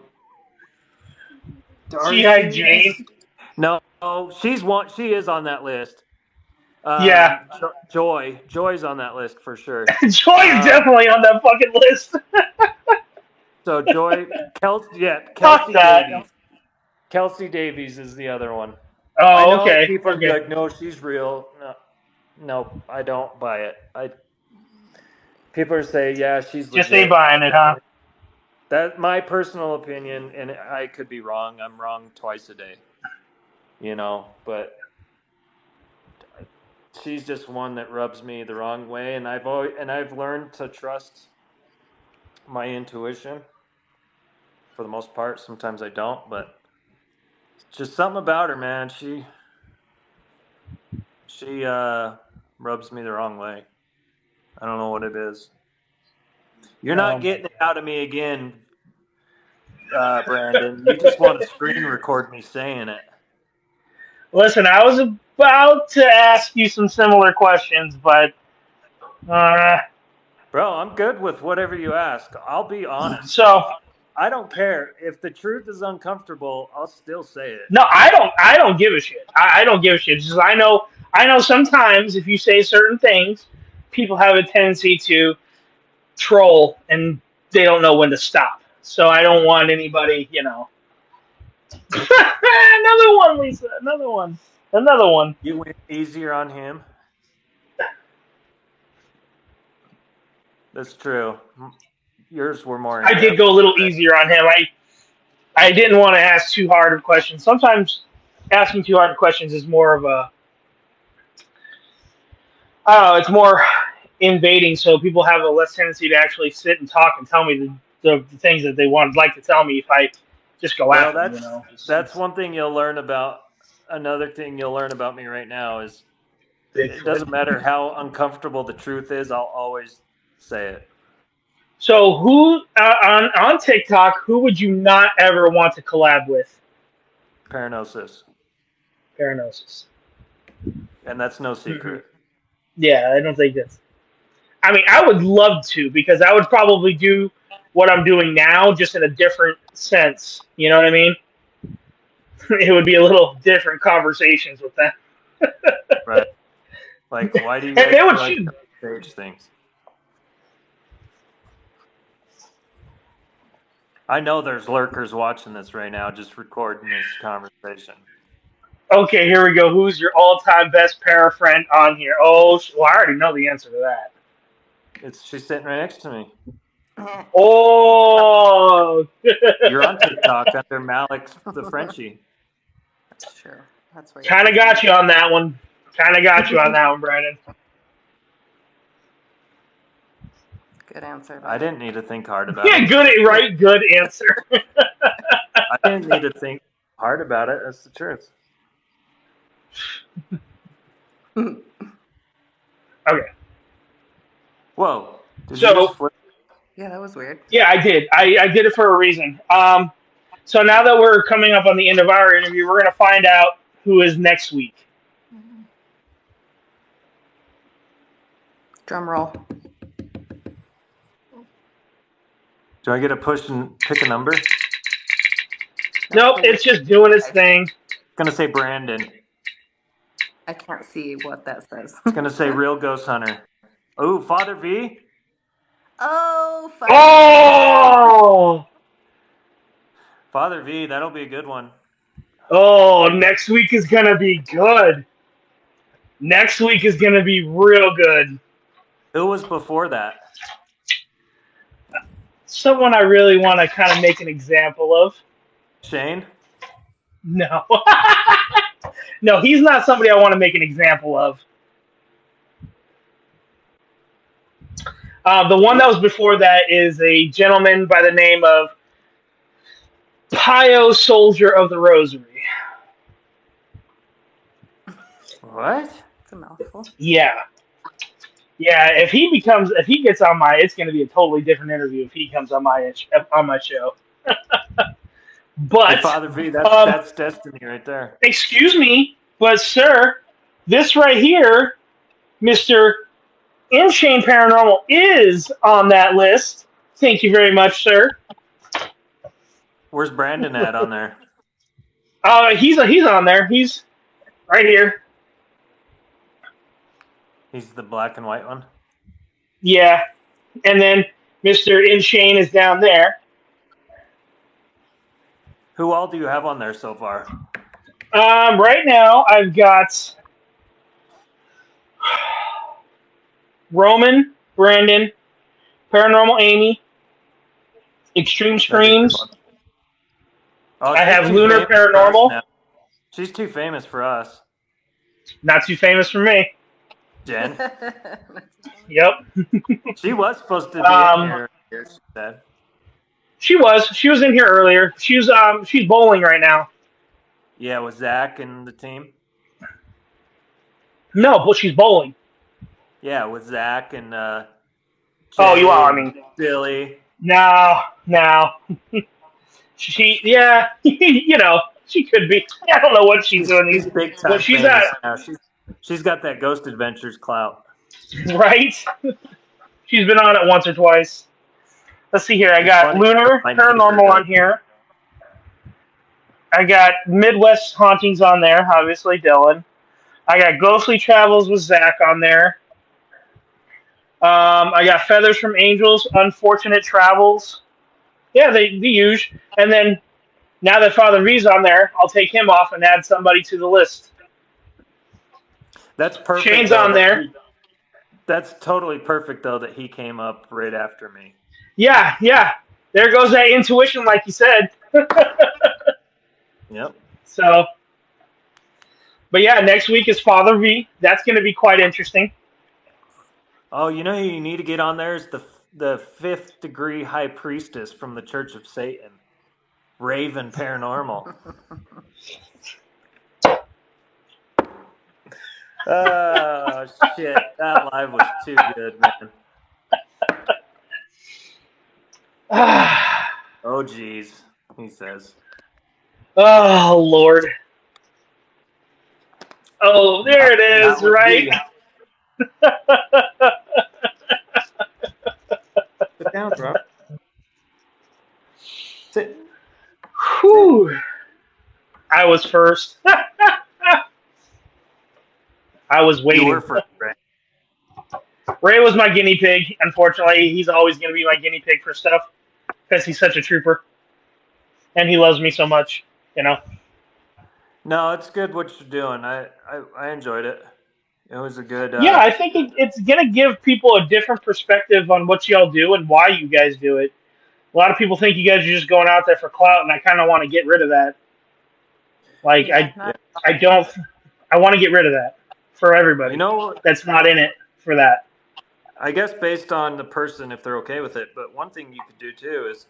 Darcy. Jane. No, she's one. She is on that list. Yeah. Joy's on that list for sure. Joy's definitely on that fucking list. So Fuck Kelsey that. Davies. Kelsey Davies is the other one. I Oh, know okay. people would be Okay. like, "No, she's real." No, I don't buy it. People are saying, "Yeah, she's legit." Just ain't buying it, huh? That's my personal opinion, and I could be wrong. I'm wrong twice a day, but she's just one that rubs me the wrong way, and I've learned to trust my intuition for the most part. Sometimes I don't, but it's just something about her, man. She rubs me the wrong way. I don't know what it is. You're not getting it out of me again, Brandon. You just want to screen record me saying it. Listen, I was about to ask you some similar questions, but Bro, I'm good with whatever you ask. I'll be honest. so I don't care. If the truth is uncomfortable, I'll still say it. no, I don't give a shit. I don't give a shit. Just I know sometimes if you say certain things, people have a tendency to troll and they don't know when to stop. So I don't want anybody, Another one, Lisa. Another one. Another one. You went easier on him. That's true. Yours were more. I did go a little easier on him. I didn't want to ask too hard of questions. Sometimes asking too hard of questions is more of a, I don't know, it's more invading, so people have a less tendency to actually sit and talk and tell me the things that they would like to tell me if I just go after them, That's one thing you'll learn about. Another thing you'll learn about me right now is it doesn't matter how uncomfortable the truth is, I'll always say it. So who on TikTok, who would you not ever want to collab with? Paranosis. And that's no secret. Yeah, I don't think that's... I mean, I would love to, because I would probably do what I'm doing now, just in a different sense. You know what I mean? It would be a little different conversations with them. Right. Like, why do you And guys they would like shoot stage things? I know there's lurkers watching this right now, just recording this conversation. Okay, here we go. Who's your all-time best para friend on here? Oh, well, I already know the answer to that. She's sitting right next to me. Oh! You're on TikTok under Malik the Frenchie. That's true. That's where. Kind of got you on that one. Brandon. Good answer. I didn't need to think hard about Yeah, it. good answer. I didn't need to think hard about it. That's the truth. Okay. Whoa. Did So, you just flip? Yeah, that was weird. Yeah, I did. I did it for a reason. So now that we're coming up on the end of our interview, we're going to find out who is next week. Drum roll. Do I get to push and pick a number? Nope, it's just doing its thing. It's going to say Brandon. I can't see what that says. It's going to say Real Ghost Hunter. Oh, Father V? Oh, Oh! Father V, that'll be a good one. Oh, next week is going to be good. Next week is going to be real good. Who was before that? Someone I really want to kind of make an example of. Shane? No. No, he's not somebody I want to make an example of. The one that was before that is a gentleman by the name of Pio Soldier of the Rosary. What? It's a mouthful. Yeah. Yeah, if he gets on my, it's going to be a totally different interview if he comes on my show. But Father V, um, that's destiny right there. excuse me, but sir, this right here, Mr. Insane Paranormal, is on that list. Thank you very much, sir. Where's Brandon at on there? He's on there. He's right here. He's the black and white one. Yeah, and then Mr. Insane is down there. Who all do you have on there so far? Right now I've got Roman, Brandon, Paranormal Amy, Extreme That'd be a good Screams. one. Oh, I she's have too Lunar famous for us Paranormal. now. She's too famous for us. Not too famous for me. Jen. Yep. She was supposed to be in here. She said. She was in here earlier. She's bowling right now. Yeah, with Zach and the team. No, but she's bowling. Yeah, with Zach and Oh, Jay you are. I and mean, Billy. no. She, yeah, you know, she could be. I don't know what she's doing. She's big time But she's famous at, now. She's got that Ghost Adventures clout. right? She's been on it once or twice. Let's see here. I got Funny. Lunar My neighbor Paranormal does. on here. I got Midwest Hauntings on there, obviously, Dylan. I got Ghostly Travels with Zach on there. I got Feathers from Angels, Unfortunate Travels. Yeah, the usual. And then now that Father V's on there, I'll take him off and add somebody to the list. That's perfect. Shane's though, on there. That's totally perfect, though, that he came up right after me. Yeah. There goes that intuition, like you said. Yep. So, but yeah, next week is Father V. That's going to be quite interesting. Oh, you know who you need to get on there is the fifth degree high priestess from the Church of Satan, Raven Paranormal. Oh shit! That live was too good, man. Oh geez, he says. Oh Lord. Oh, there it is, Not with right? me. Sit down, bro. Sit. Whew. I was first. I was waiting. You were first, right? Ray was my guinea pig. Unfortunately, he's always going to be my guinea pig for stuff because he's such a trooper, and he loves me so much. You know. No, it's good what you're doing. I enjoyed it. It was a good. Yeah, I think it's going to give people a different perspective on what y'all do and why you guys do it. A lot of people think you guys are just going out there for clout, and I kind of want to get rid of that. Like, I don't. I want to get rid of that for everybody. You know, that's not in it for that. I guess based on the person, if they're okay with it. But one thing you could do too is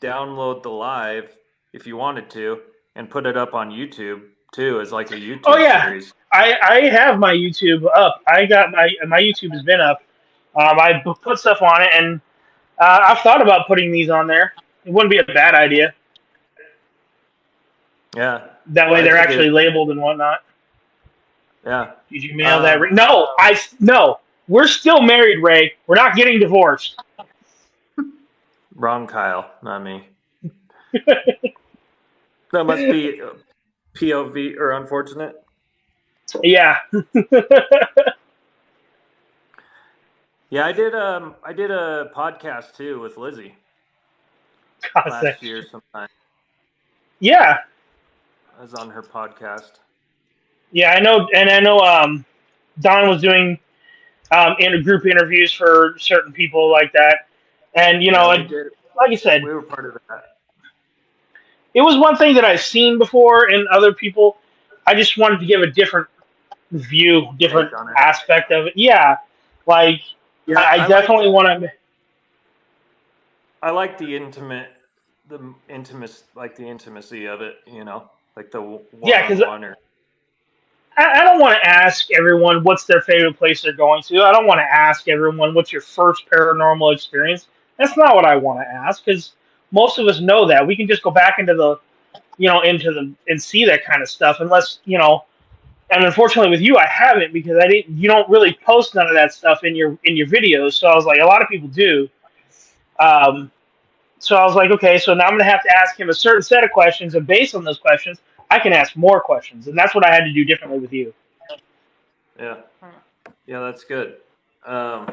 download the live if you wanted to, and put it up on YouTube too as like a YouTube series. I have my YouTube up. I got my YouTube has been up. I put stuff on it, and I've thought about putting these on there. It wouldn't be a bad idea. Yeah. That way they're actually labeled and whatnot. Yeah. Did you mail that? No. We're still married, Ray. We're not getting divorced. Wrong, Kyle, not me. That must be POV or unfortunate. Yeah. Yeah, I did a podcast too with Lizzie last year sometime. Yeah. I was on her podcast. Yeah, I know, and I know Don was doing group interviews for certain people like that. And, you know, like I said, we were part of that. It was one thing that I've seen before in other people. I just wanted to give a different view, different aspect of it. Yeah, like, yeah, I definitely want to. I like the intimacy of it, you know, like the one-on-one. Yeah, I don't want to ask everyone what's their favorite place they're going to. I don't want to ask everyone what's your first paranormal experience. That's not what I want to ask, because most of us know that. We can just go back into and see that kind of stuff unless, and unfortunately with you, I haven't because you don't really post none of that stuff in your videos. So I was like, a lot of people do. Um, so I was like, okay, so now I'm going to have to ask him a certain set of questions, and based on those questions, I can ask more questions, and that's what I had to do differently with you. Yeah. Yeah, that's good. I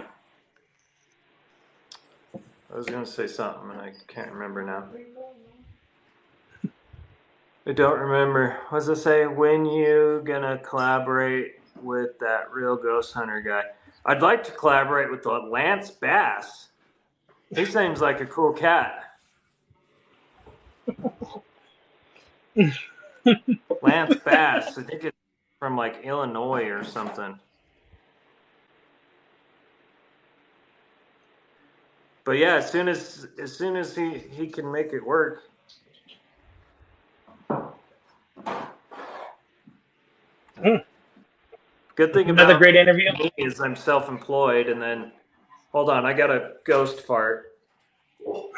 was going to say something, and I can't remember now. I don't remember. What was I say? When you gonna collaborate with that real ghost hunter guy? I'd like to collaborate with Lance Bass. He seems like a cool cat. Lance Bass. I think it's from like Illinois or something. But yeah, as soon as he can make it work. Good thing Another about great interview. me is I'm self-employed, and then hold on, I got a ghost fart. We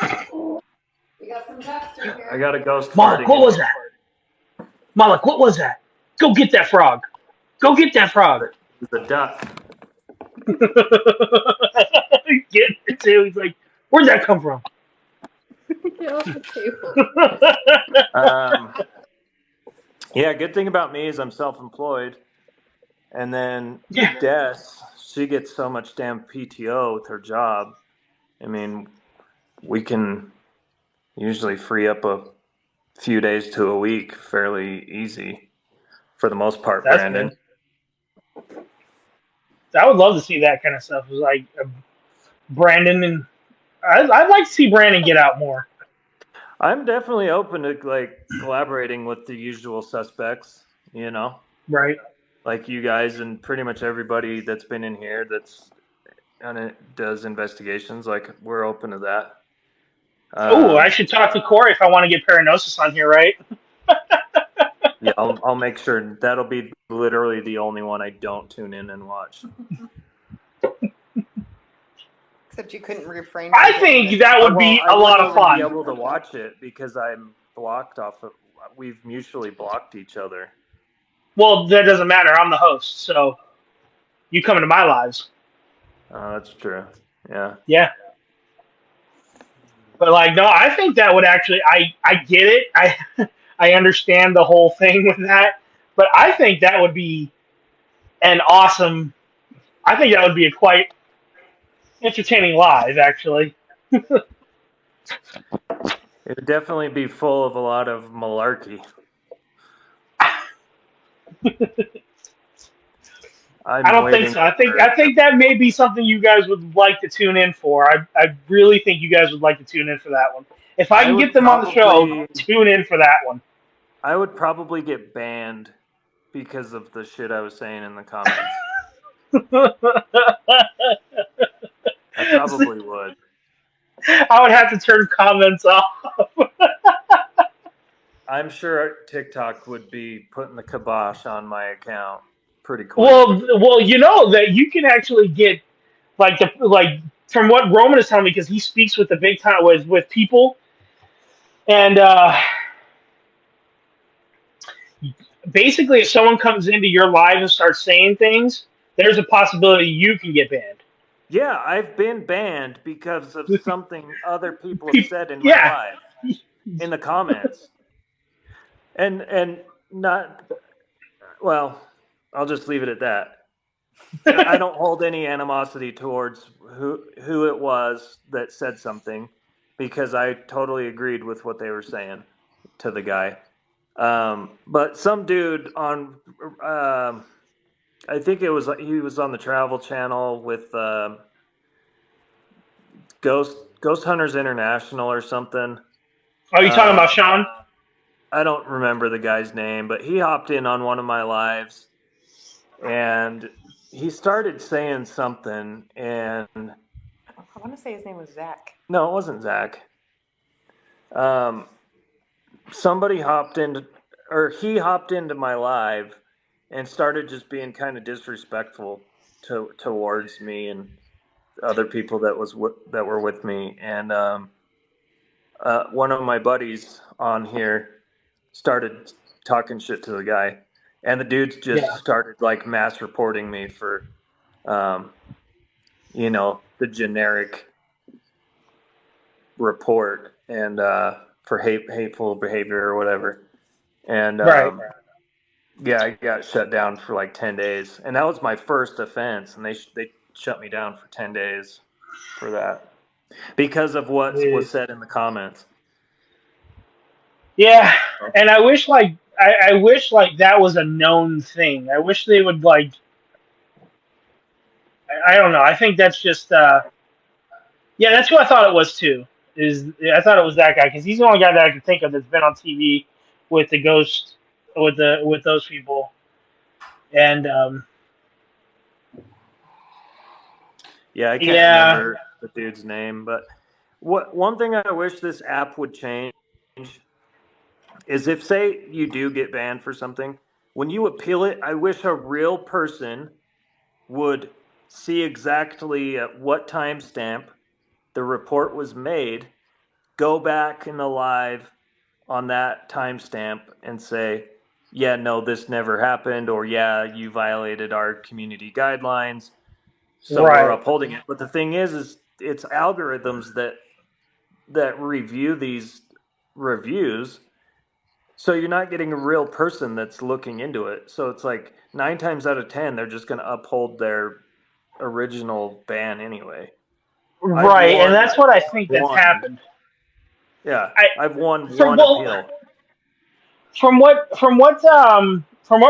got some ducks in here. I got a ghost Malik, farting. what was that? Malik, what was that? Go get that frog. Go get that frog. It's a duck. Get it too. He's like, where'd that come from? Get off the table. Yeah, good thing about me is I'm self-employed, and then Yeah. Des, she gets so much damn PTO with her job. I mean, we can usually free up a few days to a week fairly easy for the most part, That's Brandon. good. I would love to see that kind of stuff. It was like Brandon, and I'd like to see Brandon get out more. I'm definitely open to like collaborating with the usual suspects, Right. like you guys and pretty much everybody that's been in here that's on it does investigations. Like we're open to that. Oh, I should talk to Corey if I want to get Paranosis on here, right? Yeah, I'll make sure that'll be literally the only one I don't tune in and watch. Except you couldn't refrain. I think that would be a lot of I wouldn't fun. be able to watch it because I'm blocked off of. We've mutually blocked each other. Well, that doesn't matter. I'm the host, so you come into my lives. That's true. Yeah. Yeah. But no, I think that would actually. I get it. I understand the whole thing with that, but I think that would be an awesome. I think that would be a quite entertaining live, actually. It would definitely be full of a lot of malarkey. I don't think so. I think that may be something you guys would like to tune in for. I really think you guys would like to tune in for that one. If I can get them on the show, tune in for that one. I would probably get banned because of the shit I was saying in the comments. I probably would. I would have to turn comments off. I'm sure TikTok would be putting the kibosh on my account pretty quick. Well, that you can actually get from what Roman is telling me, because he speaks with the big time with people, and basically, if someone comes into your live and starts saying things, there's a possibility you can get banned. Yeah, I've been banned because of something other people have said in my live, in the comments. And not, well, I'll just leave it at that. I don't hold any animosity towards who it was that said something, because I totally agreed with what they were saying to the guy. But some dude on, I think he was on the Travel Channel with Ghost Hunters International or something. Are you talking about Sean? I don't remember the guy's name, but he hopped in on one of my lives, and he started saying something, and I want to say his name was Zach. No, it wasn't Zach. Somebody hopped into, or he hopped into my live and started just being kind of disrespectful towards me and other people that were with me, and one of my buddies on here started talking shit to the guy, and the dudes just Yeah. started like mass reporting me for, the generic report and for hateful behavior or whatever. And Right. yeah, I got shut down for like 10 days, and that was my first offense, and they shut me down for 10 days for that because of what was Jeez. said in the comments. Yeah, and I wish I wish like that was a known thing. I wish they would like. I don't know. I think that's just. Yeah, that's who I thought it was too. I thought it was that guy because he's the only guy that I can think of that's been on TV with the ghost with those people, and Yeah, I can't yeah, remember the dude's name, but one thing I wish this app would change is if, say, you do get banned for something, when you appeal it, I wish a real person would see exactly at what timestamp the report was made, go back in the live on that timestamp and say, yeah, no, this never happened, or yeah, you violated our community guidelines, so we're right, upholding it. But the thing is it's algorithms that review these reviews, so you're not getting a real person that's looking into it. So it's like 9 times out of 10, they're just going to uphold their original ban anyway. I've right, and won that's what I think that's one. happened. Yeah, I I've won from one well, appeal. from what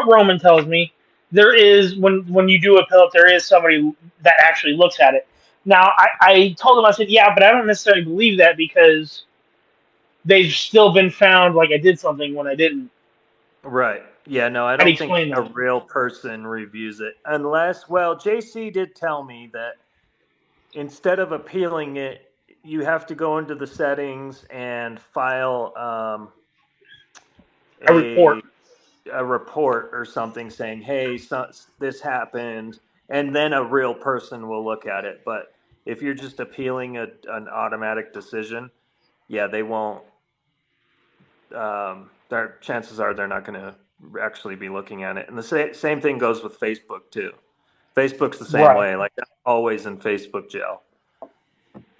Roman tells me, there is when you do appeal it, there is somebody that actually looks at it. Now I told him I said yeah, but I don't necessarily believe that because they've still been found like I did something when I didn't. Right. Yeah, no, I I'd don't think explain a that. real person reviews it unless, well, JC did tell me that instead of appealing it, you have to go into the settings and file A report. a report or something saying, "Hey, this happened," and then a real person will look at it. But if you're just appealing an automatic decision, yeah, they won't. Their chances are they're not going to actually be looking at it. And the same thing goes with Facebook too. Facebook's the same Right. way. Like I'm always in Facebook jail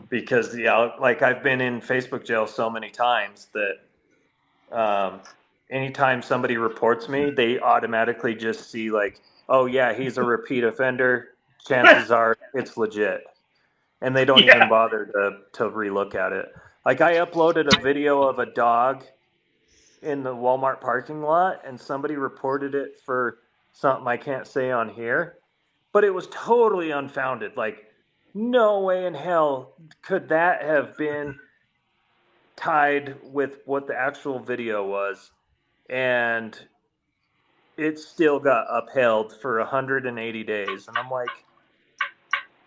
because yeah, like I've been in Facebook jail so many times that anytime somebody reports me, they automatically just see like, oh yeah, he's a repeat offender. Chances are it's legit, and they don't even Yeah. bother to relook at it. Like I uploaded a video of a dog in the Walmart parking lot, and somebody reported it for something I can't say on here, but it was totally unfounded. Like, no way in hell could that have been tied with what the actual video was, and it still got upheld for 180 days. And I'm like,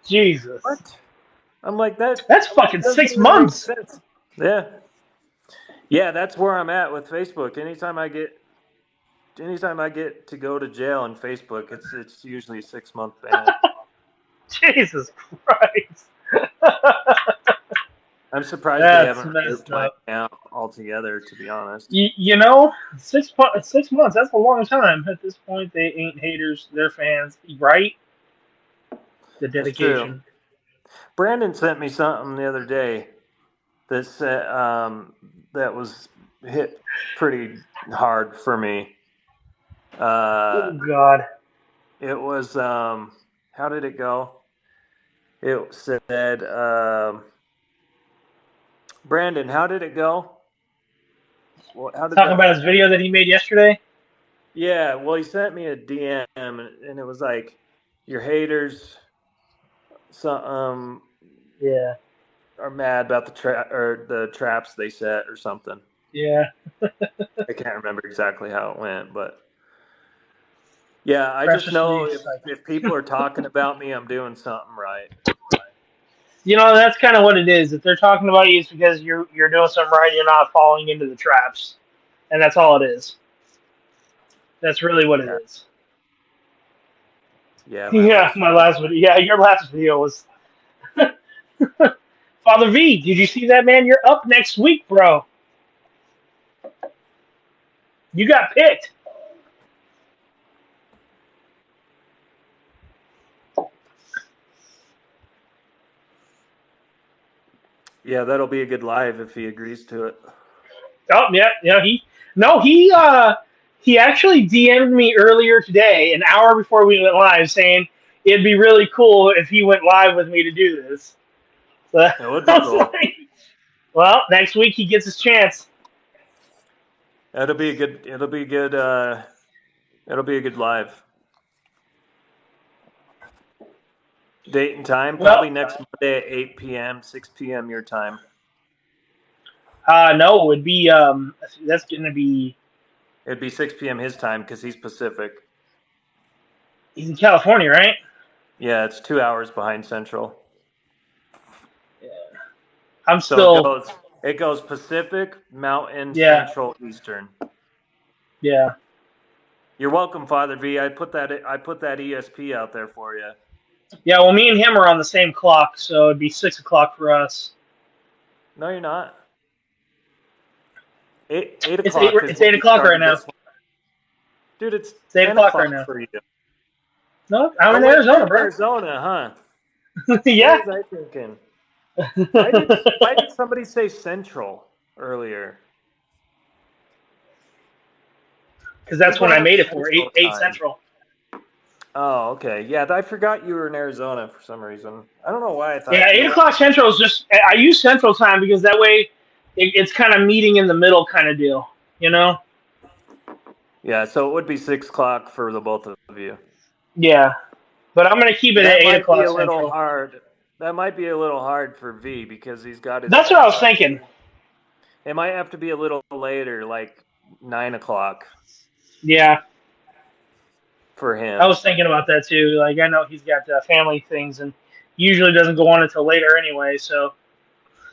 Jesus. what? I'm like, that That's fucking doesn't 6 even make months. sense. Yeah. Yeah, that's where I'm at with Facebook. Anytime I get to go to jail on Facebook, it's usually a 6 month ban. Jesus Christ. I'm surprised they That's haven't messed removed my up. account altogether, to be honest. You know, 6 months, that's a long time. At this point, they ain't haters, they're fans, right? The That's true. dedication. Brandon sent me something the other day that said that was hit pretty hard for me. Oh, God. It was how did it go? It said, Brandon, how did it go? Well, how did Talking that? about his video that he made yesterday? Yeah, well, he sent me a DM, and it was like, your haters, Yeah. are mad about the traps they set or something. Yeah. I can't remember exactly how it went, but yeah, I just Precious know Reese. if people are talking about me, I'm doing something right. You know, that's kind of what it is. If they're talking about you, it's because you're doing something right. You're not falling into the traps, and that's all it is. That's really what it Yeah, is. yeah, my Yeah, last my video. last video. Yeah, your last video was Father V. Did you see that, man? You're up next week, bro. You got picked. Yeah, that'll be a good live if he agrees to it. Oh, yeah. He actually DM'd me earlier today, an hour before we went live, saying it'd be really cool if he went live with me to do this. So That would be I was cool. like, well, next week he gets his chance. It'll be a good live. Date and time, Well, probably next Monday at 8 p.m., 6 p.m. your time. no, it would be that's gonna be It'd be 6 p.m. his time because he's Pacific. he's in California, right? Yeah, it's 2 hours behind Central. I'm So still it goes Pacific, Mountain, Yeah. Central, Eastern. Yeah. You're welcome, Father V. I put that ESP out there for you. Yeah, well, me and him are on the same clock, so it'd be 6 o'clock for us. No, you're not. 8 It's o'clock. It's 8 o'clock right now. Dude, it's 8 10 o'clock o'clock right now. for you. No, I'm in wait, Arizona, you're in bro. Arizona, huh? Yeah. What was I thinking? Why did somebody say Central earlier? Because that's Who when I brought up made it for Central 8 time? Central. Oh, okay. Yeah, I forgot you were in Arizona for some reason. I don't know why I thought. Yeah, 8 o'clock Central is just, I use Central time because that way it's kind of meeting in the middle kind of deal, you know? Yeah, so it would be 6 o'clock for the both of you. Yeah. But I'm going to keep it at 8 o'clock Central. That might be a little hard for V because he's got his. That's what I was thinking. It might have to be a little later, like 9 o'clock. Yeah. For him. I was thinking about that too. Like, I know he's got family things and usually doesn't go on until later anyway, so.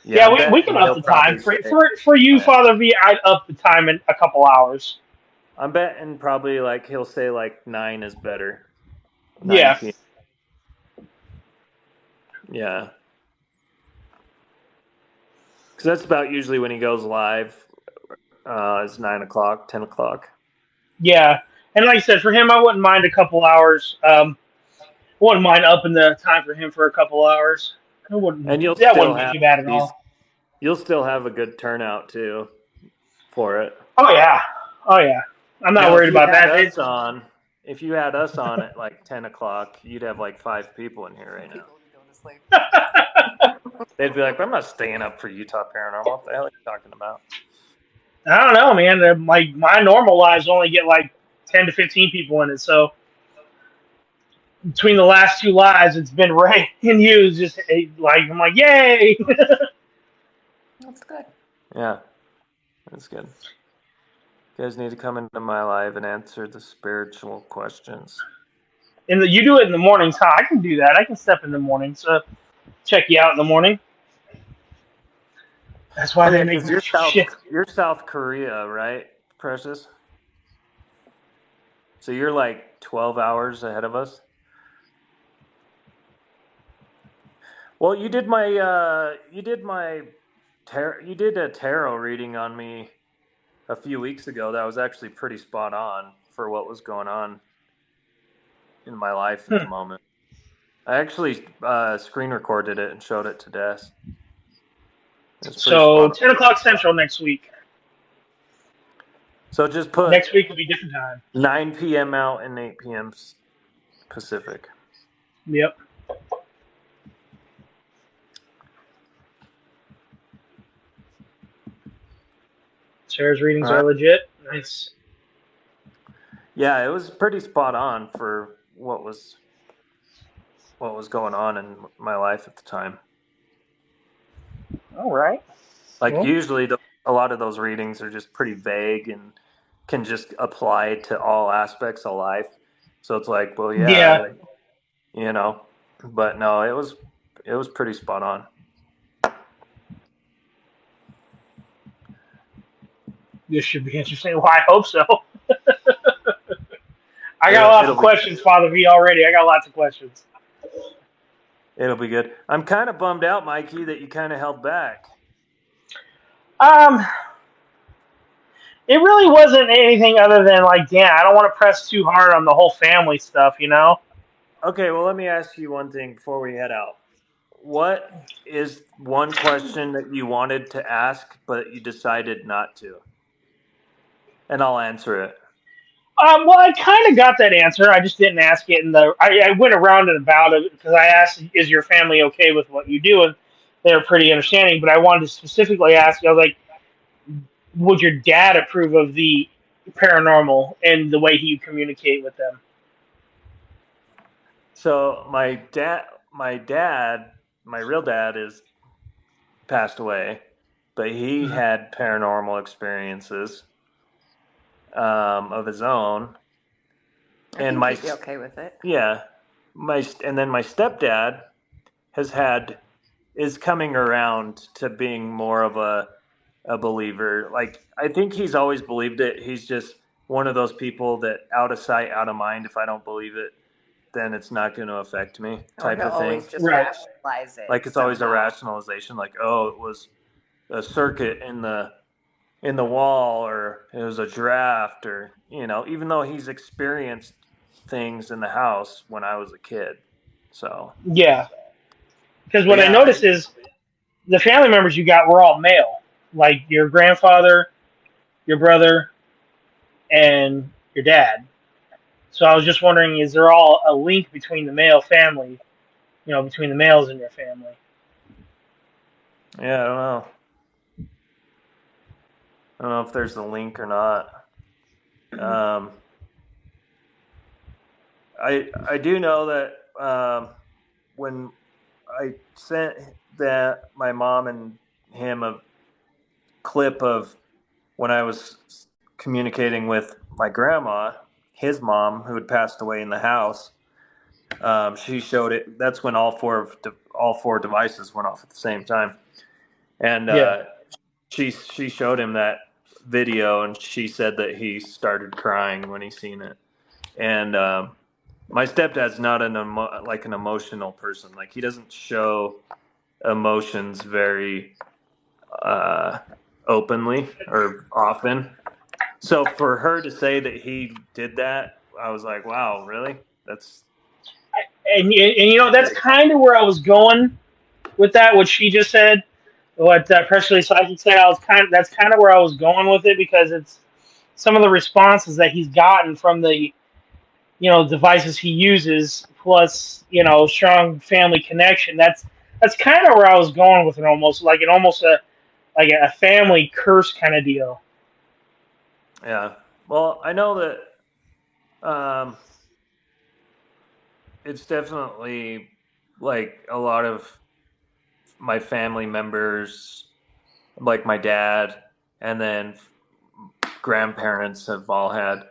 Yeah, we can up the time. For you, Father V, I'd up the time in a couple hours. I'm betting probably like he'll say like 9 is better. 9 p.m. Yeah. Because that's about usually when he goes live. It's 9 o'clock, 10 o'clock. Yeah. And like I said, for him, I wouldn't mind a couple hours. Wouldn't mind upping the time for him for a couple hours. That wouldn't be too bad at all. You'll still have a good turnout too for it. Oh yeah. I'm not worried about that. If you had us on at like 10 o'clock, you'd have like 5 people in here right now. They'd be like, I'm not staying up for Utah Paranormal. What the hell are you talking about? I don't know, man. Like, my normal lives only get like 10 to 15 people in it, so between the last 2 lives, it's been Ray and you. Just like, I'm like, yay! That's good. Yeah, that's good. You guys need to come into my live and answer the spiritual questions. You do it in the mornings, huh? I can do that. I can step in the morning, so check you out in the morning. That's why they make me shit. You're South Korea, right, Precious? So you're like 12 hours ahead of us? Well, you did a tarot reading on me a few weeks ago. That was actually pretty spot on for what was going on in my life at the moment. I actually screen recorded it and showed it to Des. So 10 o'clock Central next week. So just put next week will be different time. 9 p.m. out and 8 p.m. Pacific. Yep. Sarah's readings are legit. Nice. Yeah, it was pretty spot on for what was going on in my life at the time. All right. Like usually a lot of those readings are just pretty vague and can just apply to all aspects of life. So it's like, well, yeah. You know, but no, it was pretty spot on. This should be interesting. Well, I hope so. I got lots of questions, Father V, already. I got lots of questions. It'll be good. I'm kind of bummed out, Mikey, that you kind of held back. it really wasn't anything other than like, damn, I don't want to press too hard on the whole family stuff, you know? Okay, well, let me ask you one thing before we head out. What is one question that you wanted to ask, but you decided not to? And I'll answer it. Well, I kind of got that answer. I just didn't ask it I went around and about it because I asked, "Is your family okay with what you do?" And they were pretty understanding. But I wanted to specifically ask. I was like, "Would your dad approve of the paranormal and the way you communicate with them?" So my real dad is passed away, but he Mhm. had paranormal experiences of his own. I And think he'd be okay with it. and then my stepdad has had is coming around to being more of a believer. Like, I think he's always believed it. He's just one of those people that out of sight, out of mind. If I don't believe it, then it's not going to affect me, Or type he'll of thing. always just Right. rationalize it Like, it's always a somehow. rationalization. Like, oh, it was a circuit in the wall, or it was a draft, or even though he's experienced things in the house when I was a kid. So, Yeah. Because but what I yeah, noticed is the family members you got were all male, like your grandfather, your brother, and your dad. So I was just wondering, is there all a link between the male family, between the males in your family? yeah, I don't know if there's a link or not. Um, I do know that when I sent that my mom and him a clip of when I was communicating with my grandma, his mom, who had passed away in the house. She showed it. That's when all four devices went off at the same time, and Yeah. she showed him that video, and she said that he started crying when he seen it. And my stepdad's not like an emotional person. Like, he doesn't show emotions very uh, openly or often. So for her to say that he did that, I was like, wow, really? That's And that's kind of where I was going with that. What she just said, what Press Release Psychic said, that's kind of where I was going with it because it's some of the responses that he's gotten from the devices he uses, plus strong family connection. That's kind of where I was going with it, almost like a family curse kind of deal. yeah. Well, I know that it's definitely like a lot of my family members, like my dad, and then grandparents have all had,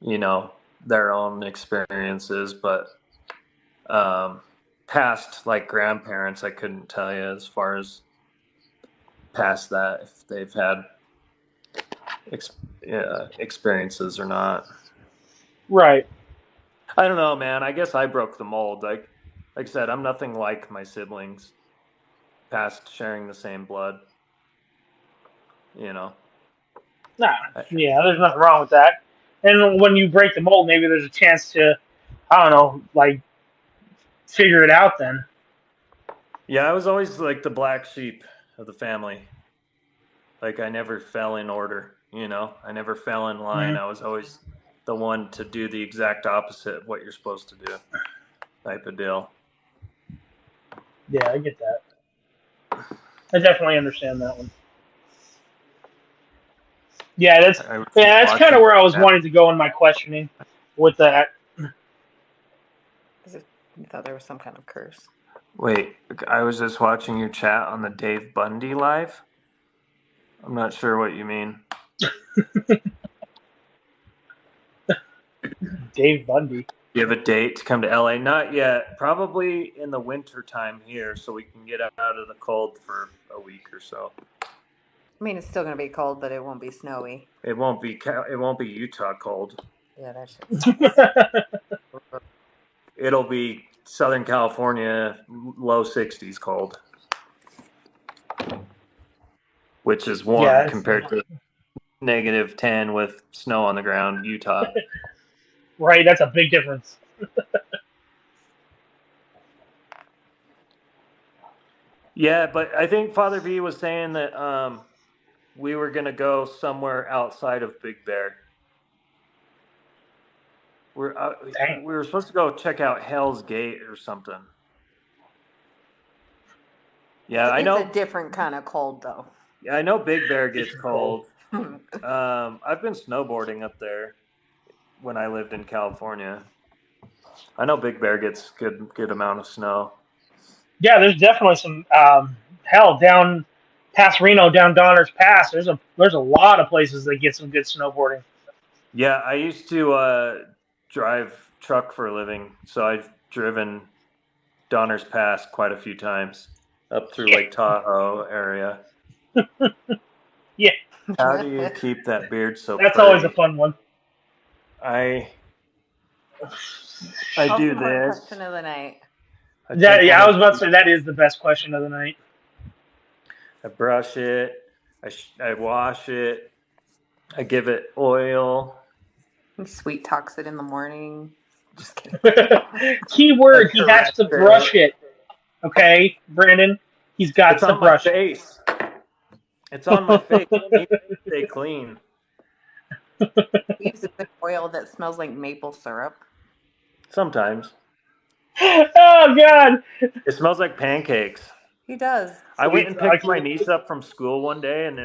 you know, their own experiences, but past like grandparents, I couldn't tell you as far as past that if they've had experiences or not. Right. I don't know, man. I guess I broke the mold. Like I said, I'm nothing like my siblings, past sharing the same blood. You know. Nah. I, Yeah. There's nothing wrong with that. And when you break the mold, maybe there's a chance to, I don't know, like figure it out then. yeah, I was always like the black sheep of the family. Like, I never fell in order. I never fell in line. Mhm. I was always the one to do the exact opposite of what you're supposed to do, type of deal. Yeah, I get that. I definitely understand that one. Yeah, that's I was just yeah, that's kind watching of where I was that. wanting to go in my questioning with that. Because you thought there was some kind of curse. Wait, I was just watching your chat on the Dave Bundy live. I'm not sure what you mean. Dave Bundy. You have a date to come to LA? Not yet. Probably in the winter time here, so we can get out of the cold for a week or so. I mean, it's still going to be cold, but it won't be snowy. It won't be Utah cold. Yeah, that shit sucks. It'll be Southern California, low 60s cold, which is warm Yeah, compared to -10 with snow on the ground, Utah. Right, that's a big difference. Yeah, but I think Father V was saying that we were going to go somewhere outside of Big Bear. Dang. We were supposed to go check out Hell's Gate or something. Yeah, I know. It's a different kind of cold, though. Yeah, I know Big Bear gets It's cold. I've been snowboarding up there when I lived in California. I know Big Bear gets good amount of snow. Yeah, there's definitely some hell down past Reno, down Donner's Pass. There's a lot of places that get some good snowboarding. Yeah, I used to drive truck for a living, so I've driven Donner's Pass quite a few times up through Lake Tahoe area. Yeah, How do you keep that beard so that's pretty? always a fun one. I Ultimate do this. question of the night. I was about to say that is the best question of the night. I brush it. I wash it. I give it oil. He sweet talks it in the morning. Just kidding. Keyword: he has to brush it. Okay, Brandon, he's got to brush it. Face. It's on my face. It needs to stay clean. He uses an oil that smells like maple syrup. Sometimes. Oh God! It smells like pancakes. He does. I went and picked my niece up from school one day, and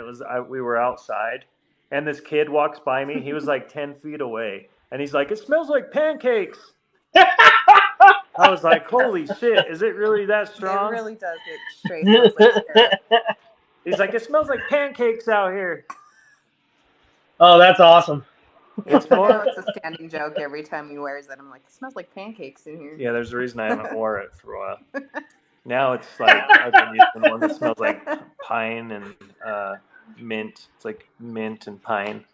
we were outside, and this kid walks by me. He was like 10 feet away, and he's like, "It smells like pancakes." I was like, "Holy shit! Is it really that strong?" It really does. It straight smells like syrup. He's like, "It smells like pancakes out here." Oh, that's awesome. It's Now more. it's a standing joke every time he wears it. I'm like, it smells like pancakes in here. Yeah, there's a reason I haven't wore it for a while. Now it's like I've been using one that smells like pine and mint. It's like mint and pine,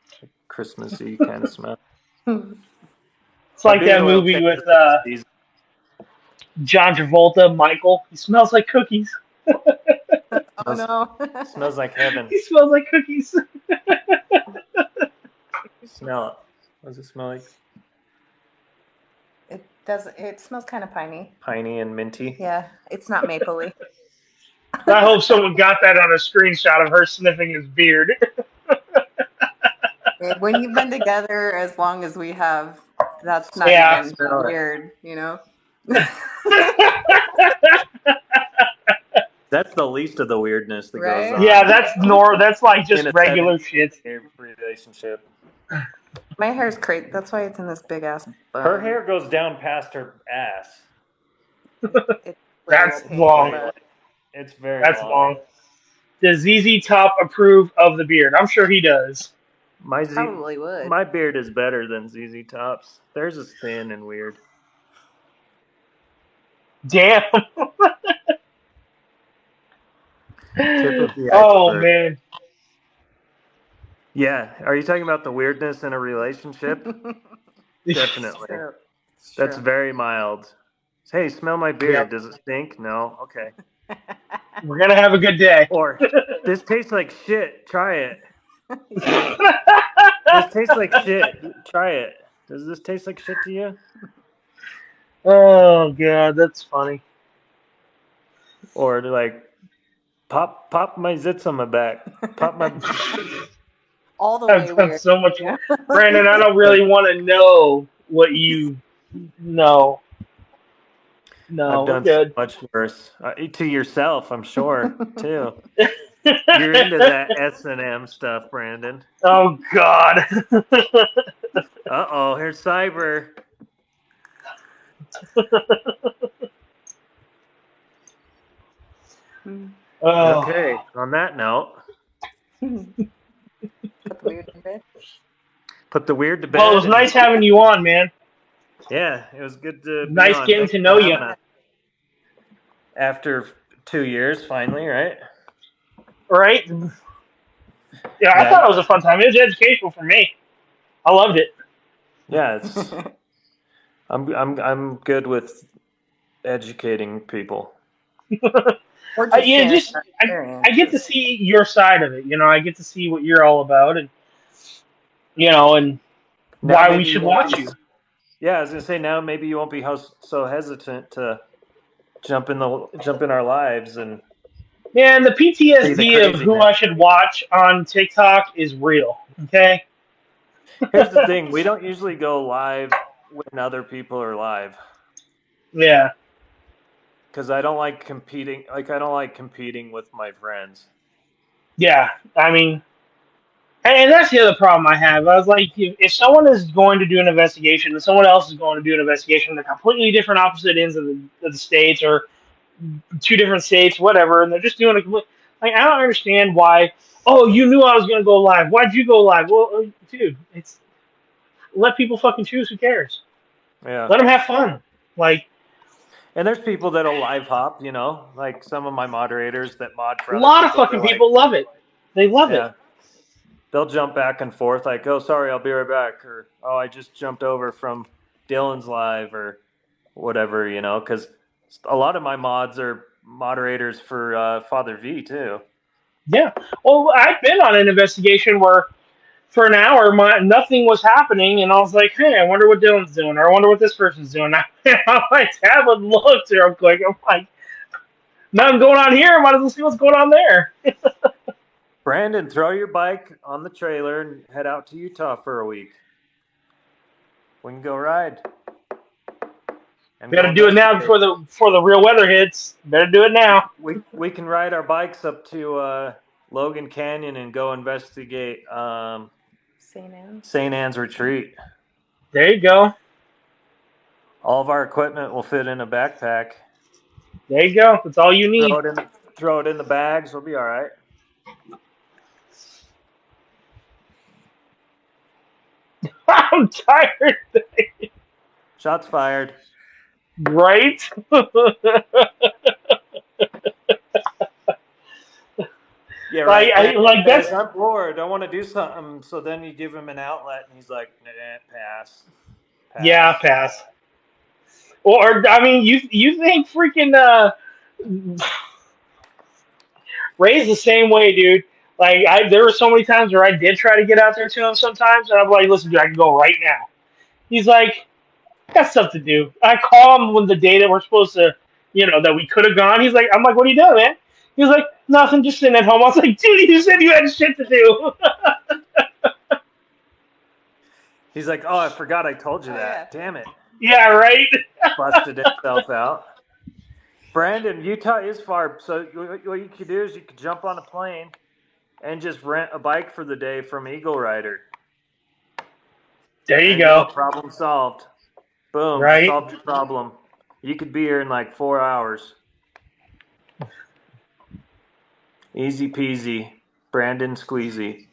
Christmassy kind of smell. It's like that movie with John Travolta, Michael. He smells like cookies. Oh no! Smells like heaven. He smells like cookies. Smell it. What does it smell like? It does. It smells kind of piney. Piney and minty. Yeah, it's not mapley. I hope someone got that on a screenshot of her sniffing his beard. When you've been together as long as we have, that's not even weird, you know? That's the least of the weirdness that goes on. Yeah, that's like just regular shit. Relationship. My hair's crazy. That's why it's in this big ass bun. Her hair goes down past her ass. That's long. It's very long. Does ZZ Top approve of the beard? I'm sure he does. Probably would. My beard is better than ZZ Top's. Theirs is thin and weird. Damn. Oh man. Yeah. Are you talking about the weirdness in a relationship? Definitely. Sure. That's very mild. Hey, smell my beard. Yep. Does it stink? No. Okay. We're gonna have a good day. Or this tastes like shit. Try it. This tastes like shit. Try it. Does this taste like shit to you? Oh God, that's funny. Or like, pop my zits on my back. Pop my. All the way weird. So much. Brandon, I don't really want to know what you know. No, I've done so much worse to yourself. I'm sure too. You're into that S&M stuff, Brandon. Oh God. Uh-oh, here's Cyber. Okay, on that note. Put the weird to bed. Well, it was nice having you on, man. Yeah, it was good to nice getting to know you. After 2 years, finally, right? Right? Yeah, I thought it was a fun time. It was educational for me. I loved it. Yeah, it's. I'm good with educating people. I get to see your side of it. You know, I get to see what you're all about, and and Now why we maybe should you won't watch be- you. Yeah, I was gonna say now maybe you won't be so hesitant to jump in our lives and Man, the see the PTSD of who craziness. I should watch on TikTok is real. Okay. Here's the thing: we don't usually go live when other people are live Yeah. because I don't like competing. Like I don't like competing with my friends. Yeah. I mean, and that's the other problem I have. I was like, if someone is going to do an investigation and someone else is going to do an investigation, they're completely different opposite ends of the states or two different states, whatever, and they're just doing a complete. Like, I don't understand why. Oh, you knew I was going to go live. Why'd you go live? Well, dude, it's let people fucking choose. Who cares? Yeah. Let them have fun. Like, And there's people that'll live hop, like some of my moderators that mod for a other lot of people. fucking people love it. They love it. Yeah, they'll jump back and forth like, oh, sorry, I'll be right back. Or, oh, I just jumped over from Dylan's live or whatever, because a lot of my mods are moderators for Father V too. Yeah. Well, I've been on an investigation where for an hour nothing was happening, and I was like, hey, I wonder what Dylan's doing, or I wonder what this person's doing. My tablet looked real quick. I'm like, nothing going on here. Might as well see what's going on there. Brandon, throw your bike on the trailer and head out to Utah for a week. We can go ride. And Better go do it now investigate. before the real weather hits. Better do it now. We can ride our bikes up to Logan Canyon and go investigate St. Anne's Retreat. There you go. All of our equipment will fit in a backpack. There you go. That's all you need. Throw it in the bags. We'll be all right. I'm tired. Shots fired. Right? Yeah, right. Like that's. I'm bored. I want to do something. So then you give him an outlet, and he's like, nah, pass. Yeah, pass. Or I mean, you think freaking Ray's the same way, dude. Like there were so many times where I did try to get out there to him sometimes, and I'm like, listen, dude, I can go right now. He's like, I got stuff to do. I call him when the day that we're supposed to, that we could have gone. I'm like, what are you doing, man? He's like, nothing, just sitting at home. I was like, dude, you said you had shit to do. He's like, oh, I forgot I told you that. Yeah. Damn it. Yeah, right. Busted himself out. Brandon, Utah is far. So what you could do is you could jump on a plane and just rent a bike for the day from Eagle Rider. There you go. Problem solved. Boom. Right. Solved your problem. You could be here in like 4 hours. Easy peasy. Brandon Squeezy.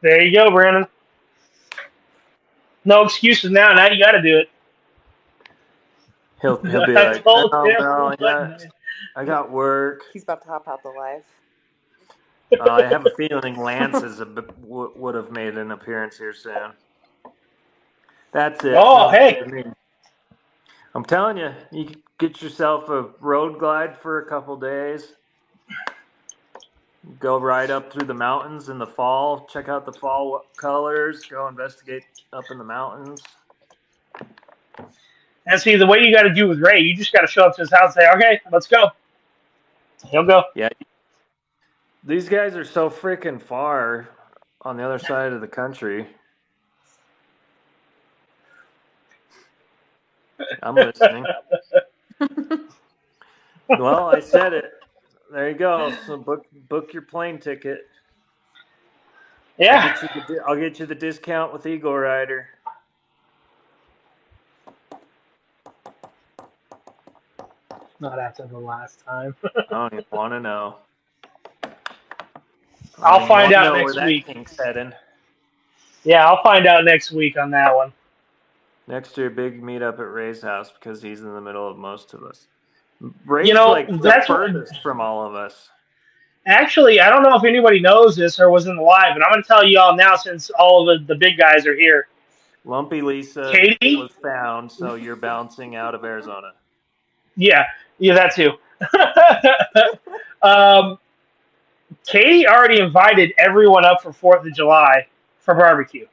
There you go, Brandon. No excuses now. Now you got to do it. He'll be I like, told no, him bro, I got work. He's about to hop out the live. I have a feeling Lance would have made an appearance here soon. That's it. Oh, hey. I'm telling you, you could get yourself a road glide for a couple days. Go ride up through the mountains in the fall. Check out the fall colors. Go investigate up in the mountains. And see, the way you got to do with Ray, you just got to show up to his house and say, okay, let's go. He'll go. Yeah. These guys are so freaking far on the other side of the country. I'm listening. Well, I said it. There you go. So book your plane ticket. Yeah. I'll get you the discount with Eagle Rider. Not after the last time. I don't even want to know. I'll find out next week. Yeah, I'll find out next week on that one. Next year, big meetup at Ray's house because he's in the middle of most of us. Ray's that's the furthest from all of us. Actually, I don't know if anybody knows this or was in the live, and I'm going to tell you all now since all of the big guys are here. Lumpy Lisa Katie was found, so you're bouncing out of Arizona. Yeah, that too. Katie already invited everyone up for 4th of July for barbecue.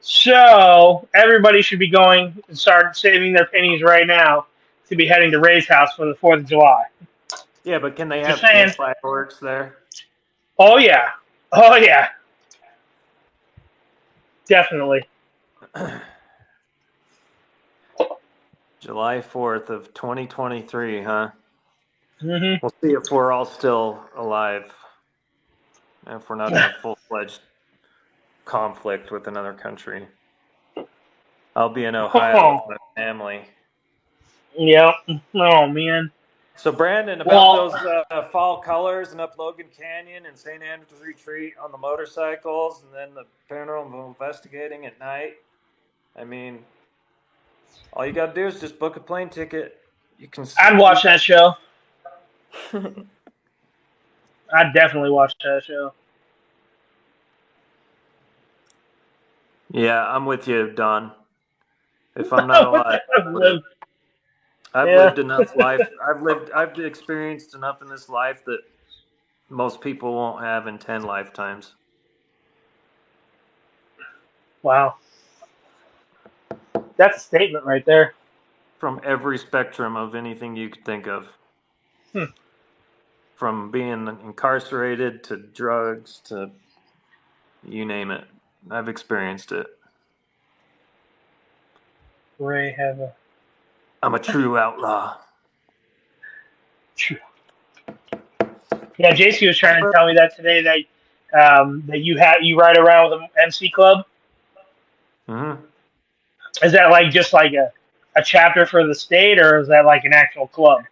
So everybody should be going and start saving their pennies right now to be heading to Ray's house for the 4th of July. Yeah, but can they Just have saying. good fireworks there? Oh yeah. Oh yeah. Definitely. July 4th of 2023, huh? Hmm. We'll see if we're all still alive. If we're not in a full-fledged conflict with another country. I'll be in Ohio with Oh, my family. yeah. Oh man. So, Brandon, about Well, those fall colors and up Logan Canyon and St. Andrews Retreat on the motorcycles, and then the paranormal investigating at night. I mean, all you got to do is just book a plane ticket. You can. I'd watch that show. I'd definitely watch that show. Yeah, I'm with you, Don. If I'm not alive, I wouldn't. I've Yeah. lived enough life. I've experienced enough in this life that most people won't have in 10 lifetimes. Wow. That's a statement right there. From every spectrum of anything you could think of. Hmm. From being incarcerated to drugs to you name it. I've experienced it. Ray have a. I'm a true outlaw. Yeah, JC was trying to tell me that today that you ride around with an MC club. Mm-hmm. Is that like just like a chapter for the state, or is that like an actual club?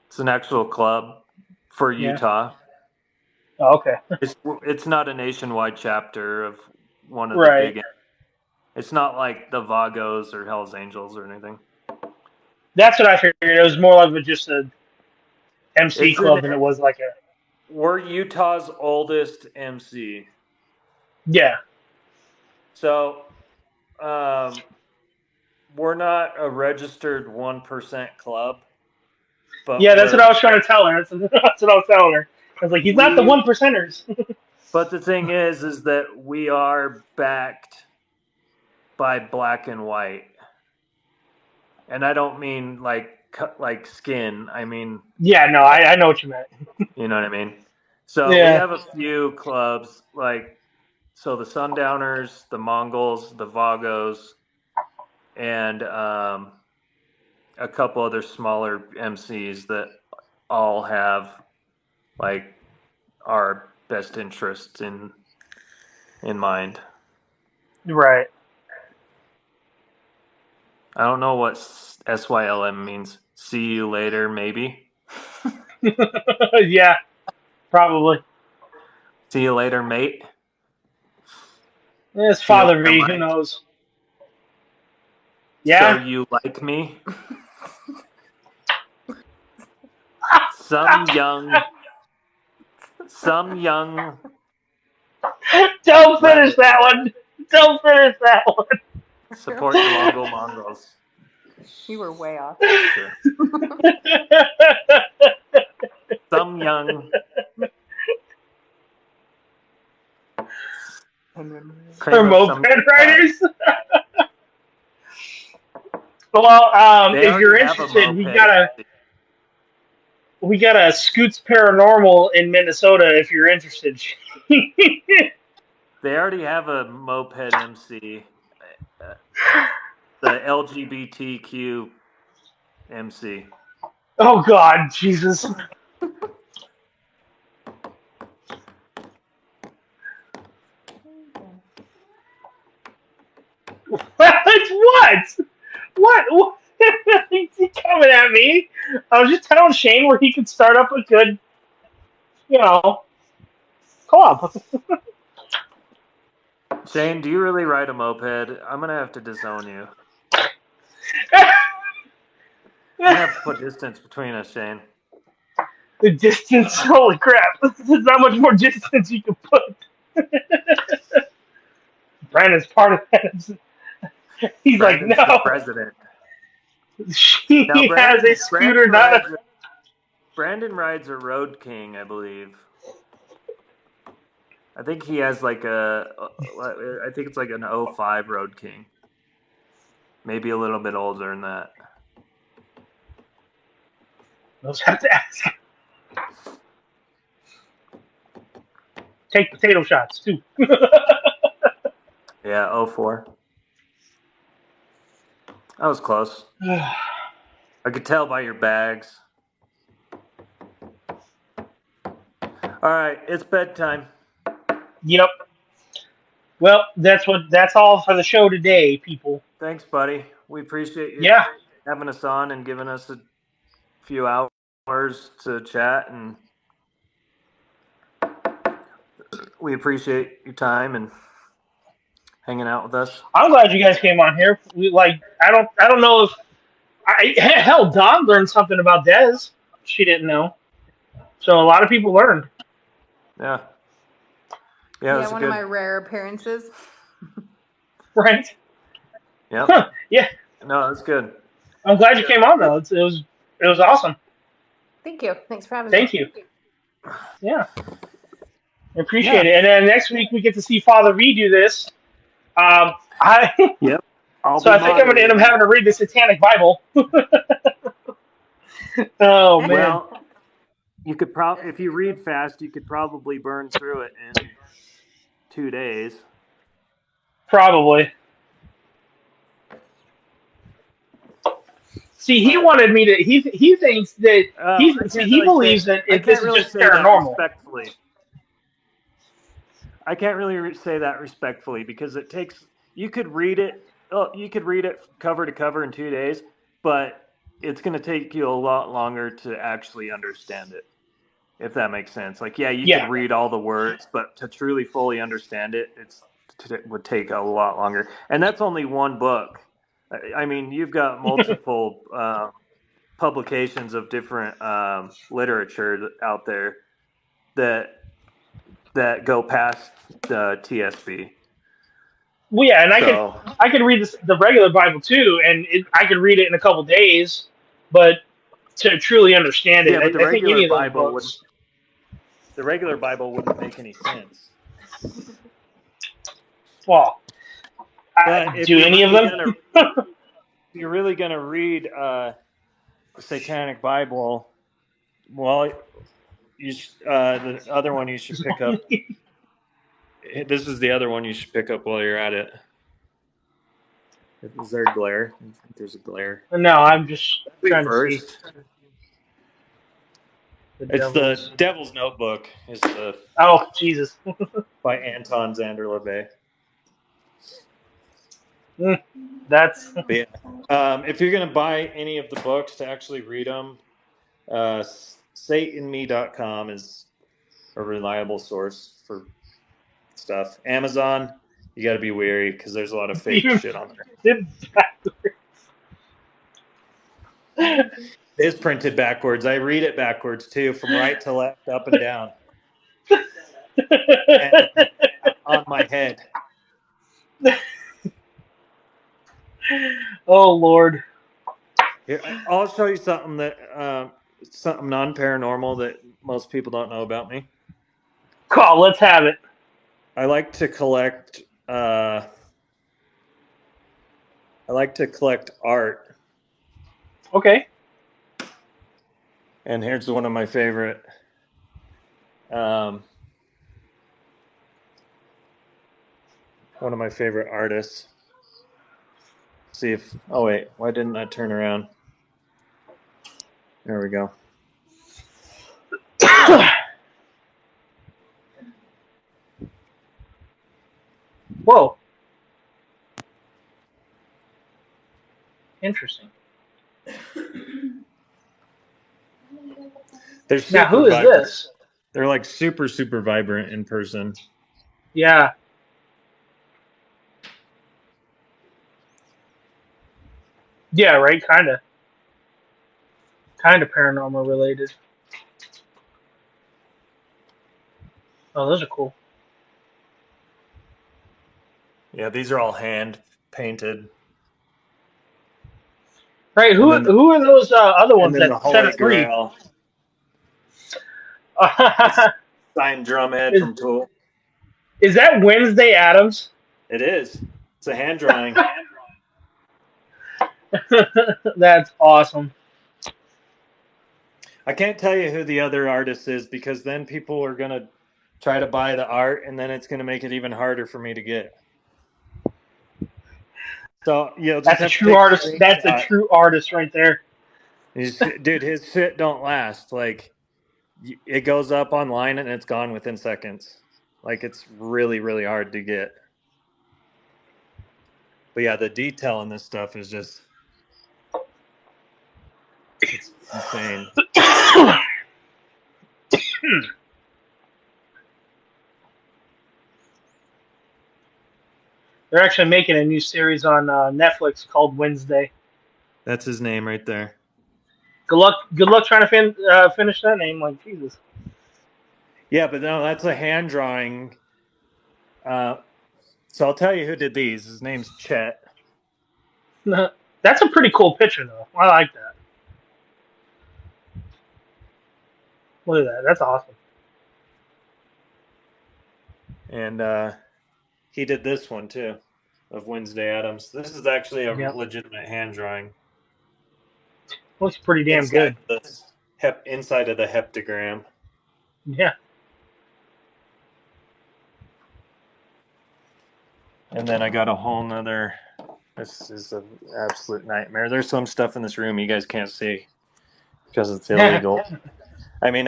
It's an actual club for Yeah. Utah. Oh, okay. It's not a nationwide chapter of one of the Right. big. It's not like the Vagos or Hell's Angels or anything. That's what I figured. It was more of just a MC club than it was like a. We're Utah's oldest MC. Yeah. So, we're not a registered 1% club, but Yeah, that's what I was trying to tell her. That's what I was telling her. I was like, he's not the 1%ers. But the thing is that we are backed by black and white, and I don't mean like skin. I mean, Yeah, no, I know what you meant. you know what I mean. So we Yeah. have a few clubs so the Sundowners, the Mongols, the Vagos, and a couple other smaller MCs that all have like our best interests in mind. Right. I don't know what SYLM means. See you later, maybe. Yeah, probably. See you later, mate. It's See you Father later, V. Who Mike. knows? So Yeah. you like me? Some young Don't finish that one. Don't finish that one. support your Mongols. You were way off. Sure. Some young Or moped riders. Well, They if you're already have a interested, moped. we got a Scoots Paranormal in Minnesota. If you're interested. They already have a moped MC. The LGBTQ MC. Oh God, Jesus. What? What? He's coming at me. I was just telling Shane where he could start up a good, co-op. Shane, do you really ride a moped? I'm gonna have to disown you. I'm gonna have to put distance between us, Shane. The distance, holy crap. There's not much more distance you can put. Brandon's part of that. He's Brandon's like, the no. president. He Now, has a scooter, Brandon rides a Road King, I believe. I think he has like I think it's like an 05 Road King. Maybe a little bit older than that. I'll just have to ask. Take potato shots, too. Yeah, 04. That was close. I could tell by your bags. All right, it's bedtime. Yep. Well, that's all for the show today, people. Thanks, buddy. We appreciate you Yeah. having us on and giving us a few hours to chat, and we appreciate your time and hanging out with us. I'm glad you guys came on here. I don't know if hell, Dawn learned something about Dez. She didn't know. So a lot of people learned. Yeah. Yeah, it was one good. of my rare appearances. Right? Yeah. Huh, yeah. No, it's good. I'm glad you came on though. It was awesome. Thank you. Thanks for having me. Thank you. Yeah. I appreciate it. And then next week we get to see Father V do this. Yep. So I think I'm going to end up having to read the Satanic Bible. Oh man. Well, you could if you read fast, you could probably burn through it in 2 days. Probably. See, he wanted me to. He thinks that he believes that this is just paranormal. I can't really say that respectfully because it takes. You could read it. Oh, you could read it cover to cover in 2 days, but it's going to take you a lot longer to actually understand it. If that makes sense. Like, you could read all the words, but to truly fully understand it, it would take a lot longer. And that's only one book. I mean, you've got multiple publications of different literature out there that go past the TSB. Well, yeah, and I could read the regular Bible too, and I could read it in a couple days, but to truly understand it, but I think any of those books. The regular Bible wouldn't make any sense. Well, do any of them? If you're really going to read the Satanic Bible, well, the other one you should pick up. This is the other one you should pick up while you're at it. Is there a glare? I think there's a glare. No, I'm just trying to see. It's the Devil's Notebook. Oh, Jesus. By Anton Zanderlebe. That's. Yeah. If you're going to buy any of the books to actually read them, satanme.com is a reliable source for stuff. Amazon, you got to be wary because there's a lot of fake shit on there. It's printed backwards. I read it backwards too, from right to left, up and down. And on my head. Oh Lord. Here, I'll show you something that something non-paranormal that most people don't know about me. Cool, let's have it. I like to collect art. Okay. And here's one of my favorite. One of my favorite artists. See if. Oh wait, why didn't I turn around? There we go. Whoa. Interesting. Now, who is this? They're like super, super vibrant in person. Yeah. Yeah, right? Kind of paranormal related. Oh, those are cool. Yeah, these are all hand painted. Right, who are those other ones that set it free? Signed Drumhead from Tool. Is that Wednesday Adams? It is. It's a hand drawing. That's awesome. I can't tell you who the other artist is because then people are going to try to buy the art and then it's going to make it even harder for me to get. So you'll just That's a have to true take a artist. That's a screenshot. true artist right there. Dude, his shit don't last. Like, it goes up online and it's gone within seconds. Like, it's really, really hard to get. But yeah, the detail in this stuff is just, it's insane. They're actually making a new series on Netflix called Wednesday. That's his name right there. Good luck. Good luck trying to finish that name. Like Jesus. Yeah, but no, that's a hand drawing. So I'll tell you who did these. His name's Chet. That's a pretty cool picture, though. I like that. Look at that. That's awesome. And he did this one too, of Wednesday Adams. This is actually a Yep. legitimate hand drawing. Looks pretty damn good. Inside of the heptagram. Yeah. And then I got a whole nother. This is an absolute nightmare. There's some stuff in this room you guys can't see because it's illegal. I mean,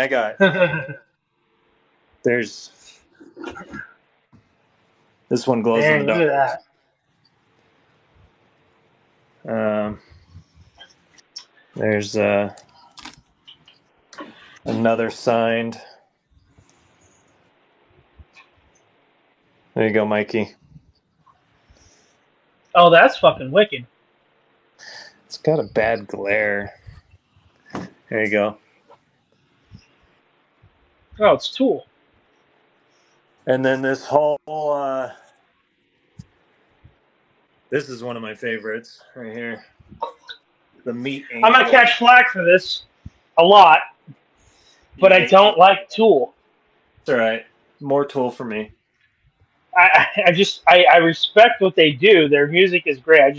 there's this one glows in Dang, the look dark. at that. There's another signed. There you go, Mikey. Oh, that's fucking wicked. It's got a bad glare. There you go. Oh, it's Tool. And then this whole this is one of my favorites right here. The meat angel. I'm gonna catch flack for this a lot, but I don't like Tool. It's all right. More Tool for me. I respect what they do. Their music is great. I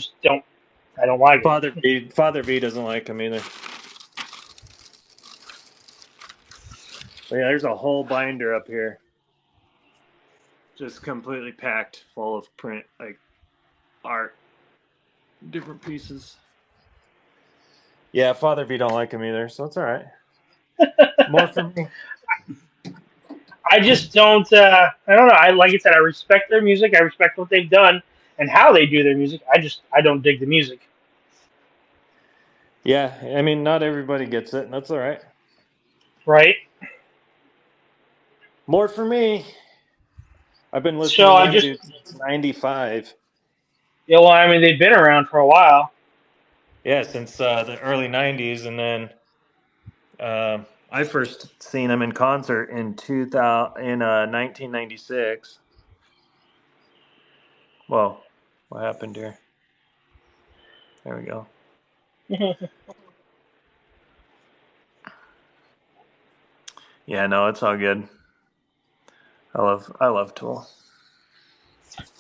don't like it. Father V doesn't like him either. But yeah, there's a whole binder up here. Just completely packed full of print, like art. Different pieces. Yeah, Father V don't like him either, so it's all right. More for me. I just don't. I don't know. Like I said, I respect their music. I respect what they've done and how they do their music. I don't dig the music. Yeah, I mean, not everybody gets it, and that's all right. Right. More for me. I've been listening to them since '95. Yeah, well, I mean, they've been around for a while. Yeah, since the early '90s, and then I first seen them in concert in 1996. Whoa, what happened here? There we go. Yeah, no, it's all good. I love Tool.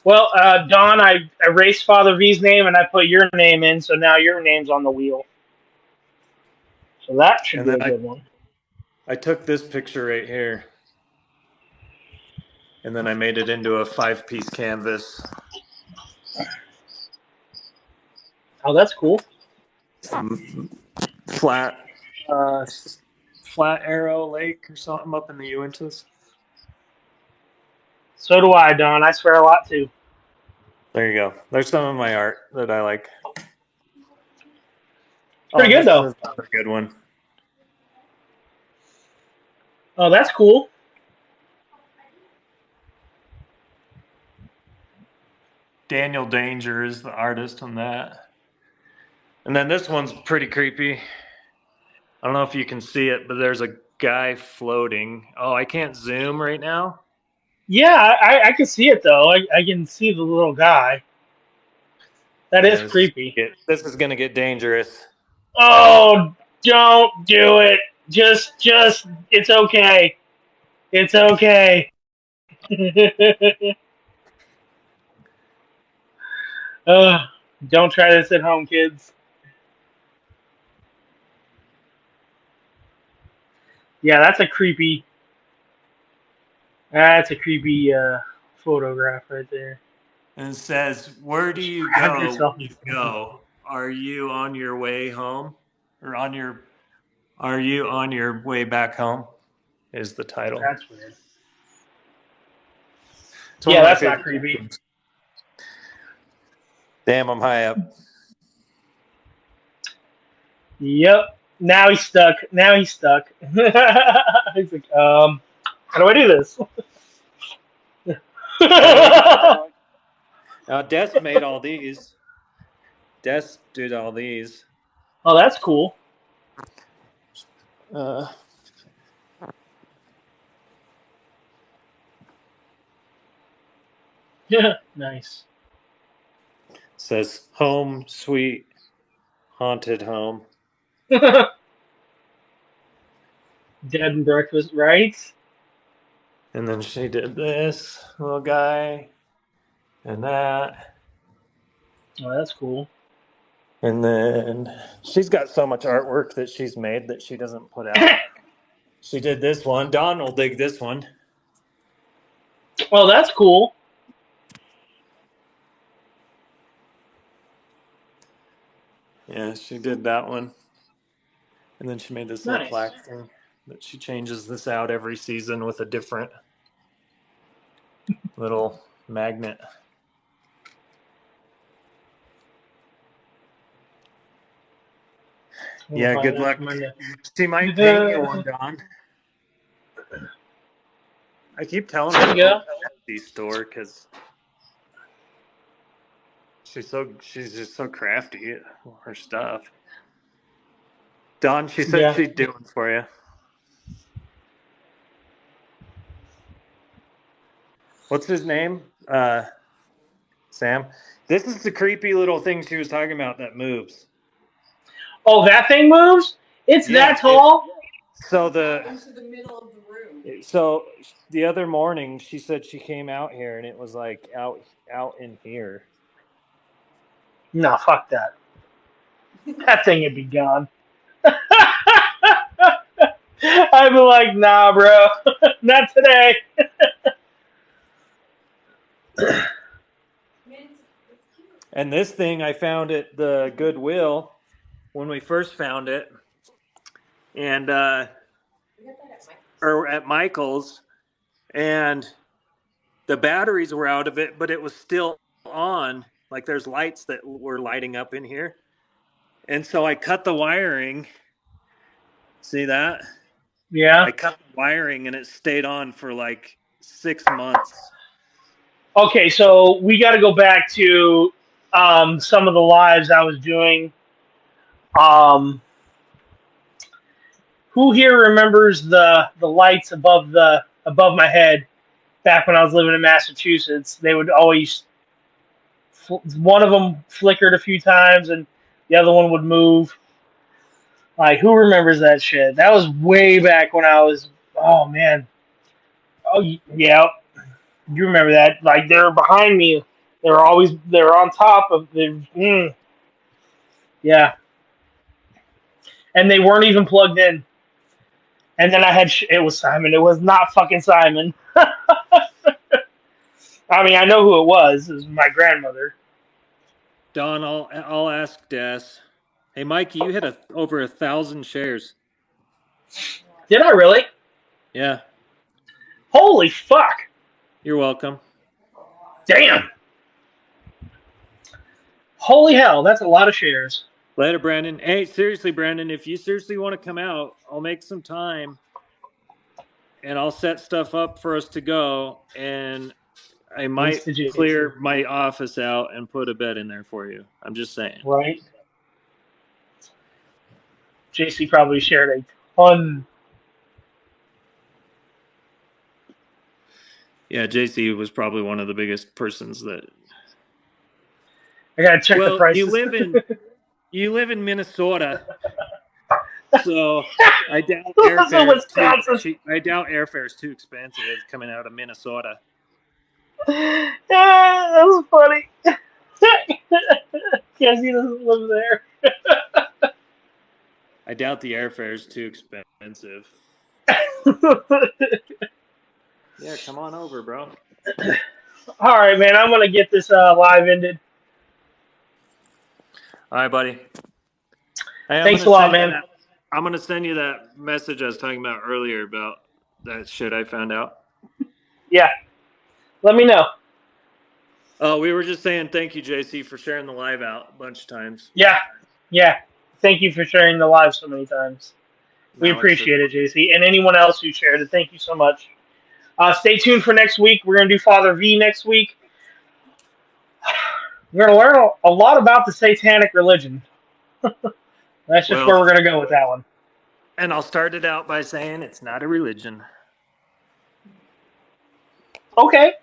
Well, Don, I erased Father V's name and I put your name in, so now your name's on the wheel. So that should be a good one. I took this picture right here, and then I made it into a 5-piece canvas. Oh, that's cool. Flat Arrow Lake or something up in the Uintas. So do I, Don. I swear a lot too. There you go. There's some of my art that I like. Pretty good, though. This is another good one. Oh, that's cool. Daniel Danger is the artist on that. And then this one's pretty creepy. I don't know if you can see it, but there's a guy floating. Oh, I can't zoom right now. Yeah, I can see it, though. I can see the little guy. That is creepy. This is going to get dangerous. Oh, don't do it. Just, it's okay. It's okay. Don't try this at home, kids. Yeah, that's a creepy. That's a creepy photograph right there. And it says, "Where do you Have go yourself. when you go? Are you on your way home, or are you on your way back home?" Is the title. That's weird. It's one Yeah, of my that's not favorite creepy. things. Damn, I'm high up. Yep. Now he's stuck. He's like, how do I do this? Des made all these. Des did all these. Oh, that's cool. Yeah, nice. Says home sweet haunted home. Dead and breakfast, right? And then she did this little guy and that. Oh, that's cool. And then she's got so much artwork that she's made that she doesn't put out. She did this one. Don will dig this one. Well, that's cool. Yeah, she did that one. And then she made this little Nice. plaque thing that she changes this out every season with a different little magnet. Yeah, good luck. She might paint you one, Don. I keep telling her to go to the Etsy store because she's just so crafty at her stuff. Don, she said she'd do it for you. What's his name? Sam. This is the creepy little thing she was talking about that moves. Oh, that thing moves? It's that tall? So into the middle of the room. So the other morning, she said she came out here and it was like out in here. No, fuck that. That thing would be gone. I'd be like, nah, bro, not today. And this thing I found at the Goodwill when we first found it, and or at Michael's, and the batteries were out of it, but it was still on. Like there's lights that were lighting up in here, and so I cut the wiring. See that? Yeah. I cut the wiring, and it stayed on for like 6 months. Okay, so we got to go back to some of the lives I was doing. Who here remembers the lights above my head back when I was living in Massachusetts? They would always one of them flickered a few times and the other one would move. Like, who remembers that shit? That was way back when I was. Oh man. Oh yeah. You remember that? Like, they're behind me. They're on top of the. Yeah. And they weren't even plugged in. And then I had it was Simon. It was not fucking Simon. I mean, I know who it was. It was my grandmother. Don, I'll ask Des. Hey, Mikey, you hit over 1,000 shares. Did I really? Yeah. Holy fuck! You're welcome. Damn. Holy hell, that's a lot of shares. Later, Brandon. Hey, seriously, Brandon, if you seriously want to come out, I'll make some time and I'll set stuff up for us to go. And I might clear my office out and put a bed in there for you. I'm just saying. Right. JC probably shared a ton. Yeah, JC was probably one of the biggest persons that. I gotta check the prices. You live in Minnesota, so I doubt airfare is too expensive coming out of Minnesota. That was funny. Guess he doesn't live there. I doubt the airfare is too expensive. Yeah, come on over, bro. All right, man. I'm gonna get this live ended. All right, buddy. Hey, Thanks a lot, man. I'm gonna send you that message I was talking about earlier about that shit I found out. Yeah. Let me know. Oh, we were just saying thank you, JC, for sharing the live out a bunch of times. Yeah. Yeah. Thank you for sharing the live so many times. We Now it's appreciate it, JC. And anyone else who shared it, thank you so much. Stay tuned for next week. We're going to do Father V next week. We're going to learn a lot about the satanic religion. That's just where we're going to go with that one. And I'll start it out by saying it's not a religion. Okay.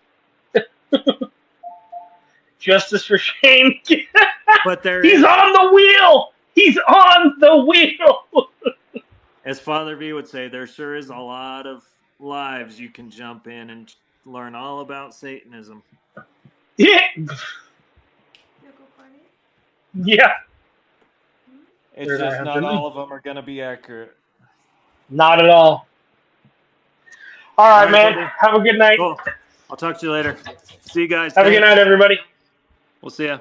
Justice for Shane. But He's on the wheel. He's on the wheel. As Father V would say, there sure is a lot of lives you can jump in and learn all about Satanism. Yeah. Yeah. It's just not all of them are going to be accurate. Not at all. All right, man. Buddy. Have a good night. Cool. I'll talk to you later. See you guys. Have a good night, everybody. We'll see ya.